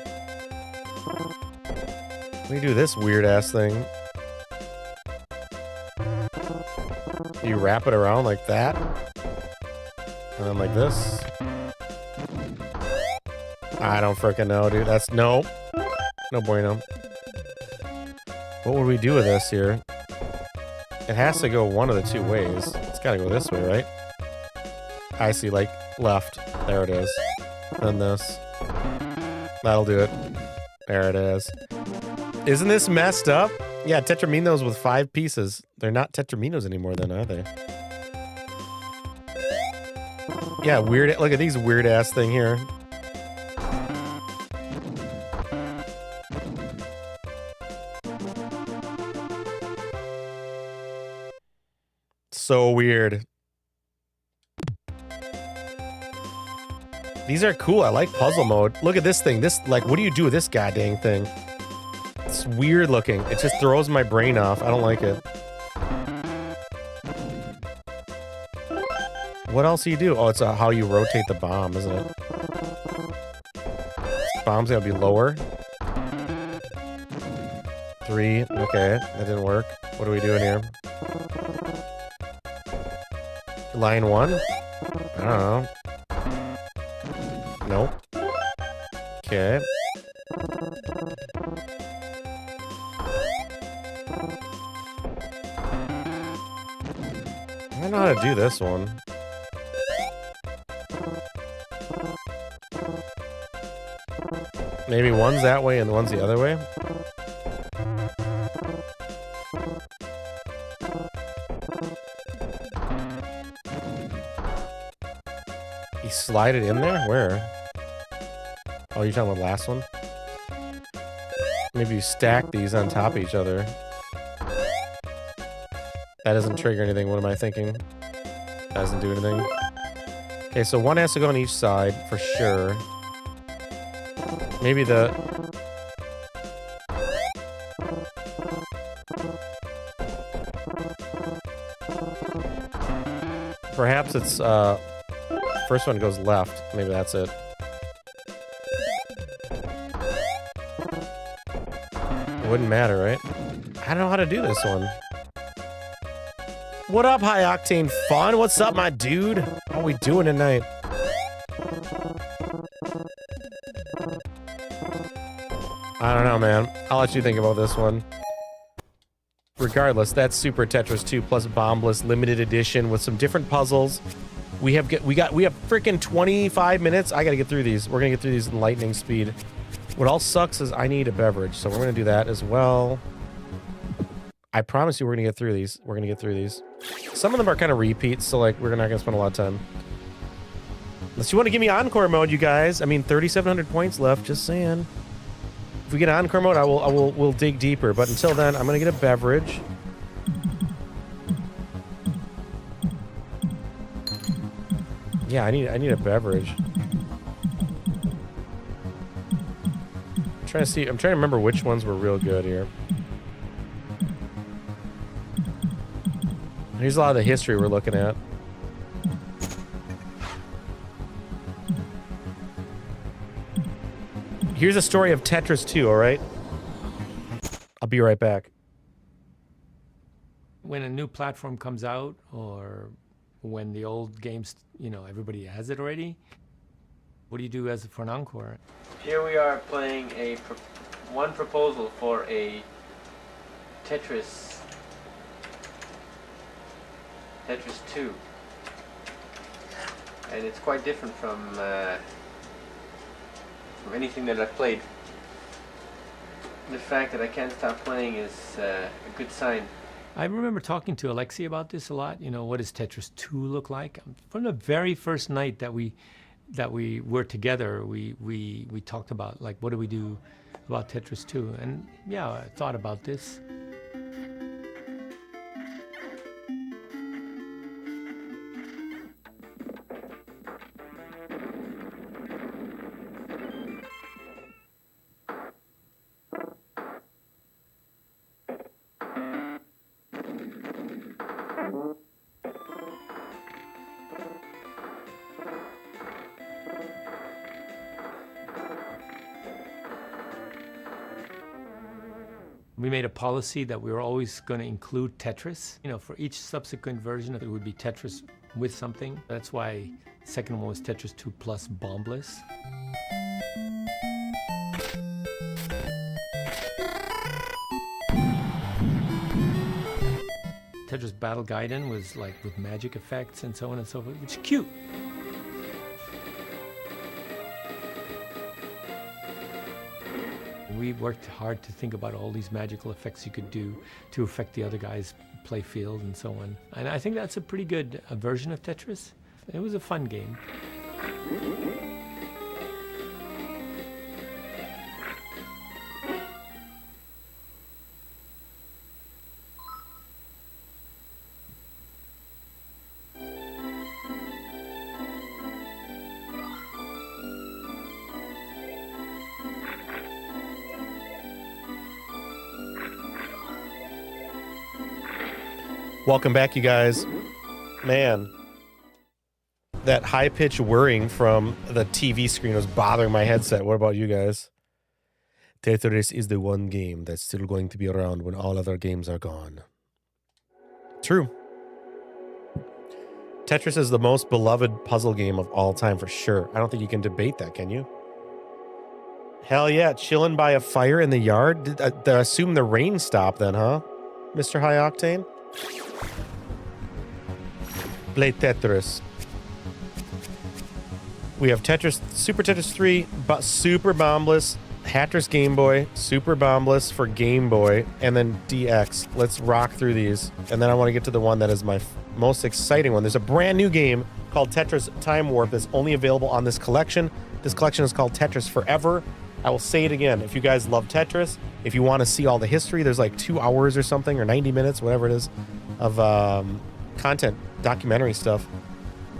Speaker 3: Let me do this weird-ass thing. You wrap it around like that. And then like this. I don't frickin' know, dude. That's no. No bueno. What would we do with this here? It has to go one of the two ways. It's gotta go this way, right? I see, like, left. There it is. Then this. That'll do it. There it is. Isn't this messed up? Yeah, Tetraminos with 5 pieces. They're not Tetraminos anymore then, are they? Yeah, weird. Look at these weird-ass thing here. So weird. These are cool. I like puzzle mode. Look at this thing. This, like, what do you do with this goddamn thing? It's weird looking. It just throws my brain off. I don't like it. What else do you do? Oh, it's how you rotate the bomb, isn't it? Bomb's gotta be lower. 3. Okay, that didn't work. What are we doing here? Line 1? I don't know. Nope. Okay. I don't know how to do this one. Maybe one's that way and one's the other way? You slide it in there? Where? Oh, you're talking about the last one? Maybe you stack these on top of each other. That doesn't trigger anything. What am I thinking? That doesn't do anything. Okay, so one has to go on each side for sure. Maybe the... Perhaps it's, first one goes left. Maybe that's it. Wouldn't matter, right? I don't know how to do this one. What up, High Octane Fun? What's up, my dude? How we doing tonight? I don't know, man. I'll let you think about this one. Regardless, that's Super Tetris 2 plus Bombless limited edition with some different puzzles. We have freaking 25 minutes. I gotta get through these. We're gonna get through these in lightning speed. What all sucks is I need a beverage, so we're gonna do that as well. I promise you we're gonna get through these. We're gonna get through these. Some of them are kind of repeats, so like we're not gonna spend a lot of time. Unless you want to give me encore mode, you guys. I mean, 3,700 points left. Just saying. If we get encore mode, we'll dig deeper. But until then, I'm gonna get a beverage. Yeah, I need a beverage. I'm trying to remember which ones were real good here. Here's a lot of the history we're looking at. Here's a story of Tetris 2, all right? I'll be right back.
Speaker 5: When a new platform comes out, or when the old games, you know, everybody has it already, what do you do for an encore?
Speaker 2: Here we are playing one proposal for a Tetris 2, and it's quite different from anything that I've played. The fact that I can't stop playing is a good sign.
Speaker 5: I remember talking to Alexi about this a lot. You know, what does Tetris 2 look like? From the very first night that we were together, we talked about, like, what do we do about Tetris 2? And yeah, I thought about this. We made a policy that we were always going to include Tetris. You know, for each subsequent version, it would be Tetris with something. That's why the second one was Tetris 2 plus Bombless. Tetris Battle Gaiden was like with magic effects and so on and so forth, which is cute. We worked hard to think about all these magical effects you could do to affect the other guy's play field and so on. And I think that's a pretty good version of Tetris. It was a fun game.
Speaker 3: Welcome back, you guys. Man, that high-pitched whirring from the TV screen was bothering my headset. What about you guys? Tetris is the one game that's still going to be around when all other games are gone. True. Tetris is the most beloved puzzle game of all time for sure. I don't think you can debate that, can you? Hell yeah, chilling by a fire in the yard? I assume the rain stopped then, huh? Mr. High Octane? Play Tetris. We have Tetris, Super Tetris 3, but Super Bombless, Tetris Game Boy, Super Bombless for Game Boy, and then DX. Let's rock through these. And then I want to get to the one that is my most exciting one. There's a brand new game called Tetris Time Warp that's only available on this collection. This collection is called Tetris Forever. I will say it again. If you guys love Tetris, if you want to see all the history, there's like 2 hours or something, or 90 minutes, whatever it is, of content, documentary stuff.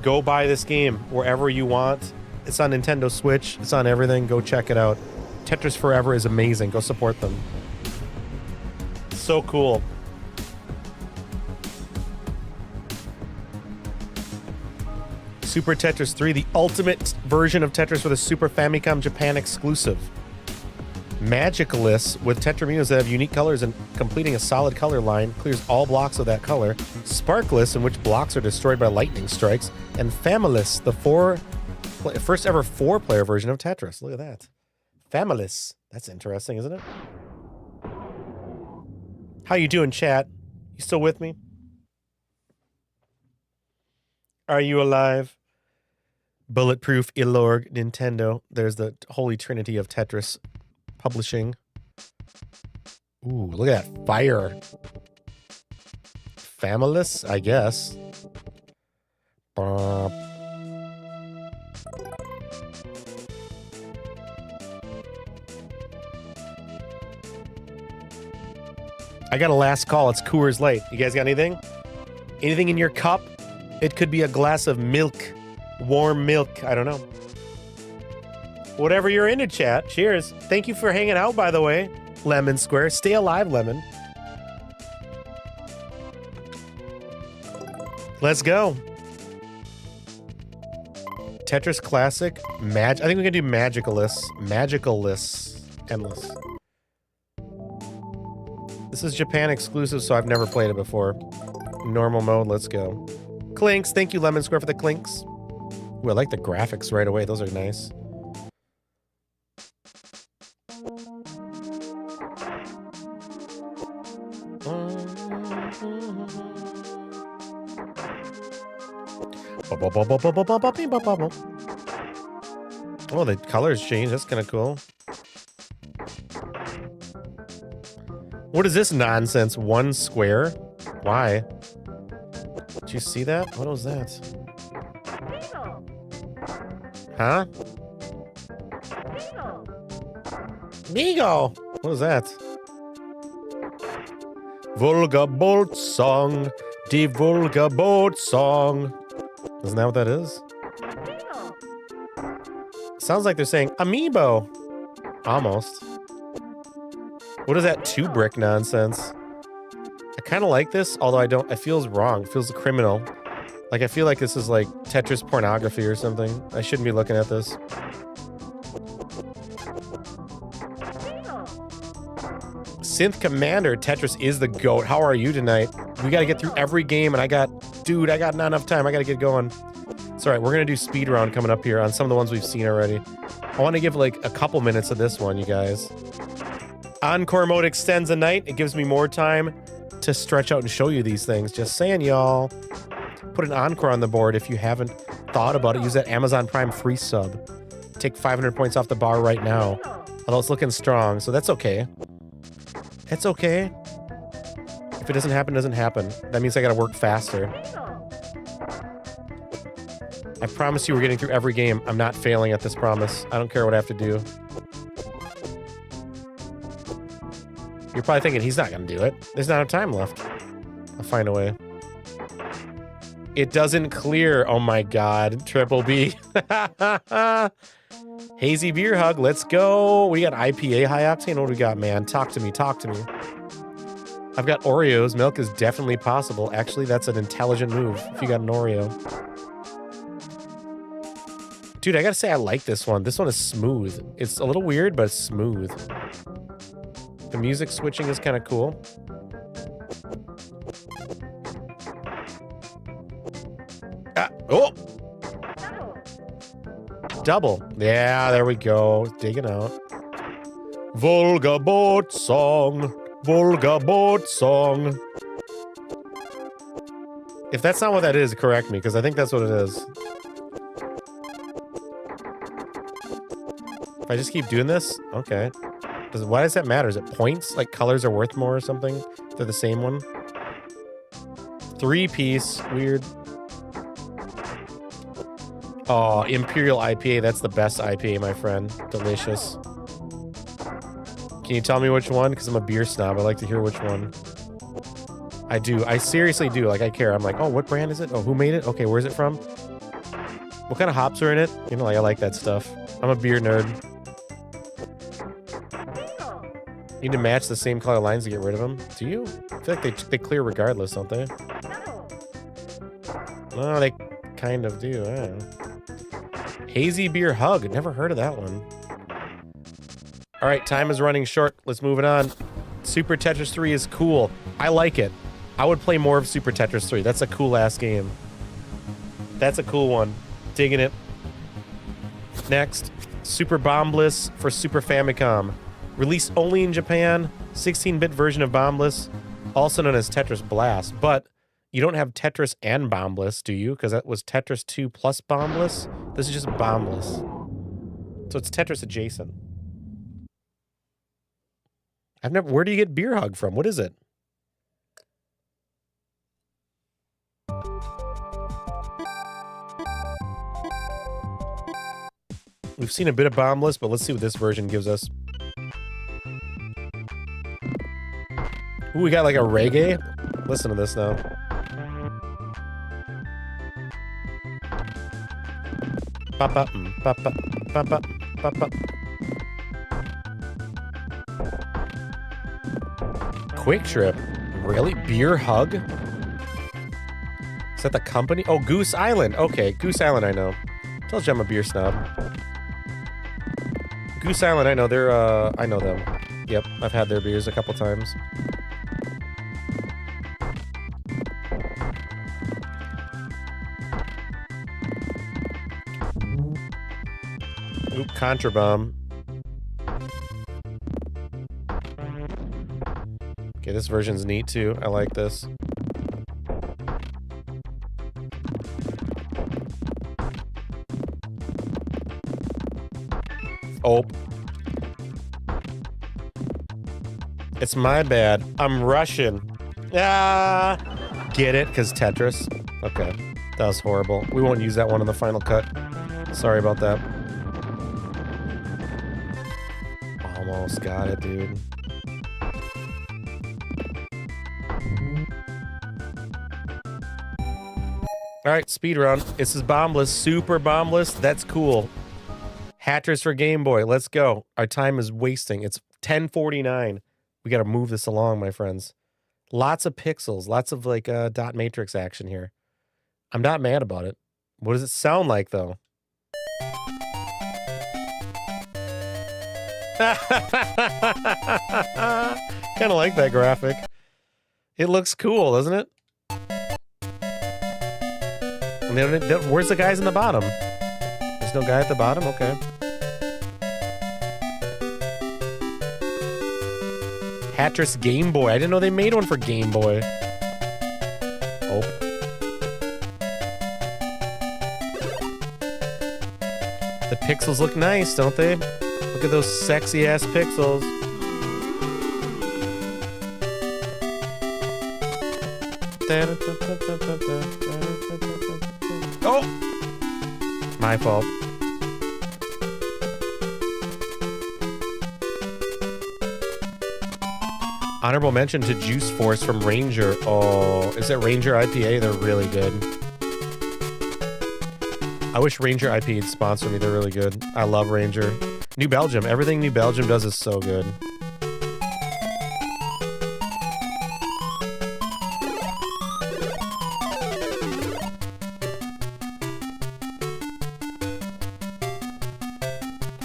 Speaker 3: Go buy this game wherever you want. It's on Nintendo Switch. It's on everything. Go check it out. Tetris Forever is amazing. Go support them. So cool. Super Tetris 3, the ultimate version of Tetris for the Super Famicom Japan exclusive. Magicalist with tetraminers that have unique colors and completing a solid color line clears all blocks of that color. Sparkless, in which blocks are destroyed by lightning strikes. And Familess, the first ever 4-player version of Tetris. Look at that. Familess. That's interesting, isn't it? How you doing, chat? You still with me? Are you alive? Bulletproof, Ilorg, Nintendo. There's the holy trinity of Tetris publishing. Ooh, look at that fire. Familess, I guess. I got a last call. It's Coors Light. You guys got anything? Anything in your cup? It could be a glass of milk. Warm milk. I don't know. Whatever you're into, chat. Cheers. Thank you for hanging out, by the way. Lemon Square. Stay alive, Lemon. Let's go. Tetris Classic. I think we can do Magicalist. Magicalist. Endless. This is Japan exclusive, so I've never played it before. Normal mode. Let's go. Clinks. Thank you, Lemon Square, for the clinks. Ooh, I like the graphics right away. Those are nice. Oh, the colors change. That's kind of cool. What is this nonsense? 1 square? Why? Did you see that? What was that? Huh? Beagle! What was that? Volga Bolt Song. Die Volga Bolt Song. Isn't that what that is? Sounds like they're saying Amiibo. Almost. What is that 2-brick nonsense? I kind of like this, although I don't. It feels wrong. It feels criminal. Like, I feel like this is like Tetris pornography or something. I shouldn't be looking at this. Synth Commander, Tetris is the GOAT. How are you tonight? We got to get through every game, and I got not enough time. I got to get going. It's all right. We're going to do speed round coming up here on some of the ones we've seen already. I want to give like a couple minutes of this one, you guys. Encore mode extends a night. It gives me more time to stretch out and show you these things. Just saying, y'all. Put an encore on the board if you haven't thought about it. Use that Amazon Prime free sub. Take 500 points off the bar right now. Although it's looking strong, so that's okay. It's okay. If it doesn't happen, it doesn't happen. That means I gotta work faster. I promise you we're getting through every game. I'm not failing at this promise. I don't care what I have to do. You're probably thinking he's not gonna do it. There's not enough time left. I'll find a way. It doesn't clear. Oh my god. Triple B. Hazy Beer Hug. Let's go. We got IPA high octane. What do we got, man? Talk to me. Talk to me. I've got Oreos. Milk is definitely possible. Actually, that's an intelligent move if you got an Oreo. Dude, I gotta say I like this one. This one is smooth. It's a little weird, but it's smooth. The music switching is kind of cool. Oh! Double. Yeah, there we go. Digging out. Volga boat song. Volga boat song. If that's not what that is, correct me, because I think that's what it is. If I just keep doing this? Okay. Why does that matter? Is it points? Like colors are worth more or something? They're the same one? 3-piece. Weird. Oh, Imperial IPA. That's the best IPA, my friend. Delicious. Can you tell me which one? Because I'm a beer snob. I like to hear which one. I do. I seriously do. Like, I care. I'm like, oh, what brand is it? Oh, who made it? Okay, where's it from? What kind of hops are in it? You know, like, I like that stuff. I'm a beer nerd. You need to match the same color lines to get rid of them. Do you? I feel like they clear regardless, don't they? Oh, they kind of do. I don't know. Hazy Beer Hug. Never heard of that one. All right, time is running short. Let's move it on. Super Tetris 3 is cool. I like it. I would play more of Super Tetris 3. That's a cool-ass game. That's a cool one. Digging it. Next, Super Bombliss for Super Famicom. Released only in Japan. 16-bit version of Bombliss, also known as Tetris Blast. But you don't have Tetris and Bombliss, do you? Because that was Tetris 2 plus Bombliss. This is just Bombliss. So it's Tetris adjacent. Where do you get Beer Hug from? What is it? We've seen a bit of Bombliss, but let's see what this version gives us. Ooh, we got like a reggae. Listen to this now. Papa, papa, papa, papa. Quick Trip. Really? Beer Hug? Is that the company? Oh, Goose Island. Okay, Goose Island I know. Tells you I'm a beer snob. Goose Island, I know. They're, I know them. Yep, I've had their beers a couple times. Oop, Contrabomb. Okay, this version's neat too. I like this. Oh. It's my bad. I'm Russian. Ah! Get it? Because Tetris? Okay. That was horrible. We won't use that one in the final cut. Sorry about that. Almost got it, dude. Alright, speed round. This is Bombliss. Super Bombliss. That's cool. Hatris for Game Boy. Let's go. Our time is wasting. It's 10:49. We got to move this along, my friends. Lots of pixels. Lots of like dot matrix action here. I'm not mad about it. What does it sound like, though? Kind of like that graphic. It looks cool, doesn't it? And then, where's the guys in the bottom? There's no guy at the bottom? Okay. Tetris Game Boy. I didn't know they made one for Game Boy. Oh. The pixels look nice, don't they? Look at those sexy ass pixels. Oh! My fault. Honorable mention to Juice Force from Ranger. Oh, is it Ranger IPA? They're really good. I wish Ranger IPA would sponsor me. They're really good. I love Ranger. New Belgium. Everything New Belgium does is so good.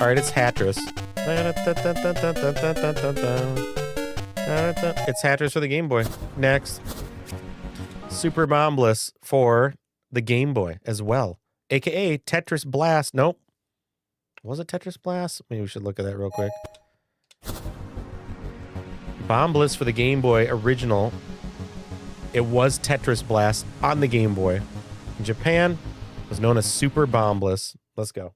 Speaker 3: All right, it's Tetris. It's Tetris for the Game Boy. Next. Super Bombless for the Game Boy as well. AKA Tetris Blast. Nope. Was it Tetris Blast? Maybe we should look at that real quick. Bombless for the Game Boy original. It was Tetris Blast on the Game Boy. In Japan, it was known as Super Bombless. Let's go.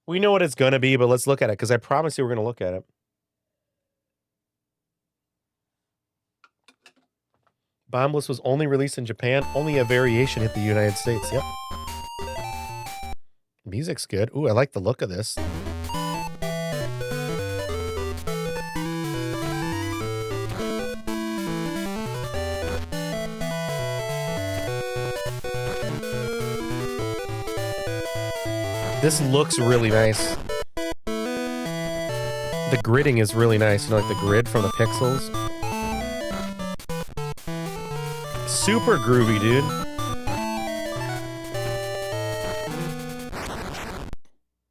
Speaker 3: We know what it's going to be, but let's look at it, because I promise you we're going to look at it. Bombless was only released in Japan. Only a variation hit the United States. Yep. Music's good. Ooh, I like the look of this. This looks really nice. The gridding is really nice. You know, like the grid from the pixels. Super groovy, dude.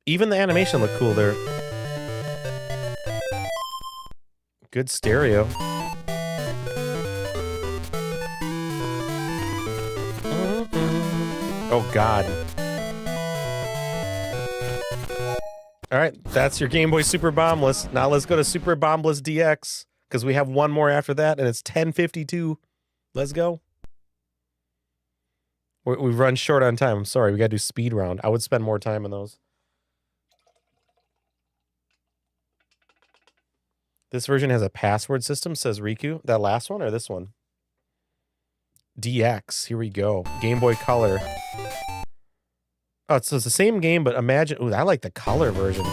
Speaker 3: Even the animation looked cool there. Good stereo. Oh, God. All right, that's your Game Boy Super Bombless. Now let's go to Super Bombless DX, because we have one more after that, and it's 10:52. Let's go. We've run short on time. I'm sorry. We got to do speed round. I would spend more time on those. This version has a password system, says Riku. That last one or this one? DX. Here we go. Game Boy Color. Oh, so it's the same game, but imagine... Ooh, I like the color version.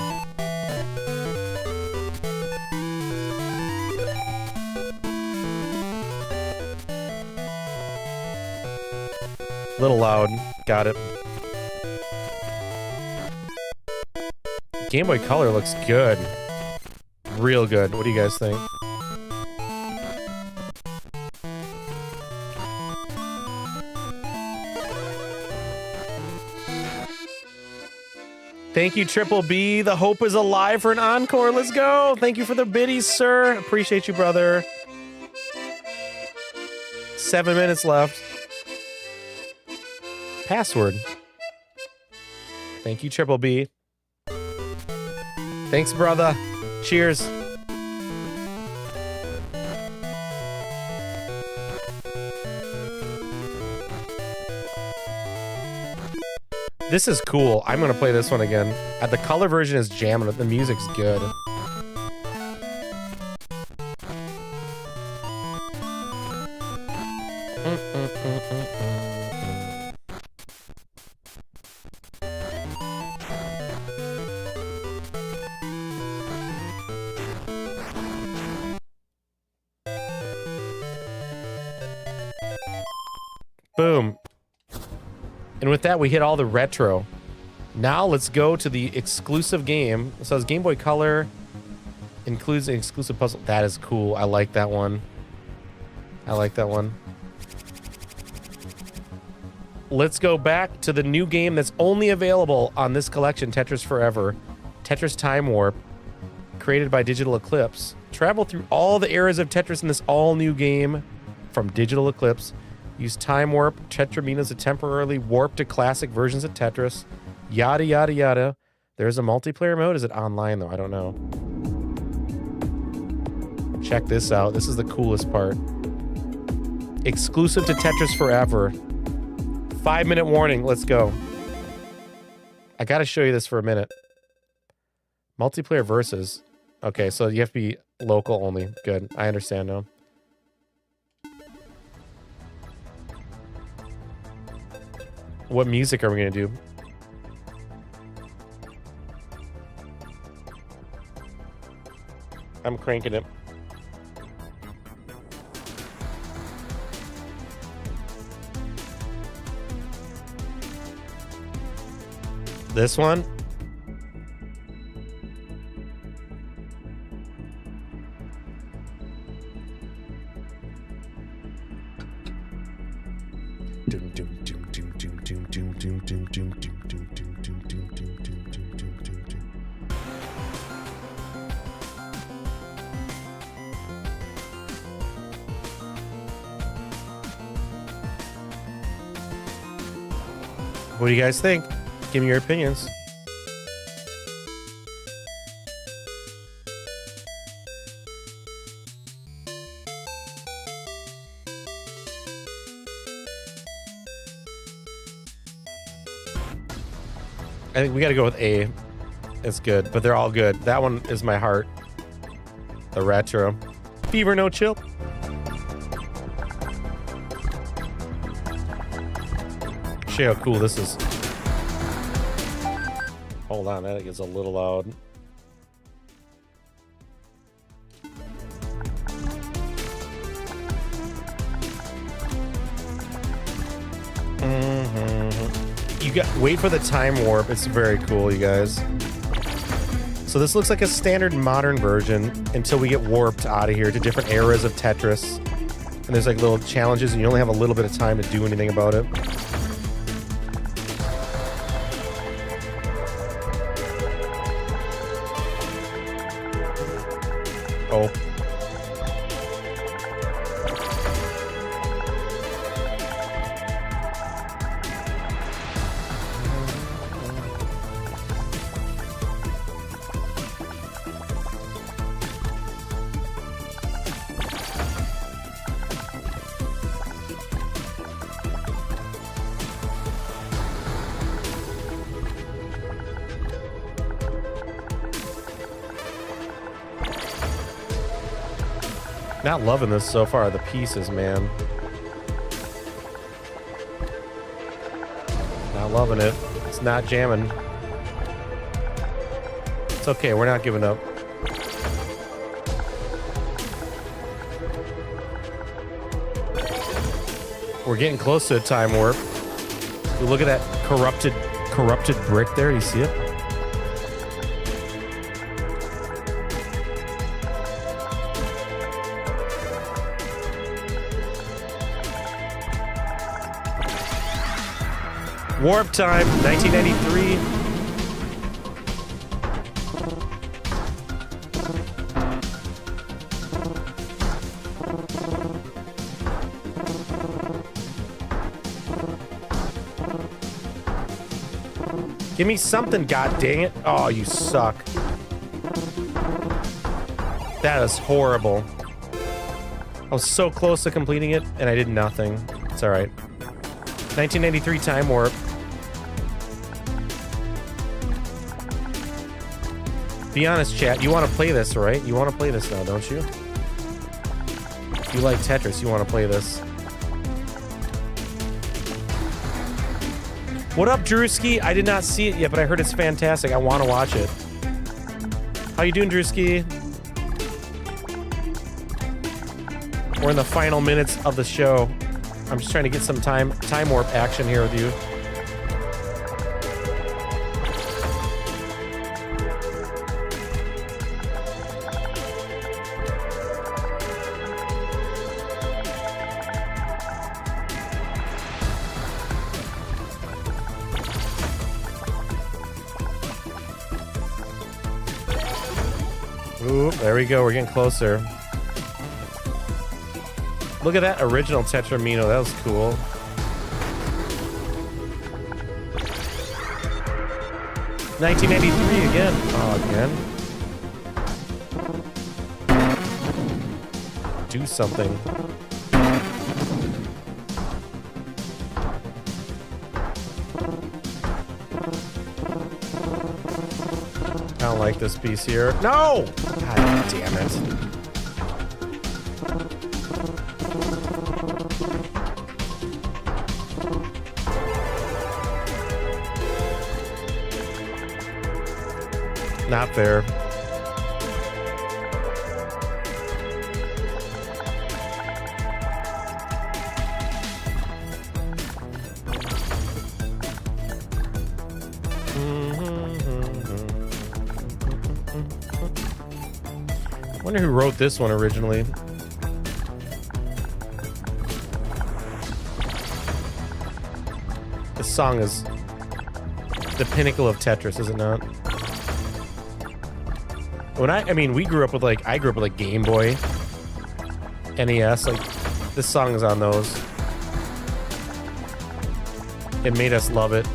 Speaker 3: Little loud. Got it. Game Boy Color looks good. Real good. What do you guys think? Thank you, Triple B. The hope is alive for an encore. Let's go. Thank you for the biddies, sir. Appreciate you, brother. 7 minutes left. Password. Thank you, Triple B. Thanks, brother. Cheers. This is cool. I'm going to play this one again. The color version is jamming. The music's good. Boom. And with that, we hit all the retro. Now let's go to the exclusive game. It says Game Boy Color includes an exclusive puzzle. That is cool. I like that one. I like that one. Let's go back to the new game that's only available on this collection, Tetris Forever. Tetris Time Warp. created by Digital Eclipse. Travel through all the eras of Tetris in this all-new game from Digital Eclipse. Use time warp, Tetraminas to temporarily warp to classic versions of Tetris. Yada, yada, yada. There's a multiplayer mode. Is it online, though? I don't know. Check this out. This is the coolest part. Exclusive to Tetris Forever. 5-minute warning. Let's go. I got to show you this for a minute. Multiplayer versus. Okay, so you have to be local only. Good. I understand now. What music are we going to do? I'm cranking it. This one? What do you guys think? Give me your opinions. I think we got to go with A. It's good, but they're all good. That one is my heart. The retro. Fever, no chill. Show you how cool this is. Hold on, that gets a little loud. You got wait for the time warp. It's very cool, you guys. So this looks like a standard modern version until we get warped out of here to different eras of Tetris. And there's like little challenges, and you only have a little bit of time to do anything about it. Oh. Not loving this so far, the pieces, man. Not loving it. It's not jamming. It's okay, we're not giving up. We're getting close to a time warp. Look at that corrupted brick there, you see it? Warp time, 1993. Give me something, god dang it. Oh, you suck. That is horrible. I was so close to completing it, and I did nothing. It's alright. 1993 time warp. Be honest, chat. You want to play this, right? You want to play this now, don't you? If you like Tetris, you want to play this. What up, Drewski? I did not see it yet, but I heard it's fantastic. I want to watch it. How you doing, Drewski? We're in the final minutes of the show. I'm just trying to get some time warp action here with you. there we go. We're getting closer. Look at that original Tetramino. That was cool. $19.93 again. Oh, again. Do something. I don't like this piece here. No! God damn it. Not fair. Wonder who wrote this one originally. This song is the pinnacle of Tetris, is it not? When I mean, I grew up with like Game Boy, NES. Like, this song is on those. It made us love it.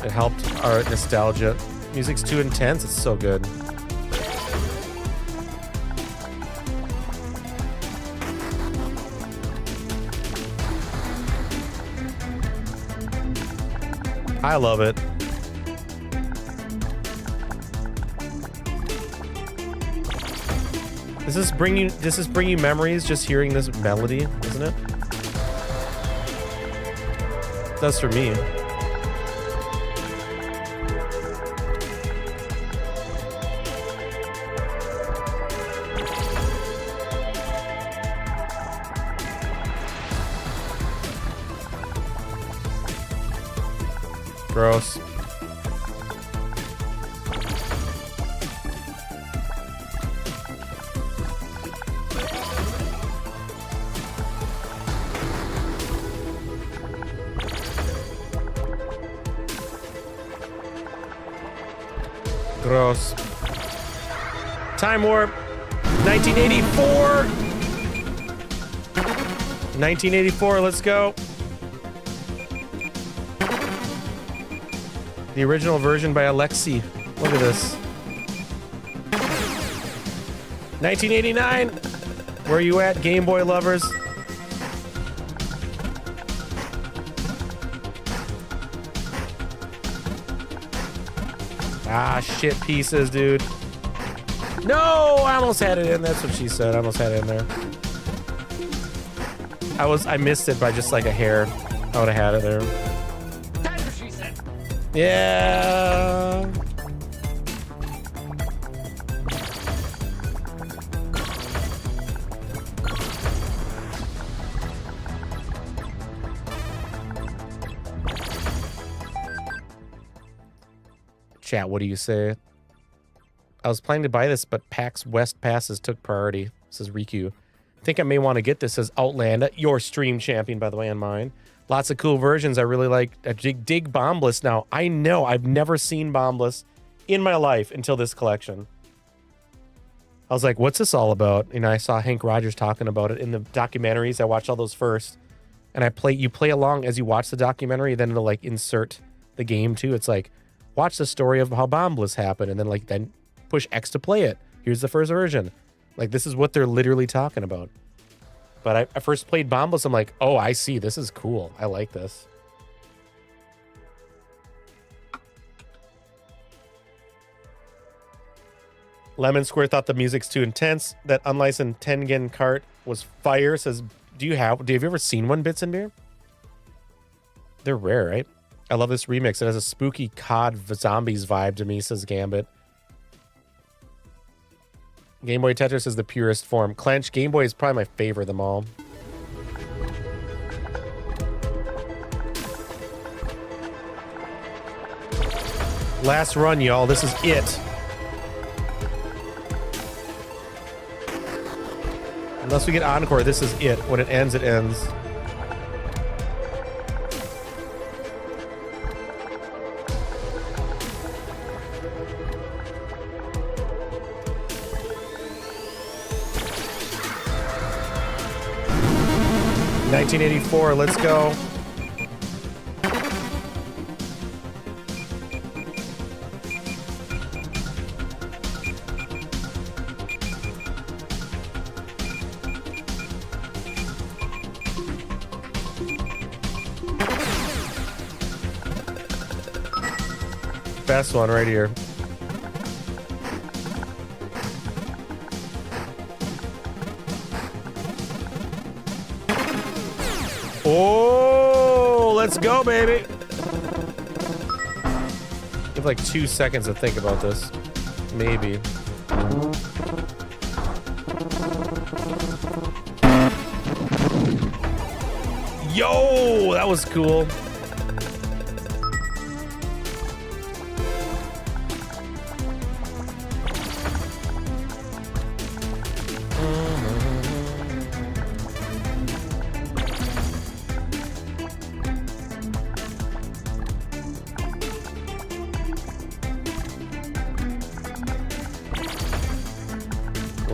Speaker 3: It helped our nostalgia. Music's too intense. It's so good. I love it. Does this bring you memories just hearing this melody, isn't it? It does for me. Gross. Gross. Time warp. 1984. 1984, let's go. The original version by Alexi. Look at this. 1989. Where are you at, Game Boy lovers? Ah, shit pieces, dude. No, I almost had it in. That's what she said. I almost had it in there. I missed it by just like a hair. I would have had it there.
Speaker 2: That's what she said.
Speaker 3: Yeah. Chat, what do you say? I was planning to buy this, but PAX West passes took priority, says Riku. I think I may want to get this as Outland, your stream champion, by the way, on mine. Lots of cool versions. I really like. I dig Bombless now. I know I've never seen Bombless in my life until this collection. I was like, what's this all about? And I saw Hank Rogers talking about it in the documentaries. I watched all those first. And you play along as you watch the documentary, then it'll like insert the game too. It's like, watch the story of how Bombless happened, and then push X to play it. Here's the first version. Like, this is what they're literally talking about. But I first played Bombless. I'm like, oh, I see. This is cool. I like this. Lemon Square thought the music's too intense. That unlicensed Tengen cart was fire. Says, have you ever seen one, Bits and Beer? They're rare, right? I love this remix. It has a spooky COD zombies vibe to me, says Gambit. Game Boy Tetris is the purest form. Clench, Game Boy is probably my favorite of them all. Last run, y'all. This is it. Unless we get Encore, this is it. When it ends, it ends. 1984, let's go. Best one right here. Oh, let's go, baby. Give like 2 seconds to think about this. Maybe. Yo, that was cool.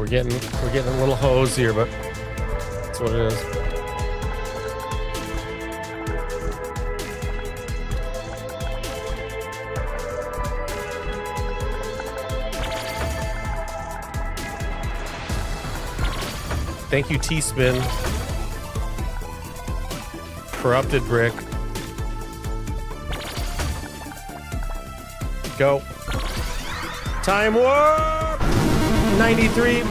Speaker 3: We're getting a little hose here, but that's what it is. Thank you, T-Spin. Corrupted Brick. Go. Time warp! 93.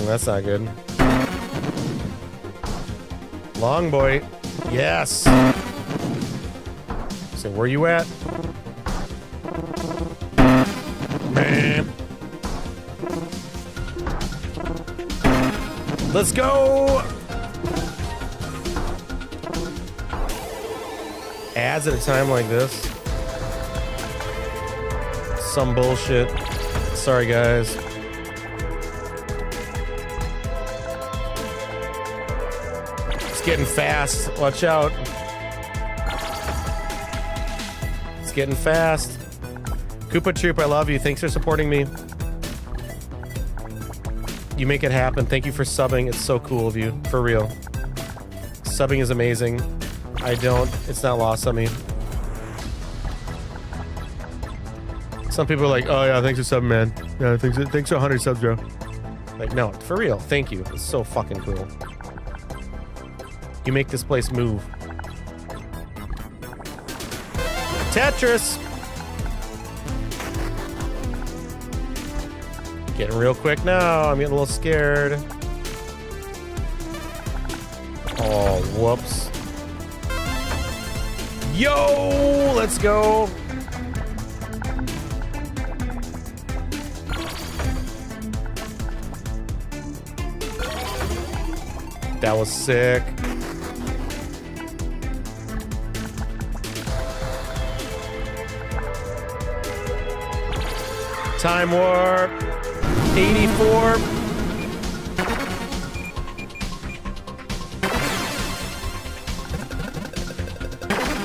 Speaker 3: That's not good. Long boy. Yes. So where you at? Man. Let's go. Ads at a time like this. Some bullshit. Sorry, guys. Getting fast. Watch out. It's getting fast. Koopa Troop, I love you. Thanks for supporting me. You make it happen. Thank you for subbing. It's so cool of you. For real. Subbing is amazing. It's not lost on me. Some people are like, oh yeah, thanks for subbing, man. Yeah, thanks for 100 subs, bro. Like, no, for real. Thank you. It's so fucking cool. You make this place move. Tetris! Getting real quick now. I'm getting a little scared. Oh, whoops. Yo! Let's go! That was sick. Time warp. 84.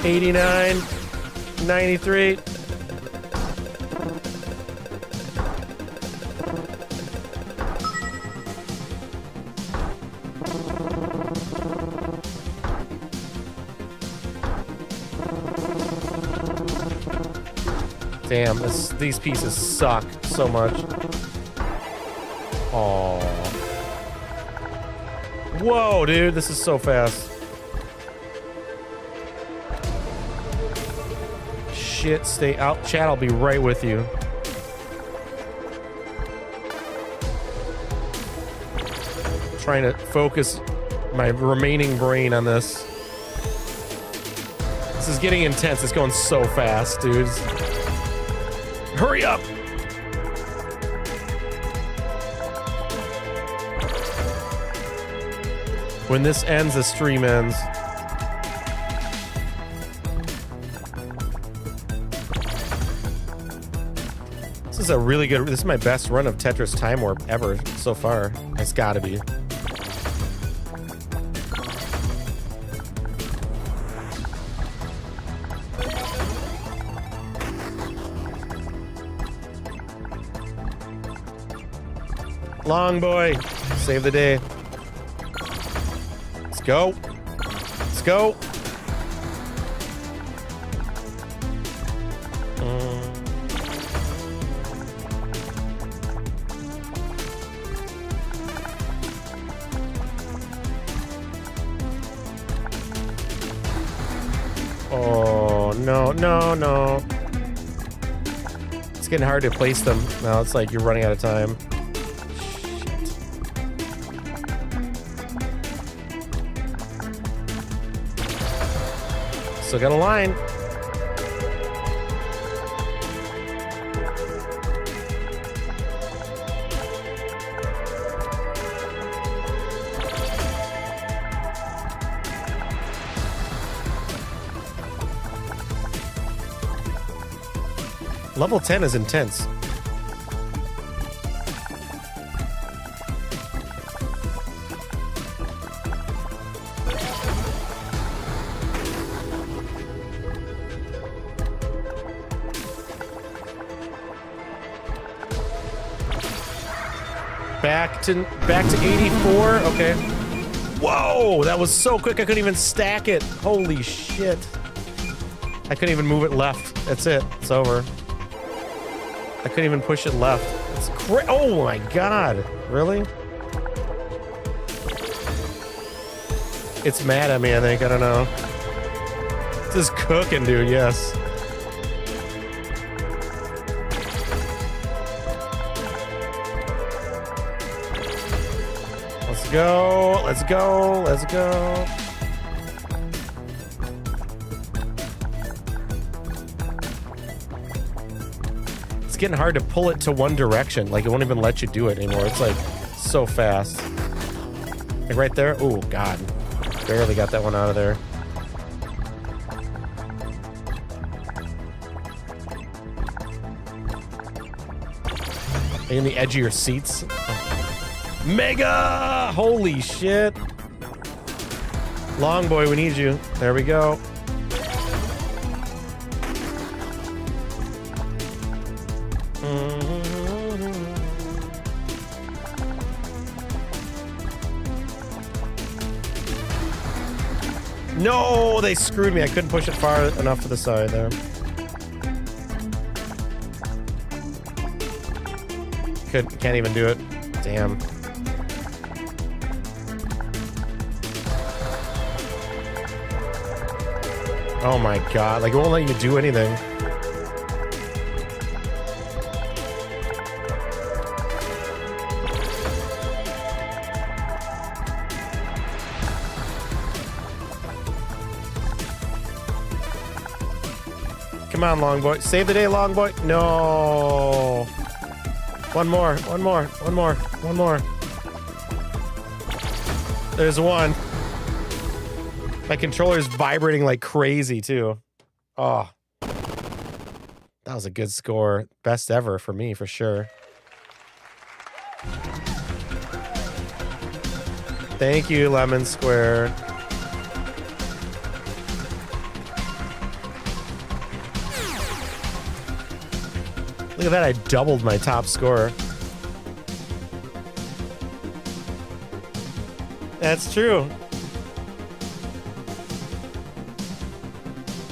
Speaker 3: $89. 93. Damn, these pieces suck so much. Aww. Whoa, dude, this is so fast. Shit, stay out. Chat, I'll be right with you. Trying to focus my remaining brain on this. This is getting intense. It's going so fast, dudes. Hurry up! When this ends, the stream ends. This is a really good... This is my best run of Tetris Time Warp ever so far. It's gotta be. Long boy. Save the day. Let's go. Let's go. Oh, no, no, no. It's getting hard to place them. Now it's like you're running out of time. Shit. Still got a line. Level 10 is intense. Back to 84. Okay. Whoa, that was so quick. I couldn't even stack it. Holy shit. I couldn't even move it left. That's it. It's over. I couldn't even push it left. It's oh my god. Really? It's mad at me, I think. I don't know. It's just cooking, dude. Yes. Let's go. Let's go. Let's go. It's getting hard to pull it to one direction. Like, it won't even let you do it anymore. It's like so fast. Like right there. Oh, God. Barely got that one out of there. In the edge of your seats. Mega! Holy shit. Long boy, we need you. There we go. No, they screwed me. I couldn't push it far enough to the side there. Can't even do it. Damn. Oh my god, like it won't let you do anything. Come on, long boy. Save the day, long boy. No. One more, one more, one more, one more. There's one. My controller's vibrating like crazy, too. Oh. That was a good score. Best ever for me, for sure. Thank you, Lemon Square. Look at that, I doubled my top score. That's true.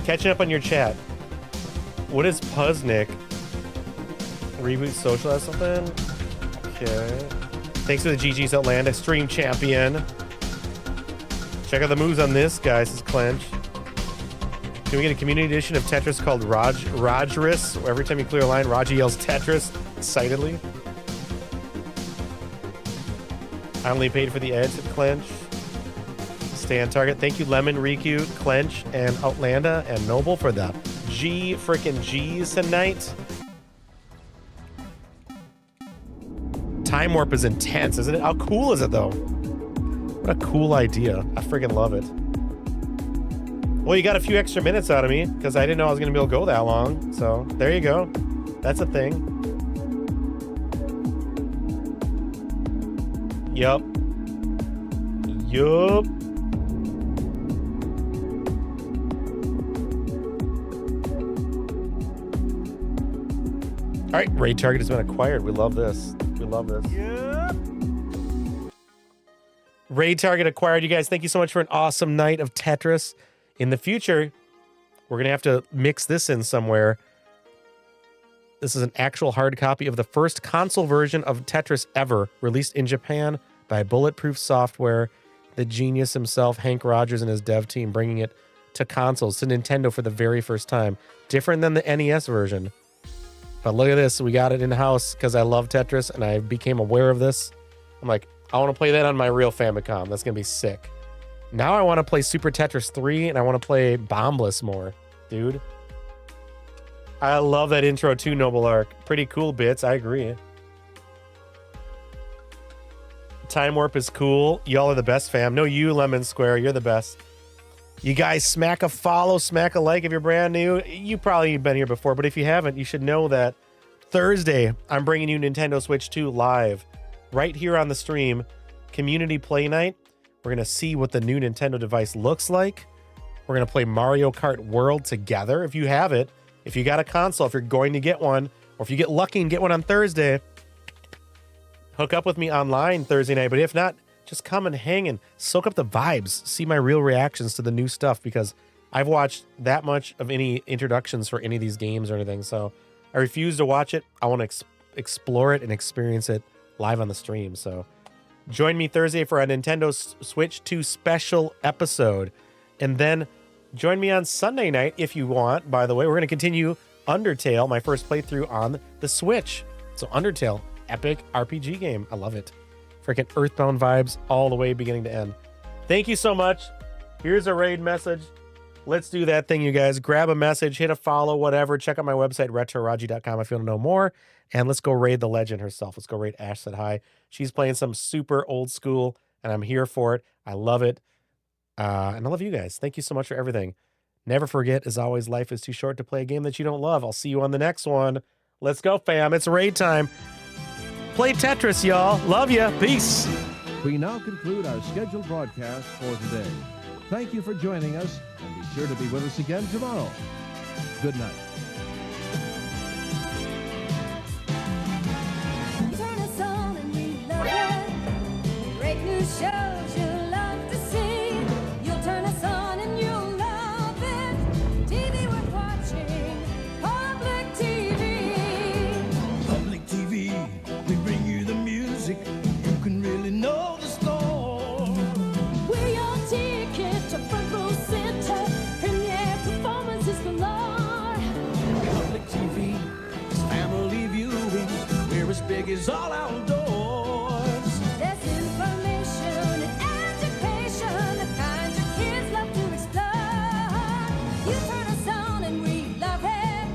Speaker 3: Catching up on your chat. What is Puznik? Reboot social or something? Okay. Thanks for the GG's Outland, Stream Champion. Check out the moves on this, guys. This is Clench. Can we get a community edition of Tetris called Rajris? Every time you clear a line, Raji yells Tetris excitedly. I only paid for the edge at Clench. Stay on target. Thank you, Lemon, Riku, Clench, and Outlanda, and Noble for the frickin' G's tonight. Time Warp is intense, isn't it? How cool is it, though? What a cool idea. I friggin' love it. Well, you got a few extra minutes out of me, because I didn't know I was going to be able to go that long. So, there you go. That's a thing. Yup. Yup. All right, raid target has been acquired. We love this. We love this. Raid target acquired. You guys, thank you so much for an awesome night of Tetris. In the future, we're going to have to mix this in somewhere. This is an actual hard copy of the first console version of Tetris ever, released in Japan by Bulletproof Software. The genius himself, Hank Rogers, and his dev team, bringing it to consoles, to Nintendo for the very first time. Different than the NES version. But look at this. We got it in-house because I love Tetris, and I became aware of this. I'm like, I want to play that on my real Famicom. That's going to be sick. Now I want to play Super Tetris 3, and I want to play Bombless more. Dude. I love that intro too, Noble Arc. Pretty cool bits. I agree. Time Warp is cool. Y'all are the best, fam. No, you, Lemon Square. You're the best. You guys smack a follow, smack a like if you're brand new. You probably been here before, but if you haven't, you should know that Thursday, I'm bringing you Nintendo Switch 2 live right here on the stream. Community Play Night. We're going to see what the new Nintendo device looks like. We're going to play Mario Kart World together. If you have it, if you got a console, if you're going to get one, or if you get lucky and get one on Thursday, hook up with me online Thursday night. But if not, just come and hang and soak up the vibes. See my real reactions to the new stuff, because I've watched that much of any introductions for any of these games or anything. So I refuse to watch it. I want to explore it and experience it live on the stream. So join me Thursday for a Nintendo Switch 2 special episode. And then join me on Sunday night if you want. By the way, we're going to continue Undertale, my first playthrough on the Switch. So Undertale, epic RPG game. I love it. Freaking Earthbound vibes all the way beginning to end. Thank you so much. Here's a raid message. Let's do that thing, you guys. Grab a message, hit a follow, whatever. Check out my website, retroraji.com if you want to know more. And let's go raid the legend herself. Let's go raid Ash Said Hi. She's playing some super old school, and I'm here for it. I love it. And I love you guys. Thank you so much for everything. Never forget, as always, life is too short to play a game that you don't love. I'll see you on the next one. Let's go, fam. It's raid time. Play Tetris, y'all. Love ya. Peace.
Speaker 9: We now conclude our scheduled broadcast for today. Thank you for joining us, and be sure to be with us again tomorrow. Good night.
Speaker 10: Turn us on and we love it. Great new shows you'll love to see. You'll turn us on and you'll love it. TV worth watching. Public TV.
Speaker 11: Public TV, we bring you the music. You can really know the score.
Speaker 10: We're your ticket to front row center. Premiere performances galore.
Speaker 11: Public TV is family viewing. We're as big as all outdoors.
Speaker 10: There's information and education, the kind your kids love to explore. You turn us on and we love it.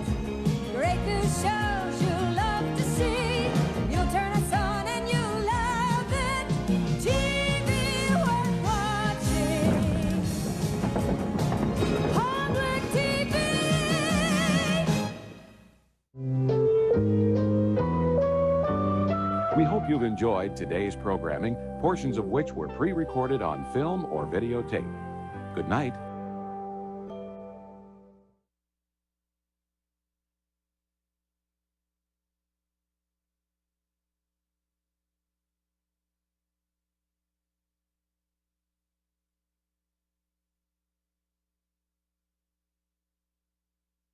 Speaker 10: Great new shows you'll love to see. You'll turn us on and you'll love it. TV worth watching. Public TV.
Speaker 12: We hope you've enjoyed today's programming, portions of which were pre-recorded on film or videotape. Good night.